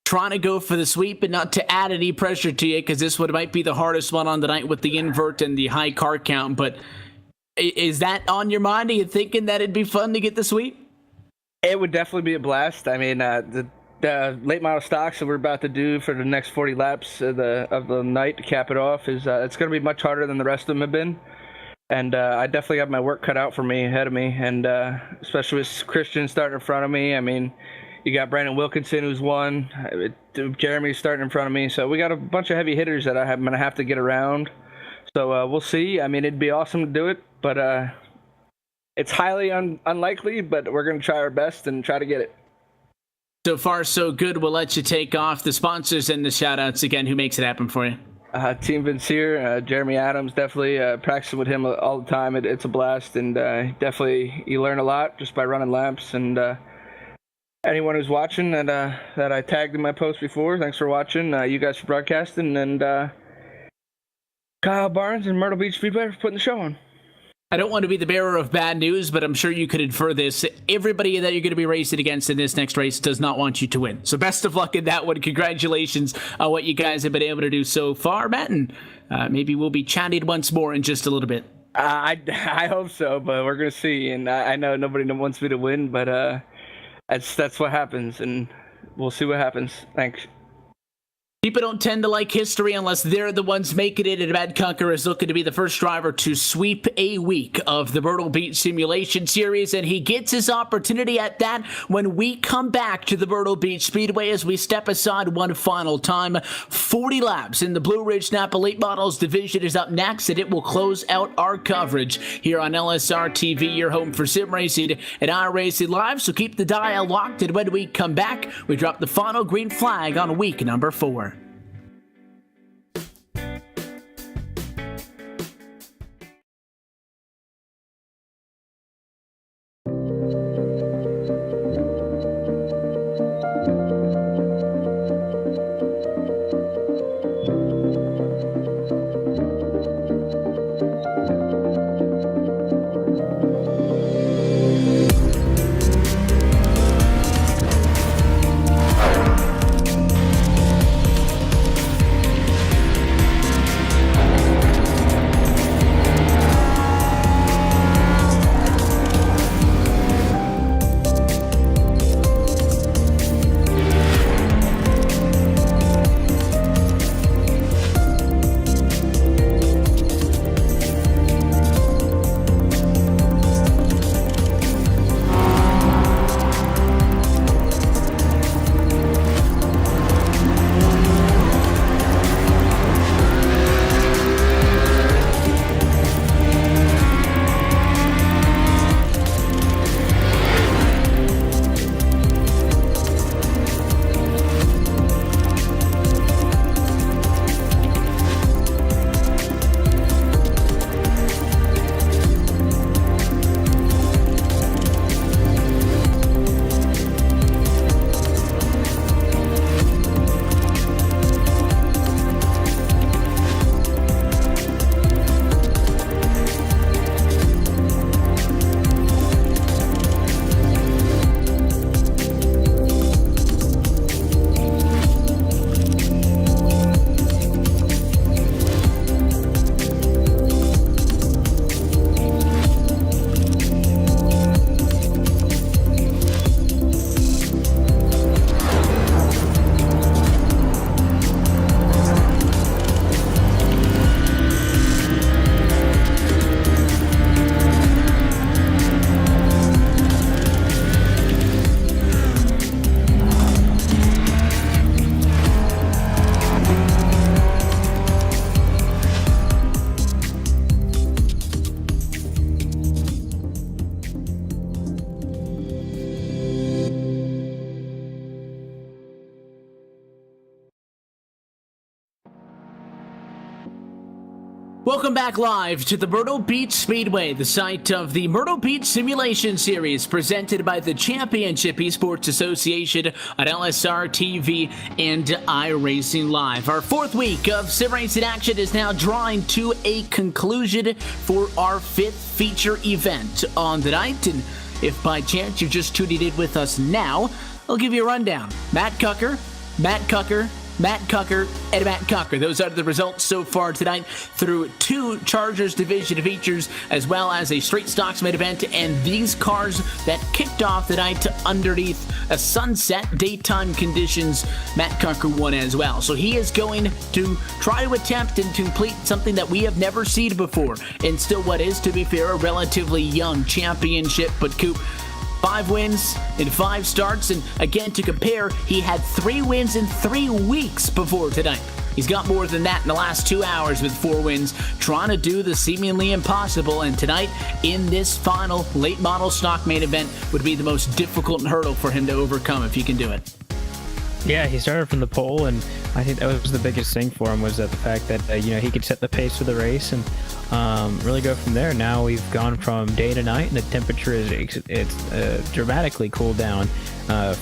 Trying to go for the sweep, and not to add any pressure to you, because this might be the hardest one on the night with the invert and the high car count. But is that on your mind? Are you thinking that it'd be fun to get the sweep? It would definitely be a blast. I mean, the late model stocks that we're about to do for the next 40 laps of the night to cap it off is it's going to be much harder than the rest of them have been. And I definitely have my work cut out for me, ahead of me, and especially with Christian starting in front of me. I mean, you got Brandon Wilkinson, who's won. Jeremy's starting in front of me. So we got a bunch of heavy hitters that I'm going to have to get around. So we'll see. I mean, it'd be awesome to do it, but it's highly unlikely, but we're going to try our best and try to get it. So far, so good. We'll let you take off. The sponsors and the shout-outs again. Who makes it happen for you? Team Vince here, Jeremy Adams, definitely practicing with him all the time. It's a blast, and definitely you learn a lot just by running laps. And anyone who's watching that I tagged in my post before, thanks for watching. You guys for broadcasting, and Kyle Barnes and Myrtle Beach Speedway for putting the show on. I don't want to be the bearer of bad news, but I'm sure you could infer this. Everybody that you're going to be racing against in this next race does not want you to win. So best of luck in that one. Congratulations on what you guys have been able to do so far, Matt. And maybe we'll be chatting once more in just a little bit. I hope so, but we're going to see. And I know nobody wants me to win, but that's what happens. And we'll see what happens. Thanks. People don't tend to like history unless they're the ones making it, and Matt Kunker is looking to be the first driver to sweep a week of the Myrtle Beach Simulation Series, and he gets his opportunity at that when we come back to the Myrtle Beach Speedway as we step aside one final time. 40 laps in the Blue Ridge Napa Late Models Division is up next, and it will close out our coverage here on LSRTV, your home for sim racing and iRacing Live, so keep the dial locked, and when we come back, we drop the final green flag on week number 4. Welcome back live to the Myrtle Beach Speedway, the site of the Myrtle Beach Simulation Series, presented by the Championship Esports Association on LSRTV and iRacing Live. Our fourth week of sim racing action is now drawing to a conclusion for our fifth feature event on the night. And if by chance you're just tuning in with us now, I'll give you a rundown. Matt Cucker, and Matt Cocker. Those are the results so far tonight through 2 Chargers Division features, as well as a straight stocks main event, and these cars that kicked off the night underneath a sunset daytime conditions. Matt Cocker won as well. So he is going to try to attempt and complete something that we have never seen before, and still what is, to be fair, a relatively young championship. But Coop, 5 wins in 5 starts, and again, to compare, he had 3 wins in 3 weeks before tonight. He's got more than that in the last 2 hours with 4 wins, trying to do the seemingly impossible, and tonight, in this final late model stock main event, would be the most difficult hurdle for him to overcome if he can do it. Yeah, he started from the pole, and I think that was the biggest thing for him, was that the fact that he could set the pace for the race and really go from there. Now we've gone from day to night, and the temperature is dramatically cooled down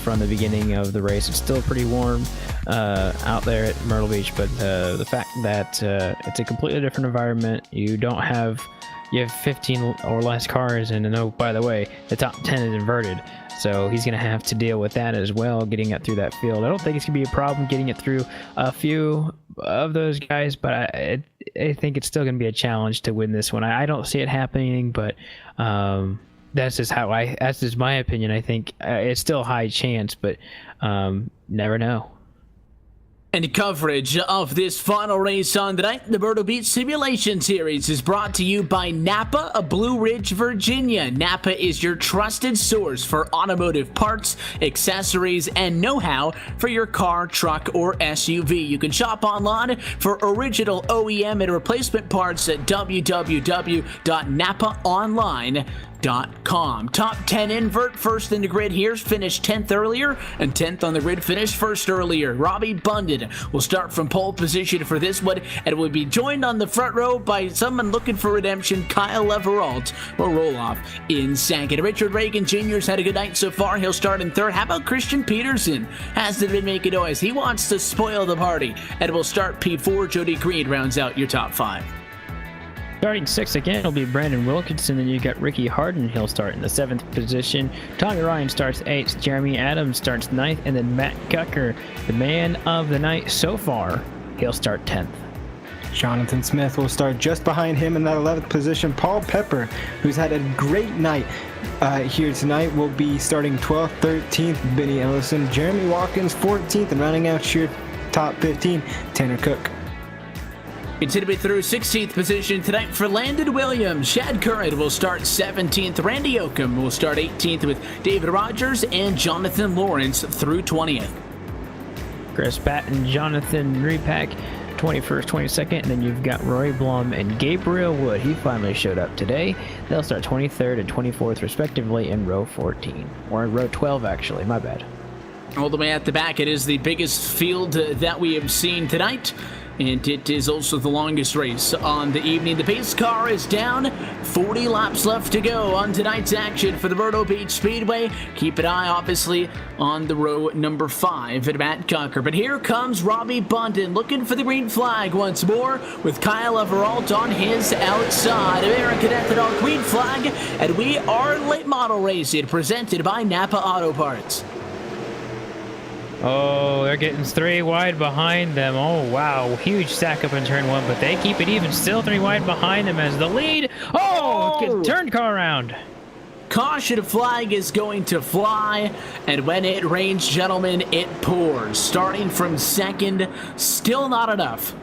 from the beginning of the race. It's still pretty warm out there at Myrtle Beach, but the fact that it's a completely different environment, you have 15 or less cars, and oh, by the way, the top 10 is inverted. So he's going to have to deal with that as well, getting it through that field. I don't think it's going to be a problem getting it through a few of those guys, but I think it's still going to be a challenge to win this one. I don't see it happening, but that's just my opinion. I think it's still a high chance, but never know. And coverage of this final race on tonight, the Myrtle Beach Simulation Series, is brought to you by Napa of Blue Ridge, Virginia. Napa is your trusted source for automotive parts, accessories, and know-how for your car, truck, or SUV. You can shop online for original OEM and replacement parts at www.napaonline.com. Top 10 invert, first in the grid here, finished 10th earlier, and 10th on the grid, finished first earlier. Robbie Bundon will start from pole position for this one, and will be joined on the front row by someone looking for redemption. Kyle Leveralt will roll off in second. Richard Reagan Jr.'s had a good night so far. He'll start in third. How about Christian Peterson? Hasn't been making noise. He wants to spoil the party, and will start P4. Jody Green rounds out your top 5. Starting 6th again, it'll be Brandon Wilkinson. Then you got Ricky Harden. He'll start in the 7th position. Tommy Ryan starts 8th. Jeremy Adams starts 9th. And then Matt Cucker, the man of the night so far, he'll start 10th. Jonathan Smith will start just behind him in that 11th position. Paul Pepper, who's had a great night here tonight, will be starting 12th, 13th. Benny Ellison, Jeremy Watkins, 14th. And rounding out your top 15, Tanner Cook. Continue through 16th position tonight for Landon Williams. Shad Curran will start 17th. Randy Oakham will start 18th with David Rogers and Jonathan Lawrence through 20th. Chris Patton, Jonathan Repack, 21st, 22nd, and then you've got Roy Blum and Gabriel Wood. He finally showed up today. They'll start 23rd and 24th respectively in row 14, or in row 12 actually, my bad. All the way at the back, it is the biggest field that we have seen tonight, and it is also the longest race on the evening. The pace car is down, 40 laps left to go on tonight's action for the Myrtle Beach Speedway. Keep an eye, obviously, on the row number 5 at Matt Cocker. But here comes Robbie Bundon looking for the green flag once more with Kyle Everalt on his outside. American Ethanol green flag, and we are late model racing presented by Napa Auto Parts. Oh, they're getting 3 wide behind them. Oh, wow. Huge stack up in turn 1, but they keep it even. Still 3 wide behind them as the lead. Oh! Turn car around. Caution flag is going to fly, and when it rains, gentlemen, it pours. Starting from second, still not enough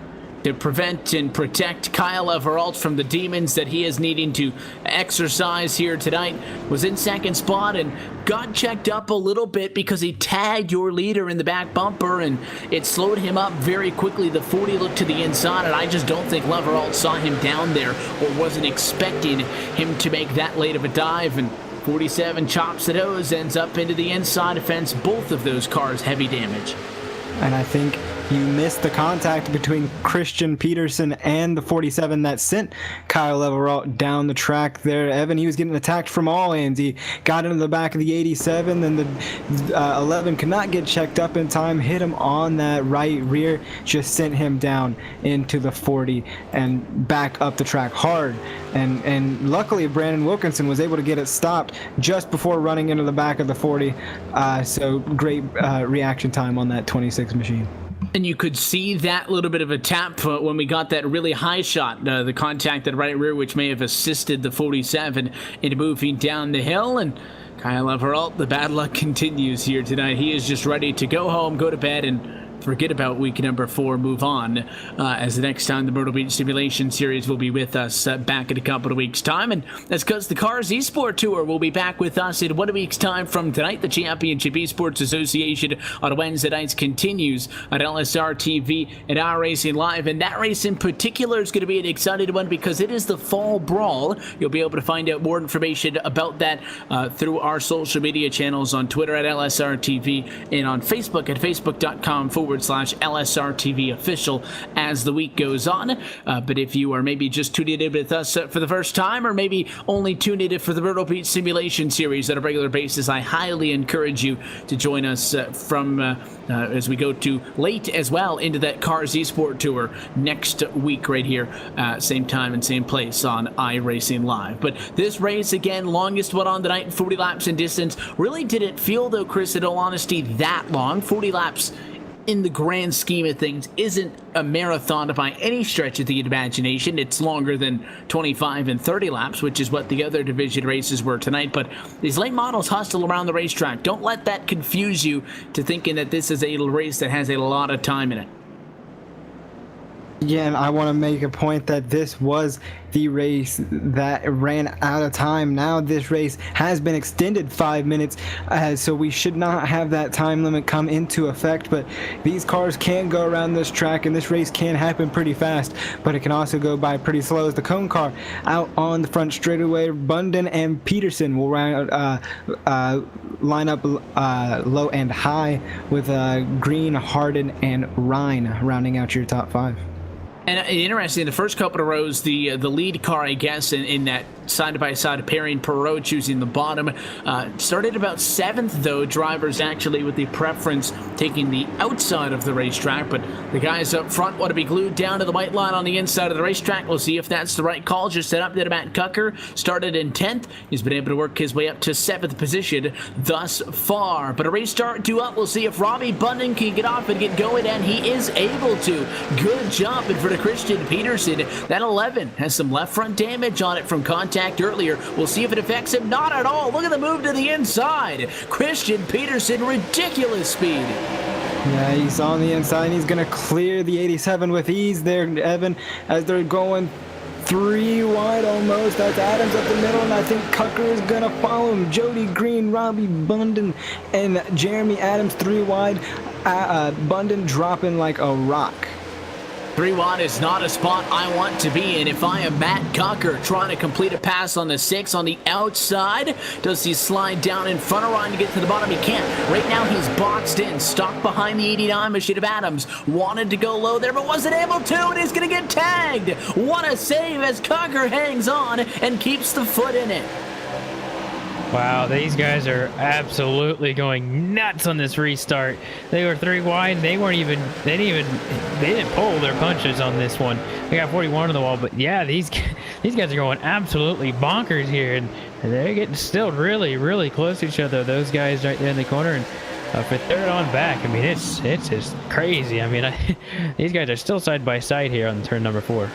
to prevent and protect Kyle Everalt from the demons that he is needing to exercise here tonight. Was in second spot and got checked up a little bit because he tagged your leader in the back bumper, and it slowed him up very quickly. The 40 looked to the inside, and I just don't think Everalt saw him down there or wasn't expecting him to make that late of a dive, and 47 chops the nose, ends up into the inside fence. Both of those cars heavy damage. And I think you missed the contact between Christian Peterson and the 47 that sent Kyle Everalt down the track there. Evan, he was getting attacked from all ends. He got into the back of the 87, then the 11 could not get checked up in time, hit him on that right rear, just sent him down into the 40 and back up the track hard. And luckily Brandon Wilkinson was able to get it stopped just before running into the back of the 40. So great reaction time on that 26 machine. And you could see that little bit of a tap when we got that really high shot, the contact at right rear, which may have assisted the 47 in moving down the hill. And Kyle Everalt, the bad luck continues here tonight. He is just ready to go home, go to bed, and forget about week number 4, move on, as the next time the Myrtle Beach Simulation Series will be with us back in a couple of weeks' time. And that's because the Cars Esports Tour will be back with us in 1 week's time from tonight. The Championship Esports Association on Wednesday nights continues at LSRTV and iRacing Live. And that race in particular is going to be an exciting one because it is the Fall Brawl. You'll be able to find out more information about that through our social media channels on Twitter at LSRTV and on Facebook at facebook.com/LSRTV official as the week goes on. But if you are maybe just tuning in with us for the first time, or maybe only tuning in for the Myrtle Beach Simulation Series on a regular basis, I highly encourage you to join us from as we go to late as well into that Cars Esports Tour next week right here, same time and same place on iRacing Live. But this race, again, longest one on the night, 40 laps in distance. Really didn't feel, though, Chris, in all honesty, that long. 40 laps in the grand scheme of things isn't a marathon by any stretch of the imagination. It's longer than 25 and 30 laps, which is what the other division races were tonight. But these late models hustle around the racetrack. Don't let that confuse you to thinking that this is a race that has a lot of time in it. Yeah, and I want to make a point that this was the race that ran out of time. Now this race has been extended 5 minutes, so we should not have that time limit come into effect. But these cars can go around this track, and this race can happen pretty fast, but it can also go by pretty slow. As the cone car out on the front straightaway, Bunden and Peterson will line up low and high with Green, Harden, and Ryan rounding out your top 5. And interesting, the first couple of rows, the lead car, I guess, in that side-by-side pairing per row, choosing the bottom, started about 7th, though, drivers actually with the preference taking the outside of the racetrack. But the guys up front want to be glued down to the white line on the inside of the racetrack. We'll see if that's the right call. Just set up that Matt Cucker started in 10th. He's been able to work his way up to 7th position thus far. But a race start due up. We'll see if Robbie Bunden can get off and get going, and he is able to. Good job in front of Christian Peterson. That 11 has some left front damage on it from contact earlier. We'll see if it affects him. Not at all. Look at the move to the inside. Christian Peterson, ridiculous speed. Yeah, he's on the inside, and he's going to clear the 87 with ease there, Evan, as they're going 3 wide almost. That's Adams up the middle, and I think Cucker is going to follow him. Jody Green, Robbie Bunden, and Jeremy Adams 3 wide. Bunden dropping like a rock. 3 wide is not a spot I want to be in. If I am Matt Cucker trying to complete a pass on the 6 on the outside, does he slide down in front of Ryan to get to the bottom? He can't. Right now he's boxed in, stuck behind the 89 machine of Adams. Wanted to go low there, but wasn't able to, and he's going to get tagged. What a save as Cucker hangs on and keeps the foot in it. Wow, these guys are absolutely going nuts on this restart. They were 3 wide. They didn't pull their punches on this one. They got 41 on the wall, but yeah, these guys are going absolutely bonkers here, and they're getting still really, really close to each other. Those guys right there in the corner, and for third on back, I mean, it's just crazy. I mean, these guys are still side by side here on turn number 4.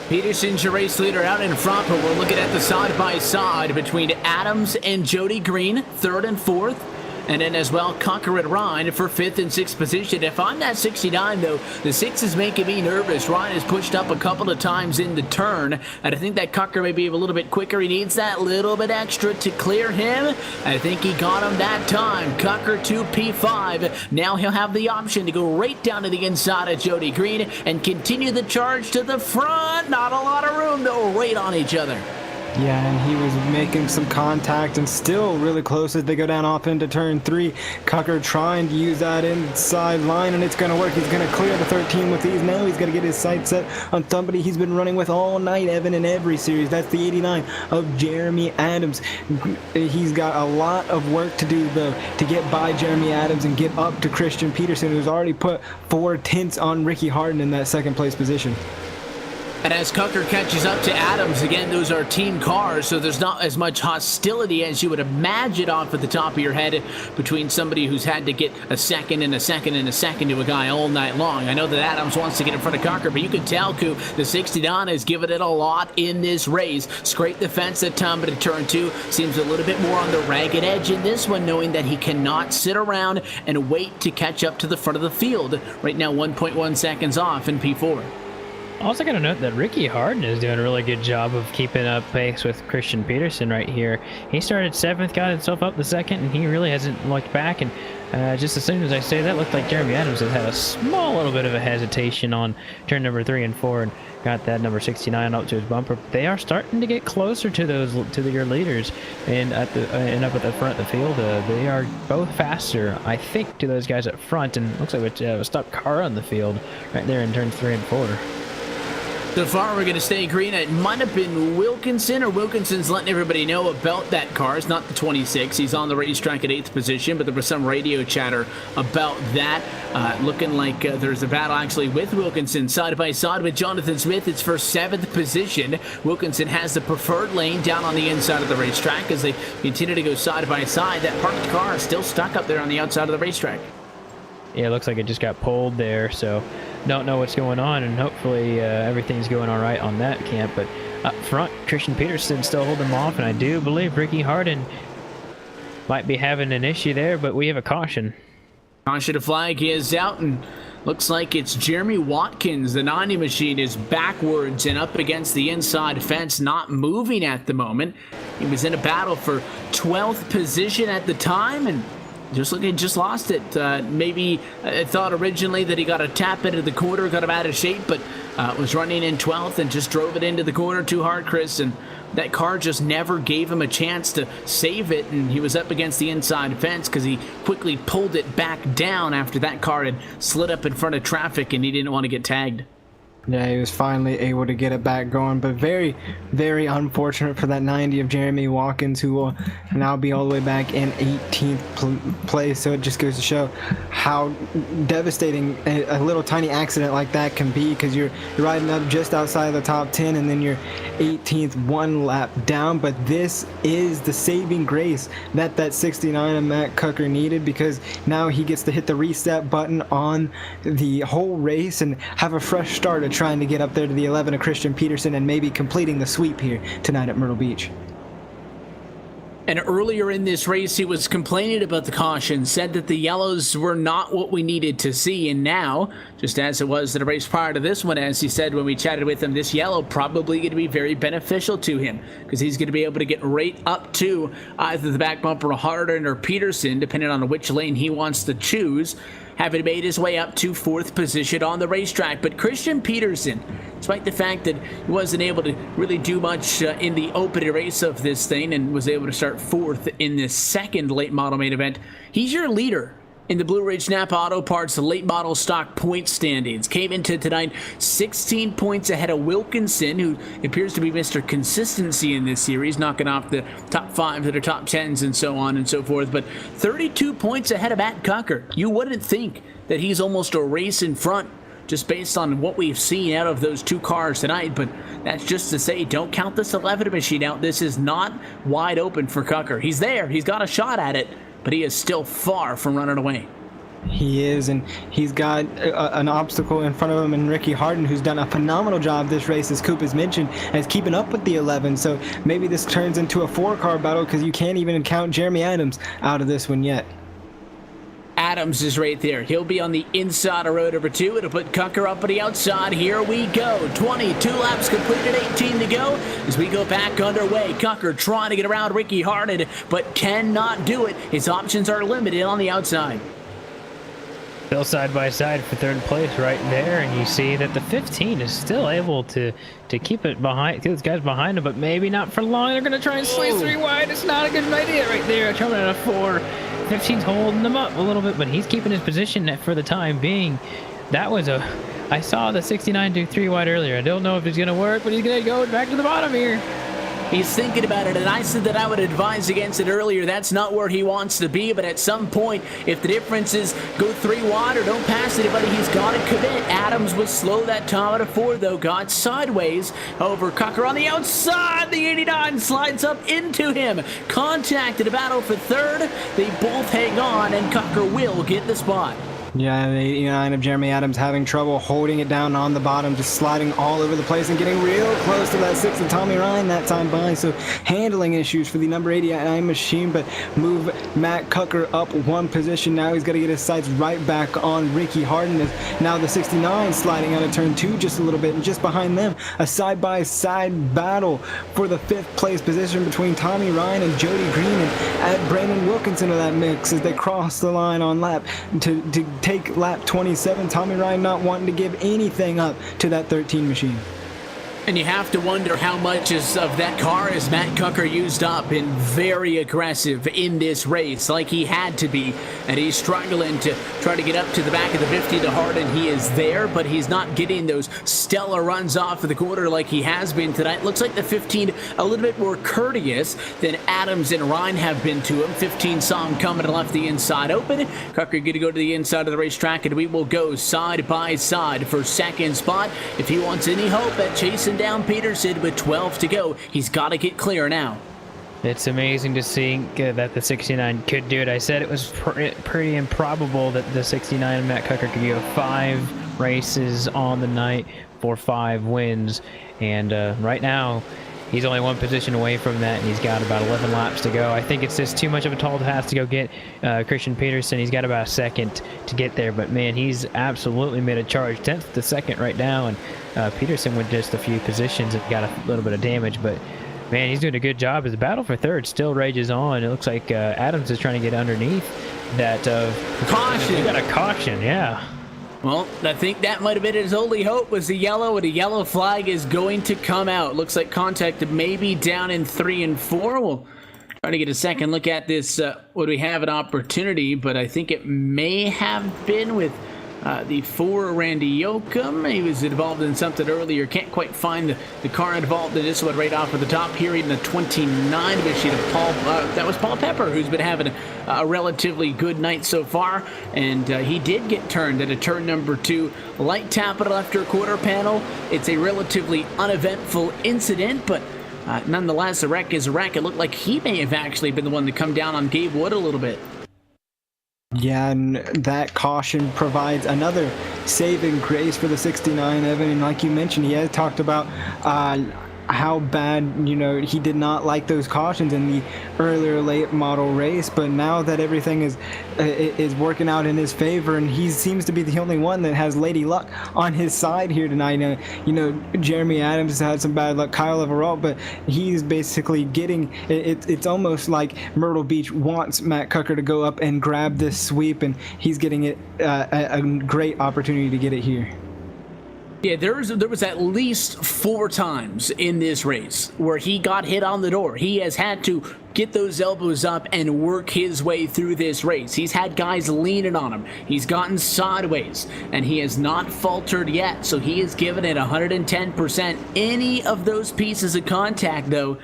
Peterson's your race leader out in front, but we're looking at the side-by-side between Adams and Jody Green, 3rd and 4th. And then as well, Cucker and Ryan for 5th and 6th position. If I'm that 69, though, the 6 is making me nervous. Ryan has pushed up a couple of times in the turn, and I think that Cucker may be a little bit quicker. He needs that little bit extra to clear him. I think he got him that time. Cucker to P5. Now he'll have the option to go right down to the inside of Jody Green and continue the charge to the front. Not a lot of room, though, right on each other. Yeah, and he was making some contact and still really close as they go down off into turn 3. Cucker trying to use that inside line, and it's going to work. He's going to clear the 13 with ease. Now he's got to get his sights set on somebody he's been running with all night, Evan, in every series. That's the 89 of Jeremy Adams. He's got a lot of work to do, though, to get by Jeremy Adams and get up to Christian Peterson, who's already put 4 tenths on Ricky Harden in that second place position. And as Cucker catches up to Adams, again, those are team cars, so there's not as much hostility as you would imagine off at the top of your head between somebody who's had to get a second and a second and a second to a guy all night long. I know that Adams wants to get in front of Cucker, but you can tell, Coop, the 69 has given it a lot in this race. Scraped the fence at time, but at turn 2 seems a little bit more on the ragged edge in this one, knowing that he cannot sit around and wait to catch up to the front of the field. Right now, 1.1 seconds off in P4. Also got to note that Ricky Harden is doing a really good job of keeping up pace with Christian Peterson right here. He started 7th, got himself up the 2nd, and he really hasn't looked back. And just as soon as I say that, looked like Jeremy Adams has had a small little bit of a hesitation on turn number 3 and 4, and got that number 69 up to his bumper. They are starting to get closer to your leaders, and up at the front of the field, they are both faster, I think, to those guys up front. And looks like a stopped car on the field right there in turns 3 and 4. So far, we're going to stay green. It might have been Wilkinson, or Wilkinson's letting everybody know about that car. It's not the 26. He's on the racetrack at 8th position, but there was some radio chatter about that. Looking like there's a battle actually with Wilkinson side by side with Jonathan Smith. It's for 7th position. Wilkinson has the preferred lane down on the inside of the racetrack as they continue to go side by side. That parked car is still stuck up there on the outside of the racetrack. Yeah, it looks like it just got pulled there, so don't know what's going on, and hopefully everything's going all right on that camp. But up front, Christian Peterson still holding him off, and I do believe Ricky Harden might be having an issue there, but we have a caution. Caution flag is out, and looks like it's Jeremy Watkins. The 90 machine is backwards and up against the inside fence, not moving at the moment. He was in a battle for 12th position at the time, and just lost it. Maybe thought originally that he got a tap into the corner, got him out of shape, but was running in 12th and just drove it into the corner too hard, Chris, and that car just never gave him a chance to save it, and he was up against the inside fence because he quickly pulled it back down after that car had slid up in front of traffic and he didn't want to get tagged. Yeah, he was finally able to get it back going, but very, very unfortunate for that 90 of Jeremy Watkins, who will now be all the way back in 18th place. So it just goes to show how devastating a little tiny accident like that can be, because you're riding up just outside of the top 10 and then you're 18th, 1 lap down. But this is the saving grace that 69 of Matt Cucker needed, because now he gets to hit the reset button on the whole race and have a fresh start at trying to get up there to the 11 of Christian Peterson and maybe completing the sweep here tonight at Myrtle Beach. And earlier in this race, he was complaining about the caution, said that the yellows were not what we needed to see. And now, just as it was in the race prior to this one, as he said when we chatted with him, this yellow probably going to be very beneficial to him, because he's going to be able to get right up to either the back bumper of Harden or Peterson, depending on which lane he wants to choose, having made his way up to 4th position on the racetrack. But Christian Peterson, despite the fact that he wasn't able to really do much in the opening race of this thing and was able to start 4th in this second late model main event, he's your leader in the Blue Ridge Napa Auto Parts late model stock point standings. Came into tonight 16 points ahead of Wilkinson, who appears to be Mr. Consistency in this series, knocking off the top 5 to the top 10s and so on and so forth. But 32 points ahead of Matt Cucker. You wouldn't think that he's almost a race in front just based on what we've seen out of those 2 cars tonight, but that's just to say, don't count this 11 machine out. This is not wide open for Cucker. He's there, he's got a shot at it, but he is still far from running away. He is, and he's got an obstacle in front of him in Ricky Harden, who's done a phenomenal job this race, as Coop has mentioned, as keeping up with the 11. So maybe this turns into a 4-car battle, because you can't even count Jeremy Adams out of this one yet. Adams is right there. He'll be on the inside of row number 2. It'll put Cucker up on the outside. Here we go. 22 laps completed, 18 to go as we go back underway. Cucker trying to get around Ricky Harden, but cannot do it. His options are limited on the outside. Still side by side for third place right there, and you see that the 15 is still able to keep it behind, those guys behind him, but maybe not for long. They're gonna try and slice 3 wide. It's not a good idea right there. Coming out of 4. 15's holding him up a little bit, but he's keeping his position for the time being. That was I saw the 69 do 3 wide earlier. I don't know if it's gonna work, but he's gonna go back to the bottom here. He's thinking about it, and I said that I would advise against it earlier. That's not where he wants to be, but at some point, if the difference is go 3 wide or don't pass anybody, he's got to commit. Adams was slow that time out of 4, though. Got sideways over Cucker on the outside. The 89 slides up into him. Contact in a battle for third. They both hang on, and Cucker will get the spot. Yeah, the 89 of Jeremy Adams having trouble holding it down on the bottom, just sliding all over the place and getting real close to that 6 of Tommy Ryan that time by. So handling issues for the number 89 machine, but move Matt Cucker up 1 position. Now he's got to get his sights right back on Ricky Harden. As now the 69 sliding out of turn 2 just a little bit, and just behind them, a side-by-side battle for the 5th place position between Tommy Ryan and Jody Green, and add Brandon Wilkinson to that mix as they cross the line on lap to take lap 27. Tommy Ryan not wanting to give anything up to that 13 machine. And you have to wonder how much of that car is Matt Cucker used up, and very aggressive in this race like he had to be. And he's struggling to try to get up to the back of the 50 to Harden. He is there, but he's not getting those stellar runs off of the quarter like he has been tonight. Looks like the 15 a little bit more courteous than Adams and Ryan have been to him. 15 saw him coming and left the inside open. Cucker going to go to the inside of the racetrack, and we will go side by side for second spot. If he wants any hope at chasing down Peterson with 12 to go, he's got to get clear now. It's amazing to see that the 69 could do it. I said it was pretty improbable that the 69 Matt Cucker could go 5 races on the night for 5 wins, and right now he's only 1 position away from that, and he's got about 11 laps to go. I think it's just too much of a tall task to go get Christian Peterson. He's got about a second to get there, but man, he's absolutely made a charge. 10th to 2nd right now, and Peterson with just a few positions and got a little bit of damage, but man, he's doing a good job as the battle for third still rages on. It looks like Adams is trying to get underneath that. Caution! He got a caution, yeah. Well, I think that might have been his only hope, was the yellow, and a yellow flag is going to come out. Looks like contact may be down in 3 and 4. We'll try to get a second look at this. Would we have an opportunity? But I think it may have been with the 4 Randy Yoakum. He was involved in something earlier. Can't quite find the car involved in this one right off of the top here. Even the 29 machine of Paul. That was Paul Pepper, who's been having a relatively good night so far. And he did get turned at a turn number 2. Light tap at a left rear quarter panel. It's a relatively uneventful incident, but nonetheless, a wreck is a wreck. It looked like he may have actually been the one to come down on Gabe Wood a little bit. Yeah, and that caution provides another saving grace for the 69, Evan. And like you mentioned, he had talked about how bad, he did not like those cautions in the earlier late model race. But now that everything is working out in his favor, and he seems to be the only one that has Lady Luck on his side here tonight. Jeremy Adams has had some bad luck, Kyle Everalt, but he's basically getting it's almost like Myrtle Beach wants Matt Cucker to go up and grab this sweep, and he's getting it a great opportunity to get it here. Yeah, there was at least 4 times in this race where he got hit on the door. He has had to get those elbows up and work his way through this race. He's had guys leaning on him. He's gotten sideways, and he has not faltered yet. So he has given it 110%. Any of those pieces of contact, though,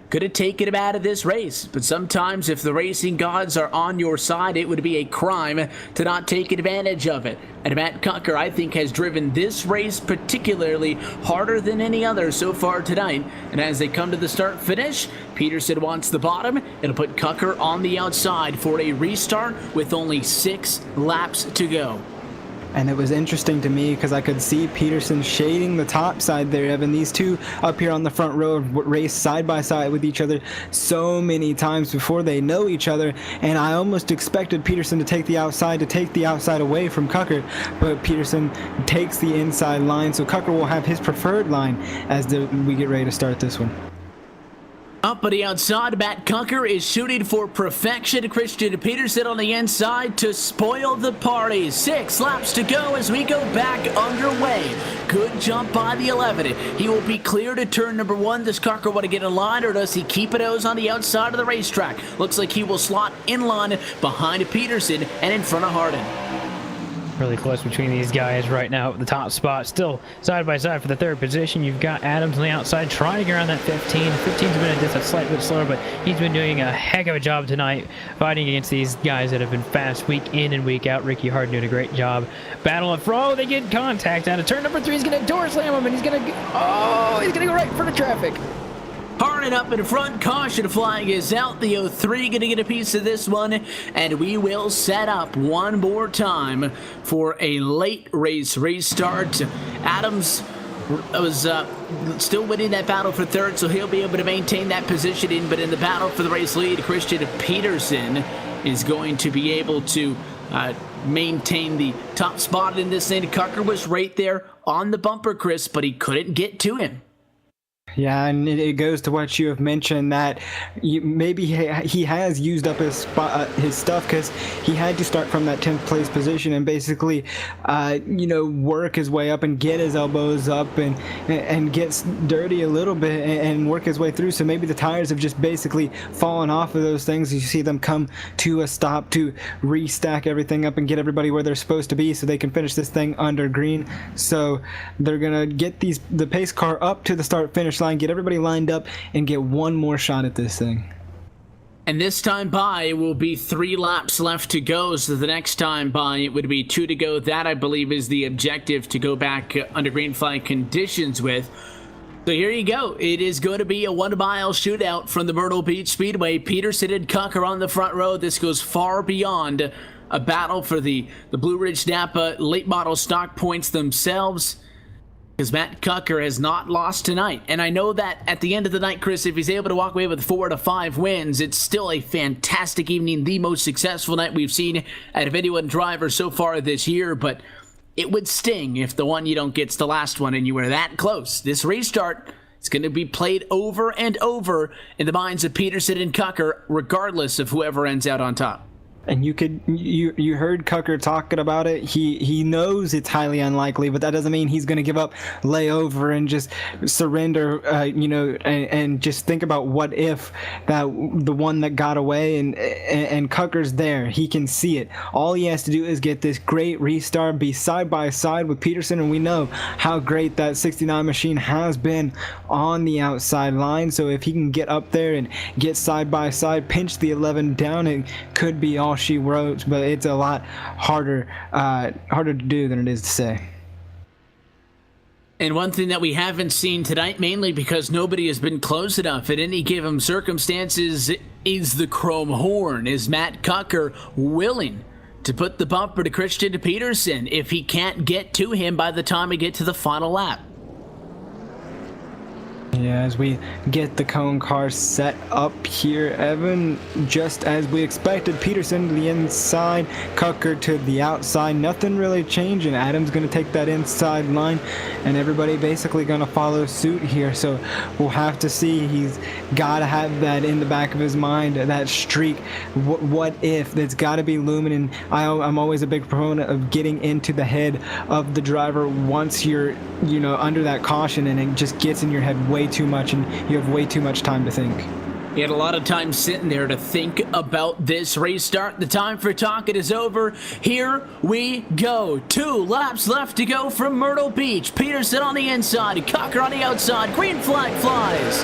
could have taken him out of this race. But sometimes if the racing gods are on your side, it would be a crime to not take advantage of it. And Matt Cucker, I think, has driven this race particularly harder than any other so far tonight. And as they come to the start-finish, Peterson wants the bottom. It'll put Cucker on the outside for a restart with only 6 laps to go. And it was interesting to me because I could see Peterson shading the top side there, Evan. These two up here on the front row race side by side with each other so many times before they know each other. And I almost expected Peterson to take the outside away from Cucker. But Peterson takes the inside line, so Cucker will have his preferred line as we get ready to start this one. Up on the outside, Matt Kucker is shooting for perfection. Christian Peterson on the inside to spoil the party. 6 laps to go as we go back underway. Good jump by the 11. He will be clear to turn number 1. Does Kucker want to get in line, or does he keep it on the outside of the racetrack? Looks like he will slot in line behind Peterson and in front of Harden. Really close between these guys right now at the top spot. Still side by side for the 3rd position. You've got Adams on the outside trying to get around that 15. 15's been just a slight bit slower, but he's been doing a heck of a job tonight fighting against these guys that have been fast week in and week out. Ricky Harden doing a great job. Battle up front. Oh, they get contact out of turn number 3. He's going to door slam him, and he's going to go right in front of traffic. Harden up in front, caution flag is out. The 03 going to get a piece of this one, and we will set up one more time for a late race restart. Adams was still winning that battle for 3rd, so he'll be able to maintain that positioning, but in the battle for the race lead, Christian Peterson is going to be able to maintain the top spot in this thing. Kucker was right there on the bumper, Chris, but he couldn't get to him. Yeah, and it goes to what you have mentioned, that maybe he has used up his stuff, because he had to start from that 10th place position and basically, work his way up and get his elbows up and get dirty a little bit and work his way through. So maybe the tires have just basically fallen off of those things. You see them come to a stop to restack everything up and get everybody where they're supposed to be so they can finish this thing under green. So they're gonna get the pace car up to the start-finish line, get everybody lined up, and get one more shot at this thing. And this time by, it will be 3 laps left to go, so the next time by, it would be 2 to go. That, I believe, is the objective to go back under green flag conditions with. So here you go. It is going to be a 1-mile shootout from the Myrtle Beach Speedway. Peterson and Kucker on the front row. This goes far beyond a battle for the Blue Ridge Napa late model stock points themselves, because Matt Kucker has not lost tonight. And I know that at the end of the night, Chris, if he's able to walk away with 4 to 5 wins, it's still a fantastic evening, the most successful night we've seen out of any one driver so far this year. But it would sting if the one you don't get's the last one, and you were that close. This restart is going to be played over and over in the minds of Peterson and Kucker, regardless of whoever ends out on top. And you heard Kucker talking about it. He knows it's highly unlikely, but that doesn't mean he's going to give up, lay over, and just surrender. And just think about what if that the one that got away and Kucker's there. He can see it. All he has to do is get this great restart, be side by side with Peterson, and we know how great that 69 machine has been on the outside line. So if he can get up there and get side by side, pinch the 11 down, it could be all she wrote, but it's a lot harder to do than it is to say. And one thing that we haven't seen tonight, mainly because nobody has been close enough at any given circumstances, is the chrome horn. Is Matt Kucker willing to put the bumper to Christian Peterson if he can't get to him by the time we get to the final lap? Yeah, as we get the cone car set up here, Evan, just as we expected, Peterson to the inside, Kucker to the outside, nothing really changing. Adam's going to take that inside line, and everybody basically going to follow suit here, so we'll have to see. He's got to have that in the back of his mind, that streak, what if, that's got to be looming, and I'm always a big proponent of getting into the head of the driver once you're, under that caution, and it just gets in your head way too much, and you have way too much time to think. He had a lot of time sitting there to think about this restart. The time for talking is over. Here we go. 2 laps left to go from Myrtle Beach. Peterson on the inside, Kucker on the outside. Green flag flies.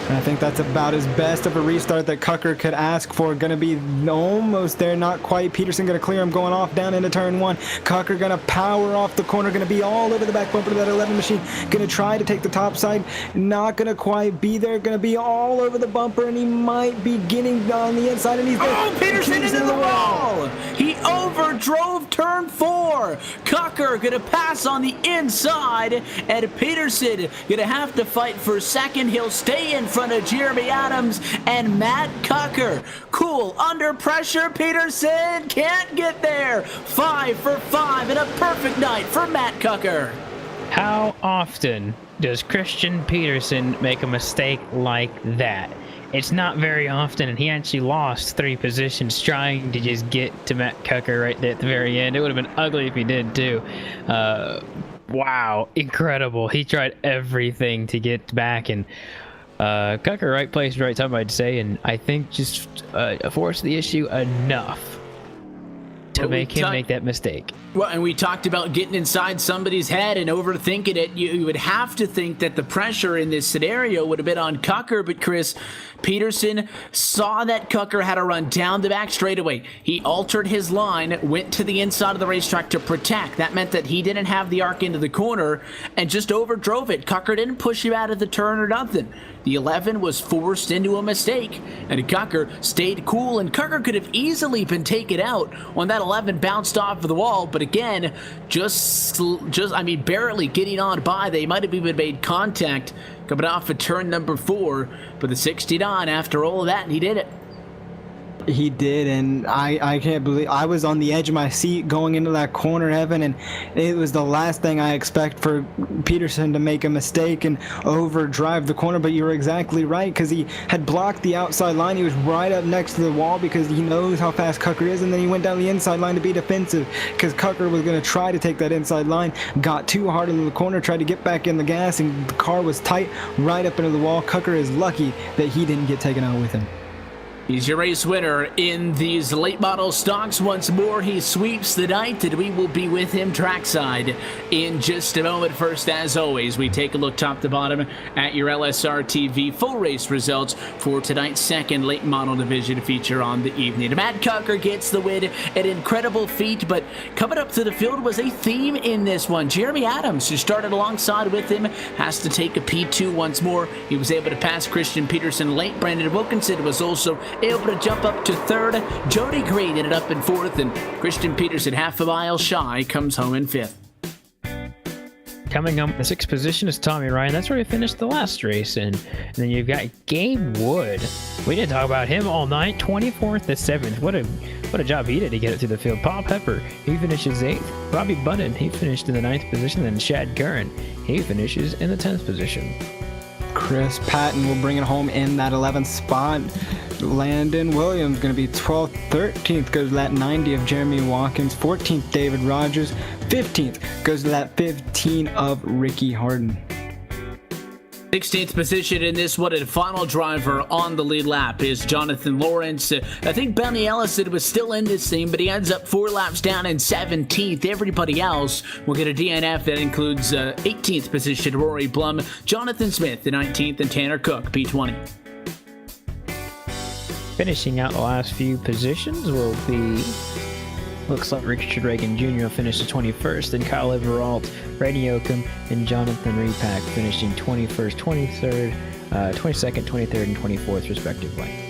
And I think that's about as best of a restart that Kucker could ask for. Going to be almost there, not quite. Peterson going to clear him, going off down into turn 1. Kucker going to power off the corner, going to be all over the back bumper of that 11 machine. Going to try to take the top side, not going to quite be there. Going to be all over the bumper, and he might be getting on the inside, and he's there. Oh, Peterson into the wall! He overdrove turn 4. Kucker going to pass on the inside, and Peterson going to have to fight for second. He'll stay in front of Jeremy Adams and Matt Kucker. Cool under pressure. Peterson can't get there. 5 for 5 and a perfect night for Matt Kucker. How often does Christian Peterson make a mistake like that? It's not very often, and he actually lost 3 positions trying to just get to Matt Cucker right there at the very end. It would have been ugly if he did, too. Wow, incredible. He tried everything to get back, and Cucker, right place, right time, I'd say, and I think just forced the issue enough to make him make that mistake. Well, and we talked about getting inside somebody's head and overthinking it. You would have to think that the pressure in this scenario would have been on Cucker, but Chris, Peterson saw that Cucker had to run down the back straightaway. He altered his line, went to the inside of the racetrack to protect. That meant that he didn't have the arc into the corner and just overdrove it. Cucker didn't push him out of the turn or nothing. The 11 was forced into a mistake, and Cucker stayed cool, and Cucker could have easily been taken out when that 11 bounced off of the wall, but again, barely getting on by. They might have even made contact coming off of turn number 4, but the 69, after all of that, he did it. He did, and I can't believe I was on the edge of my seat going into that corner, Evan, and it was the last thing I expect for Peterson to make a mistake and overdrive the corner. But you're exactly right, because he had blocked the outside line. He was right up next to the wall because he knows how fast Cucker is, and then he went down the inside line to be defensive because Cucker was going to try to take that inside line, got too hard into the corner, tried to get back in the gas, and the car was tight right up into the wall. Cucker is lucky that he didn't get taken out with him. He's your race winner in these late model stocks. Once more, he sweeps the night, and we will be with him trackside in just a moment. First, as always, we take a look top to bottom at your LSRTV full race results for tonight's second late model division feature on the evening. Matt Cucker gets the win, an incredible feat, but coming up to the field was a theme in this one. Jeremy Adams, who started alongside with him, has to take a P2 once more. He was able to pass Christian Peterson late. Brandon Wilkinson was also able to jump up to 3rd. Jody Green ended up in 4th, and Christian Peterson, half a mile shy, comes home in 5th. Coming up in the 6th position is Tommy Ryan. That's where he finished the last race. And then you've got Gabe Wood. We didn't talk about him all night. 24th to 7th. What a job he did to get it through the field. Paul Pepper, he finishes 8th. Robbie Bunnan, he finished in the 9th position. Then Shad Curran, he finishes in the 10th position. Chris Patton will bring it home in that 11th spot. Landon Williams going to be 12th. 13th goes to that 90 of Jeremy Watkins. 14th, David Rogers. 15th goes to that 15 of Ricky Harden. 16th position in this one, and final driver on the lead lap is Jonathan Lawrence. I think Benny Ellison was still in this thing, but he ends up 4 laps down in 17th. Everybody else will get a DNF. That includes 18th position Rory Blum, Jonathan Smith, the 19th, and Tanner Cook, P20. Finishing out the last few positions will be, looks like Richard Reagan Jr. finished the 21st, and Kyle Everalt, Randy Oakham, and Jonathan Repack finishing 21st, 23rd, 22nd, 23rd, and 24th, respectively.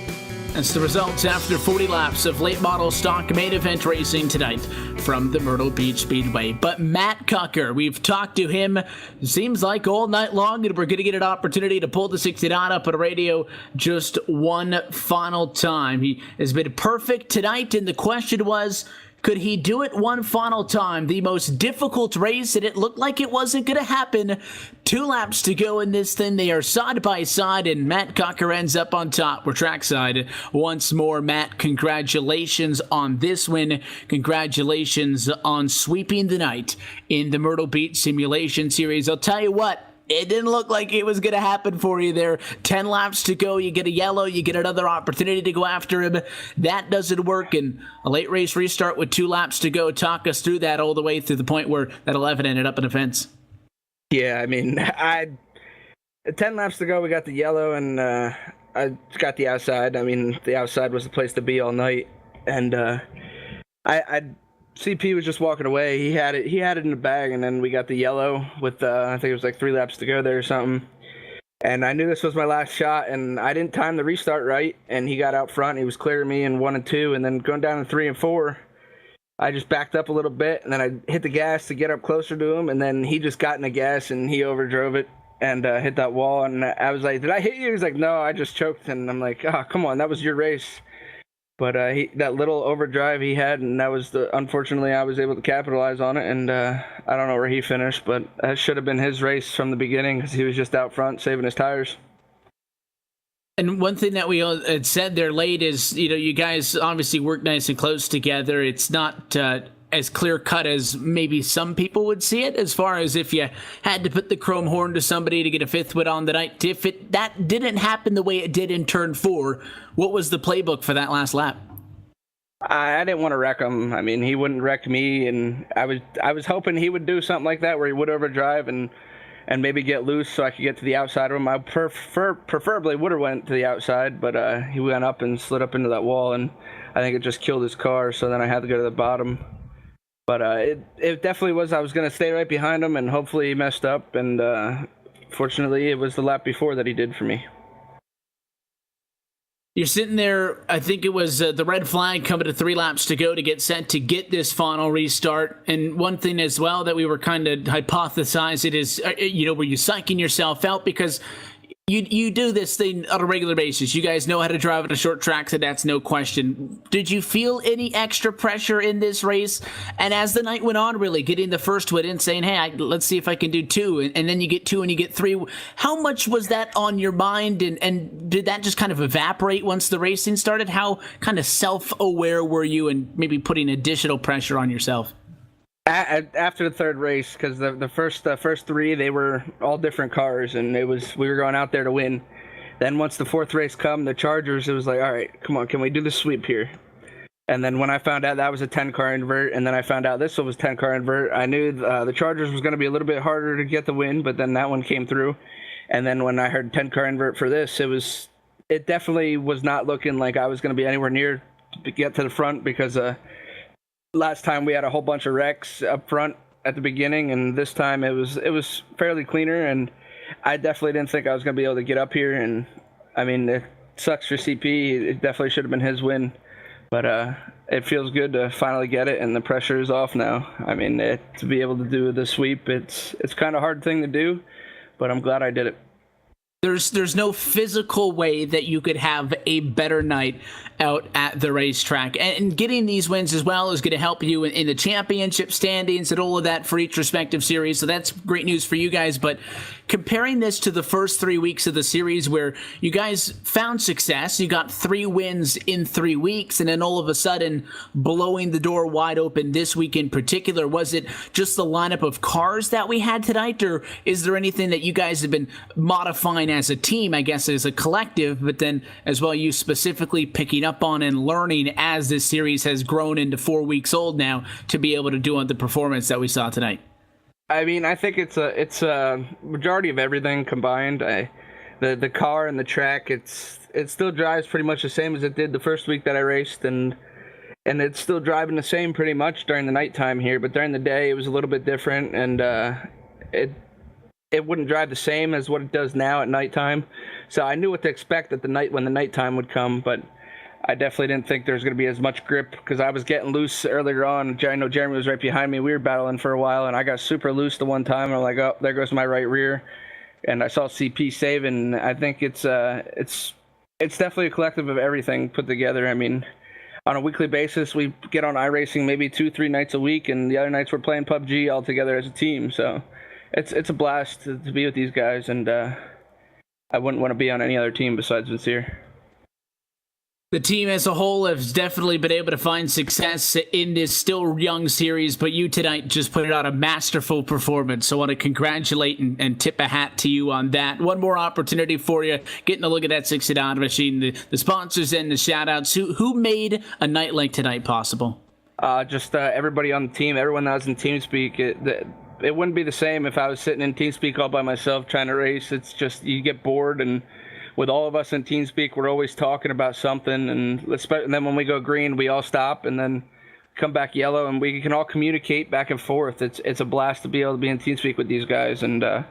That's the results after 40 laps of late model stock main event racing tonight from the Myrtle Beach Speedway. But Matt Cucker, we've talked to him, seems like all night long, and we're going to get an opportunity to pull the 69 up on the radio just one final time. He has been perfect tonight, and the question was, could he do it one final time? The most difficult race, and it looked like it wasn't going to happen. 2 laps to go in this thing. They are side by side, and Matt Cucker ends up on top. We're trackside once more. Matt, congratulations on this win. Congratulations on sweeping the night in the Myrtle Beach Simulation Series. I'll tell you what, it didn't look like it was going to happen for you there. 10 laps to go. You get a yellow. You get another opportunity to go after him. That doesn't work. And a late race restart with 2 laps to go. Talk us through that all the way through the point where that 11 ended up in a fence. Yeah, I mean, 10 laps to go, we got the yellow, and I got the outside. I mean, the outside was the place to be all night. And CP was just walking away. He had it in the bag, and then we got the yellow with I think it was like 3 laps to go there or something. And I knew this was my last shot, and I didn't time the restart right. And he got out front. He was clearing me in 1 and 2, and then going down to 3 and 4, I just backed up a little bit, and then I hit the gas to get up closer to him, and then he just got in the gas and he overdrove it and hit that wall. And I was like, "Did I hit you?" He's like, "No, I just choked." And I'm like, "Oh, come on, that was your race." But that little overdrive he had, and that was unfortunately I was able to capitalize on it, and I don't know where he finished, but that should have been his race from the beginning because he was just out front saving his tires. And one thing that we had said there late is, you guys obviously work nice and close together. It's not as clear cut as maybe some people would see it, as far as if you had to put the chrome horn to somebody to get a fifth win on the night. If that didn't happen the way it did in turn 4, what was the playbook for that last lap? I didn't want to wreck him. I mean, he wouldn't wreck me, and I was hoping he would do something like that where he would overdrive and maybe get loose so I could get to the outside of him. I preferably would have went to the outside, but he went up and slid up into that wall, and I think it just killed his car, so then I had to go to the bottom. But it definitely was. I was going to stay right behind him, and hopefully he messed up, and fortunately it was the lap before that he did for me. You're sitting there, I think it was the red flag coming to 3 laps to go to get set to get this final restart. And one thing as well that we were kind of hypothesizing is, were you psyching yourself out? Because you do this thing on a regular basis. You guys know how to drive at a short track, so that's no question. Did you feel any extra pressure in this race? And as the night went on, really getting the first win and saying, hey, let's see if I can do 2. And then you get 2 and you get 3. How much was that on your mind? And did that just kind of evaporate once the racing started? How kind of self-aware were you and maybe putting additional pressure on yourself? After the third race, because the first 3, they were all different cars, and we were going out there to win. Then once the 4th race come, the Chargers, it was like, all right, come on, can we do the sweep here? And then when I found out that was a 10-car invert, and then I found out this one was 10-car invert, I knew the Chargers was going to be a little bit harder to get the win, but then that one came through. And then when I heard 10-car invert for this, it definitely was not looking like I was going to be anywhere near to get to the front, because last time we had a whole bunch of wrecks up front at the beginning, and this time it was fairly cleaner, and I definitely didn't think I was going to be able to get up here. And I mean, it sucks for CP. It definitely should have been his win, but it feels good to finally get it, and the pressure is off now. I mean, to be able to do the sweep, it's kind of a hard thing to do, but I'm glad I did it. There's no physical way that you could have a better night out at the racetrack. And getting these wins as well is going to help you in the championship standings and all of that for each respective series. So that's great news for you guys. But comparing this to the first 3 weeks of the series where you guys found success, you got 3 wins in 3 weeks, and then all of a sudden blowing the door wide open this week in particular, was it just the lineup of cars that we had tonight, or is there anything that you guys have been modifying as a team, I guess as a collective, but then as well you specifically picking up on and learning as this series has grown into 4 weeks old now to be able to do on the performance that we saw tonight? I mean, I think it's a majority of everything combined. The car and the track, it still drives pretty much the same as it did the first week that I raced, and it's still driving the same pretty much during the nighttime here. But during the day, it was a little bit different, and it wouldn't drive the same as what it does now at nighttime. So I knew what to expect at when the nighttime would come, but I definitely didn't think there was going to be as much grip because I was getting loose earlier on. I know Jeremy was right behind me. We were battling for a while, and I got super loose the one time. I'm like, oh, there goes my right rear. And I saw CP saving. I think it's definitely a collective of everything put together. I mean, on a weekly basis, we get on iRacing maybe 2-3 nights a week, and the other nights we're playing PUBG all together as a team. So it's a blast to be with these guys, and I wouldn't want to be on any other team besides Vincere. The team as a whole has definitely been able to find success in this still young series, but you tonight just put out a masterful performance. So I want to congratulate and tip a hat to you on that. One more opportunity for you, getting a look at that 60-down machine, the sponsors and the shout-outs. Who made a night like tonight possible? Just everybody on the team, everyone that was in TeamSpeak. It wouldn't be the same if I was sitting in TeamSpeak all by myself trying to race. It's just, you get bored, and with all of us in TeamSpeak, we're always talking about something, and then when we go green, we all stop and then come back yellow, and we can all communicate back and forth. It's a blast to be able to be in TeamSpeak with these guys, and I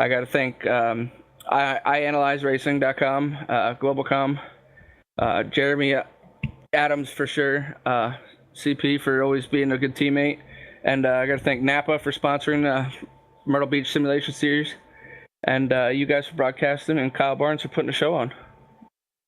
got to thank iAnalyzeRacing.com, Globalcom, Jeremy Adams for sure, CP for always being a good teammate, and I got to thank Napa for sponsoring Myrtle Beach Simulation Series. And you guys for broadcasting, and Kyle Barnes for putting the show on.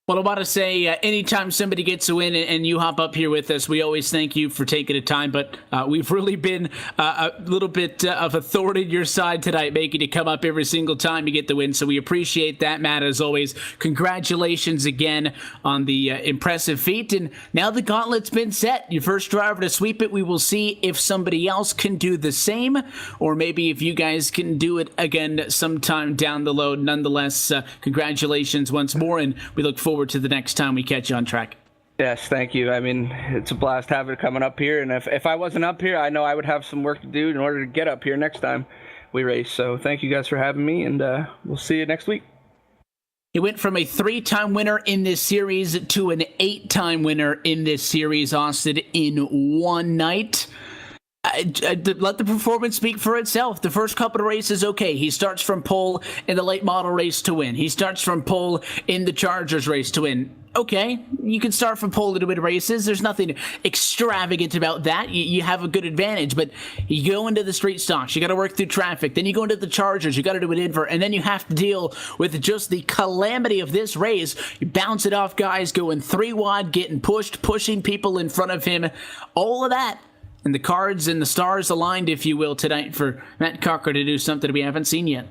Well, I want to say anytime somebody gets a win and you hop up here with us, we always thank you for taking the time. But we've really been a little bit of a thorn in your side tonight, making you come up every single time you get the win. So we appreciate that, Matt, as always. Congratulations again on the impressive feat. And now the gauntlet's been set. Your first driver to sweep it. We will see if somebody else can do the same, or maybe if you guys can do it again sometime down the road. Nonetheless, congratulations once more, and we look forward to the next time we catch you on track. Yes, thank you. I mean, it's a blast having it coming up here, and if I wasn't up here, I know I would have some work to do in order to get up here next time we race. So thank you guys for having me, and we'll see you next week. He went from a 3-time winner in this series to an 8-time winner in this series, Austin, in one night. Let the performance speak for itself. The first couple of races, okay. He starts from pole in the late model race to win. He starts from pole in the Chargers race to win. Okay, you can start from pole to win races. There's nothing extravagant about that. You have a good advantage, but you go into the street stocks, you got to work through traffic. Then you go into the Chargers, you got to do an invert, and then you have to deal with just the calamity of this race. You bounce it off guys going 3 wide, getting pushed, pushing people in front of him, all of that. And the cards and the stars aligned, if you will, tonight for Matt Cocker to do something we haven't seen yet.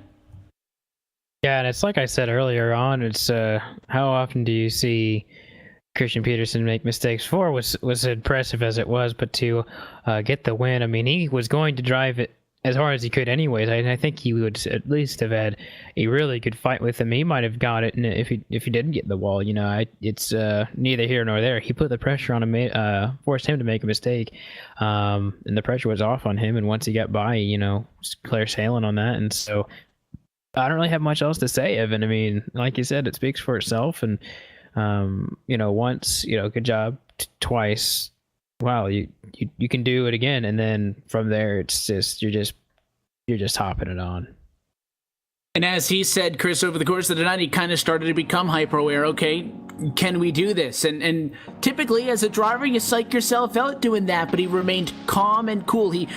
Yeah, and it's like I said earlier on, it's how often do you see Christian Peterson make mistakes? 4 was impressive as it was, but to get the win, I mean, he was going to drive it as hard as he could anyways. I think he would at least have had a really good fight with him. He might have got it, and if he didn't get the wall, it's neither here nor there. He put the pressure on him, forced him to make a mistake, and the pressure was off on him. And once he got by, clear sailing on that. And so I don't really have much else to say, Evan. I mean, like you said, it speaks for itself. And once, good job. Twice, wow, you can do it again. And then from there, it's just you're just hopping it on. And as he said, Chris, over the course of the night, he kind of started to become hyper-aware. Okay, can we do this? And typically, as a driver, you psych yourself out doing that, but he remained calm and cool. He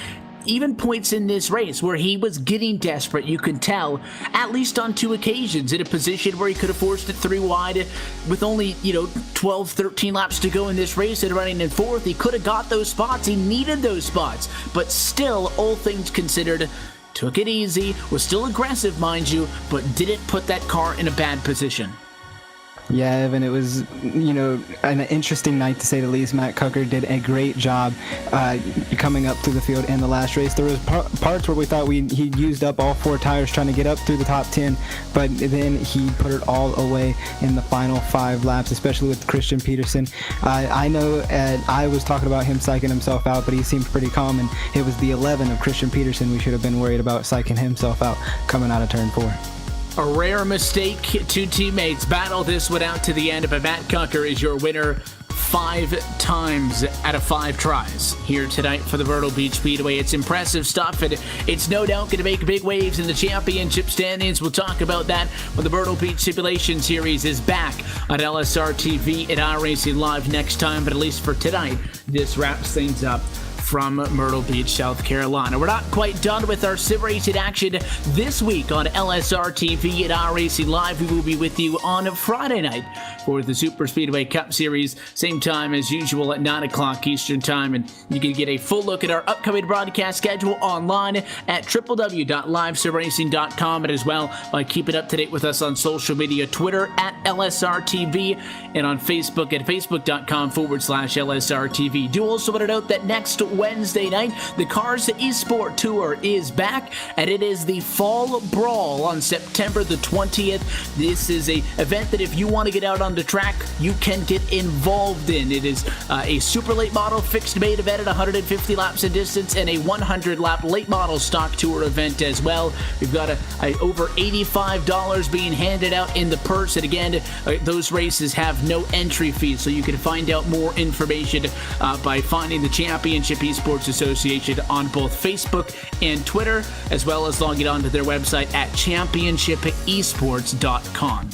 even points in this race where he was getting desperate, you could tell, at least on 2 occasions, in a position where he could have forced it 3 wide with only, 12, 13 laps to go in this race and running in 4th. He could have got those spots. He needed those spots. But still, all things considered, took it easy, was still aggressive, mind you, but didn't put that car in a bad position. Yeah, Evan, it was, an interesting night to say the least. Matt Cocker did a great job coming up through the field in the last race. There was parts where we thought he used up all 4 tires trying to get up through the top 10, but then he put it all away in the final 5 laps, especially with Christian Peterson. I know I was talking about him psyching himself out, but he seemed pretty calm, and it was the 11 of Christian Peterson we should have been worried about psyching himself out coming out of turn 4. A rare mistake. 2 teammates battle this one out to the end, but Matt Cocker is your winner 5 times out of 5 tries here tonight for the Myrtle Beach Speedway. It's impressive stuff, and it's no doubt going to make big waves in the championship standings. We'll talk about that when the Myrtle Beach Simulation Series is back on LSRTV and iRacing Live next time, but at least for tonight, this wraps things up from Myrtle Beach, South Carolina. We're not quite done with our sim racing action this week on LSRTV and iRacing Live. We will be with you on Friday night for the Super Speedway Cup Series, same time as usual at 9 o'clock Eastern Time, and you can get a full look at our upcoming broadcast schedule online at www.livesimracing.com, and as well by keeping up to date with us on social media, Twitter at LSRTV, and on Facebook at facebook.com/LSRTV. Do also want to note that next Wednesday night, the Cars Esport Tour is back, and it is the Fall Brawl on September the 20th. This is a event that if you want to get out on the track, you can get involved in. It is a super late model fixed main event at 150 laps in distance and a 100-lap late model stock tour event as well. We've got over $85 being handed out in the purse, and again, those races have no entry fees, so you can find out more information by finding the Championship Esports Association on both Facebook and Twitter, as well as logging on to their website at championshipesports.com.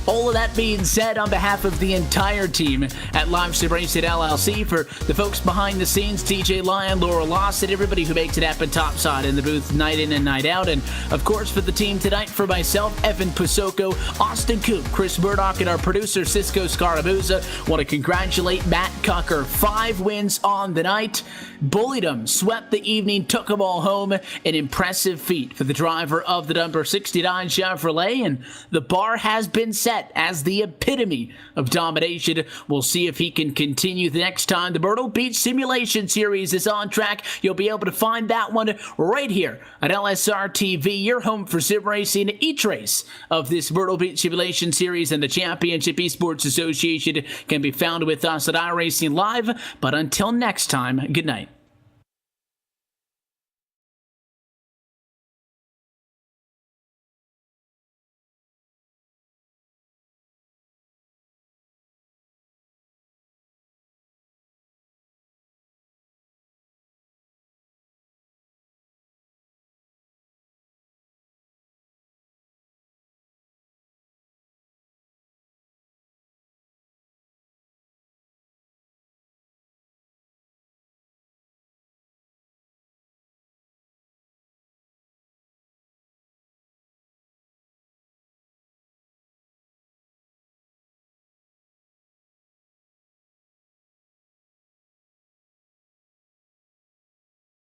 all of that being said, on behalf of the entire team at Live Sim Racing LLC, for the folks behind the scenes, TJ Lyon, Laura Lawson, everybody who makes it happen topside in the booth night in and night out, and of course for the team tonight, for myself, Evan Pasoko, Austin Coop, Chris Murdoch, and our producer Cisco Scaramuza, want to congratulate Matt Cucker. 5 wins on the night, bullied him, swept the evening, took them all home. An impressive feat for the driver of the number 69 Chevrolet, and the bar has been set as the epitome of domination. We'll see if he can continue the next time the Myrtle Beach Simulation Series is on track. You'll be able to find that one right here at LSRTV, your home for sim racing. Each race of this Myrtle Beach Simulation Series and the Championship Esports Association can be found with us at iRacing Live. But until next time, good night.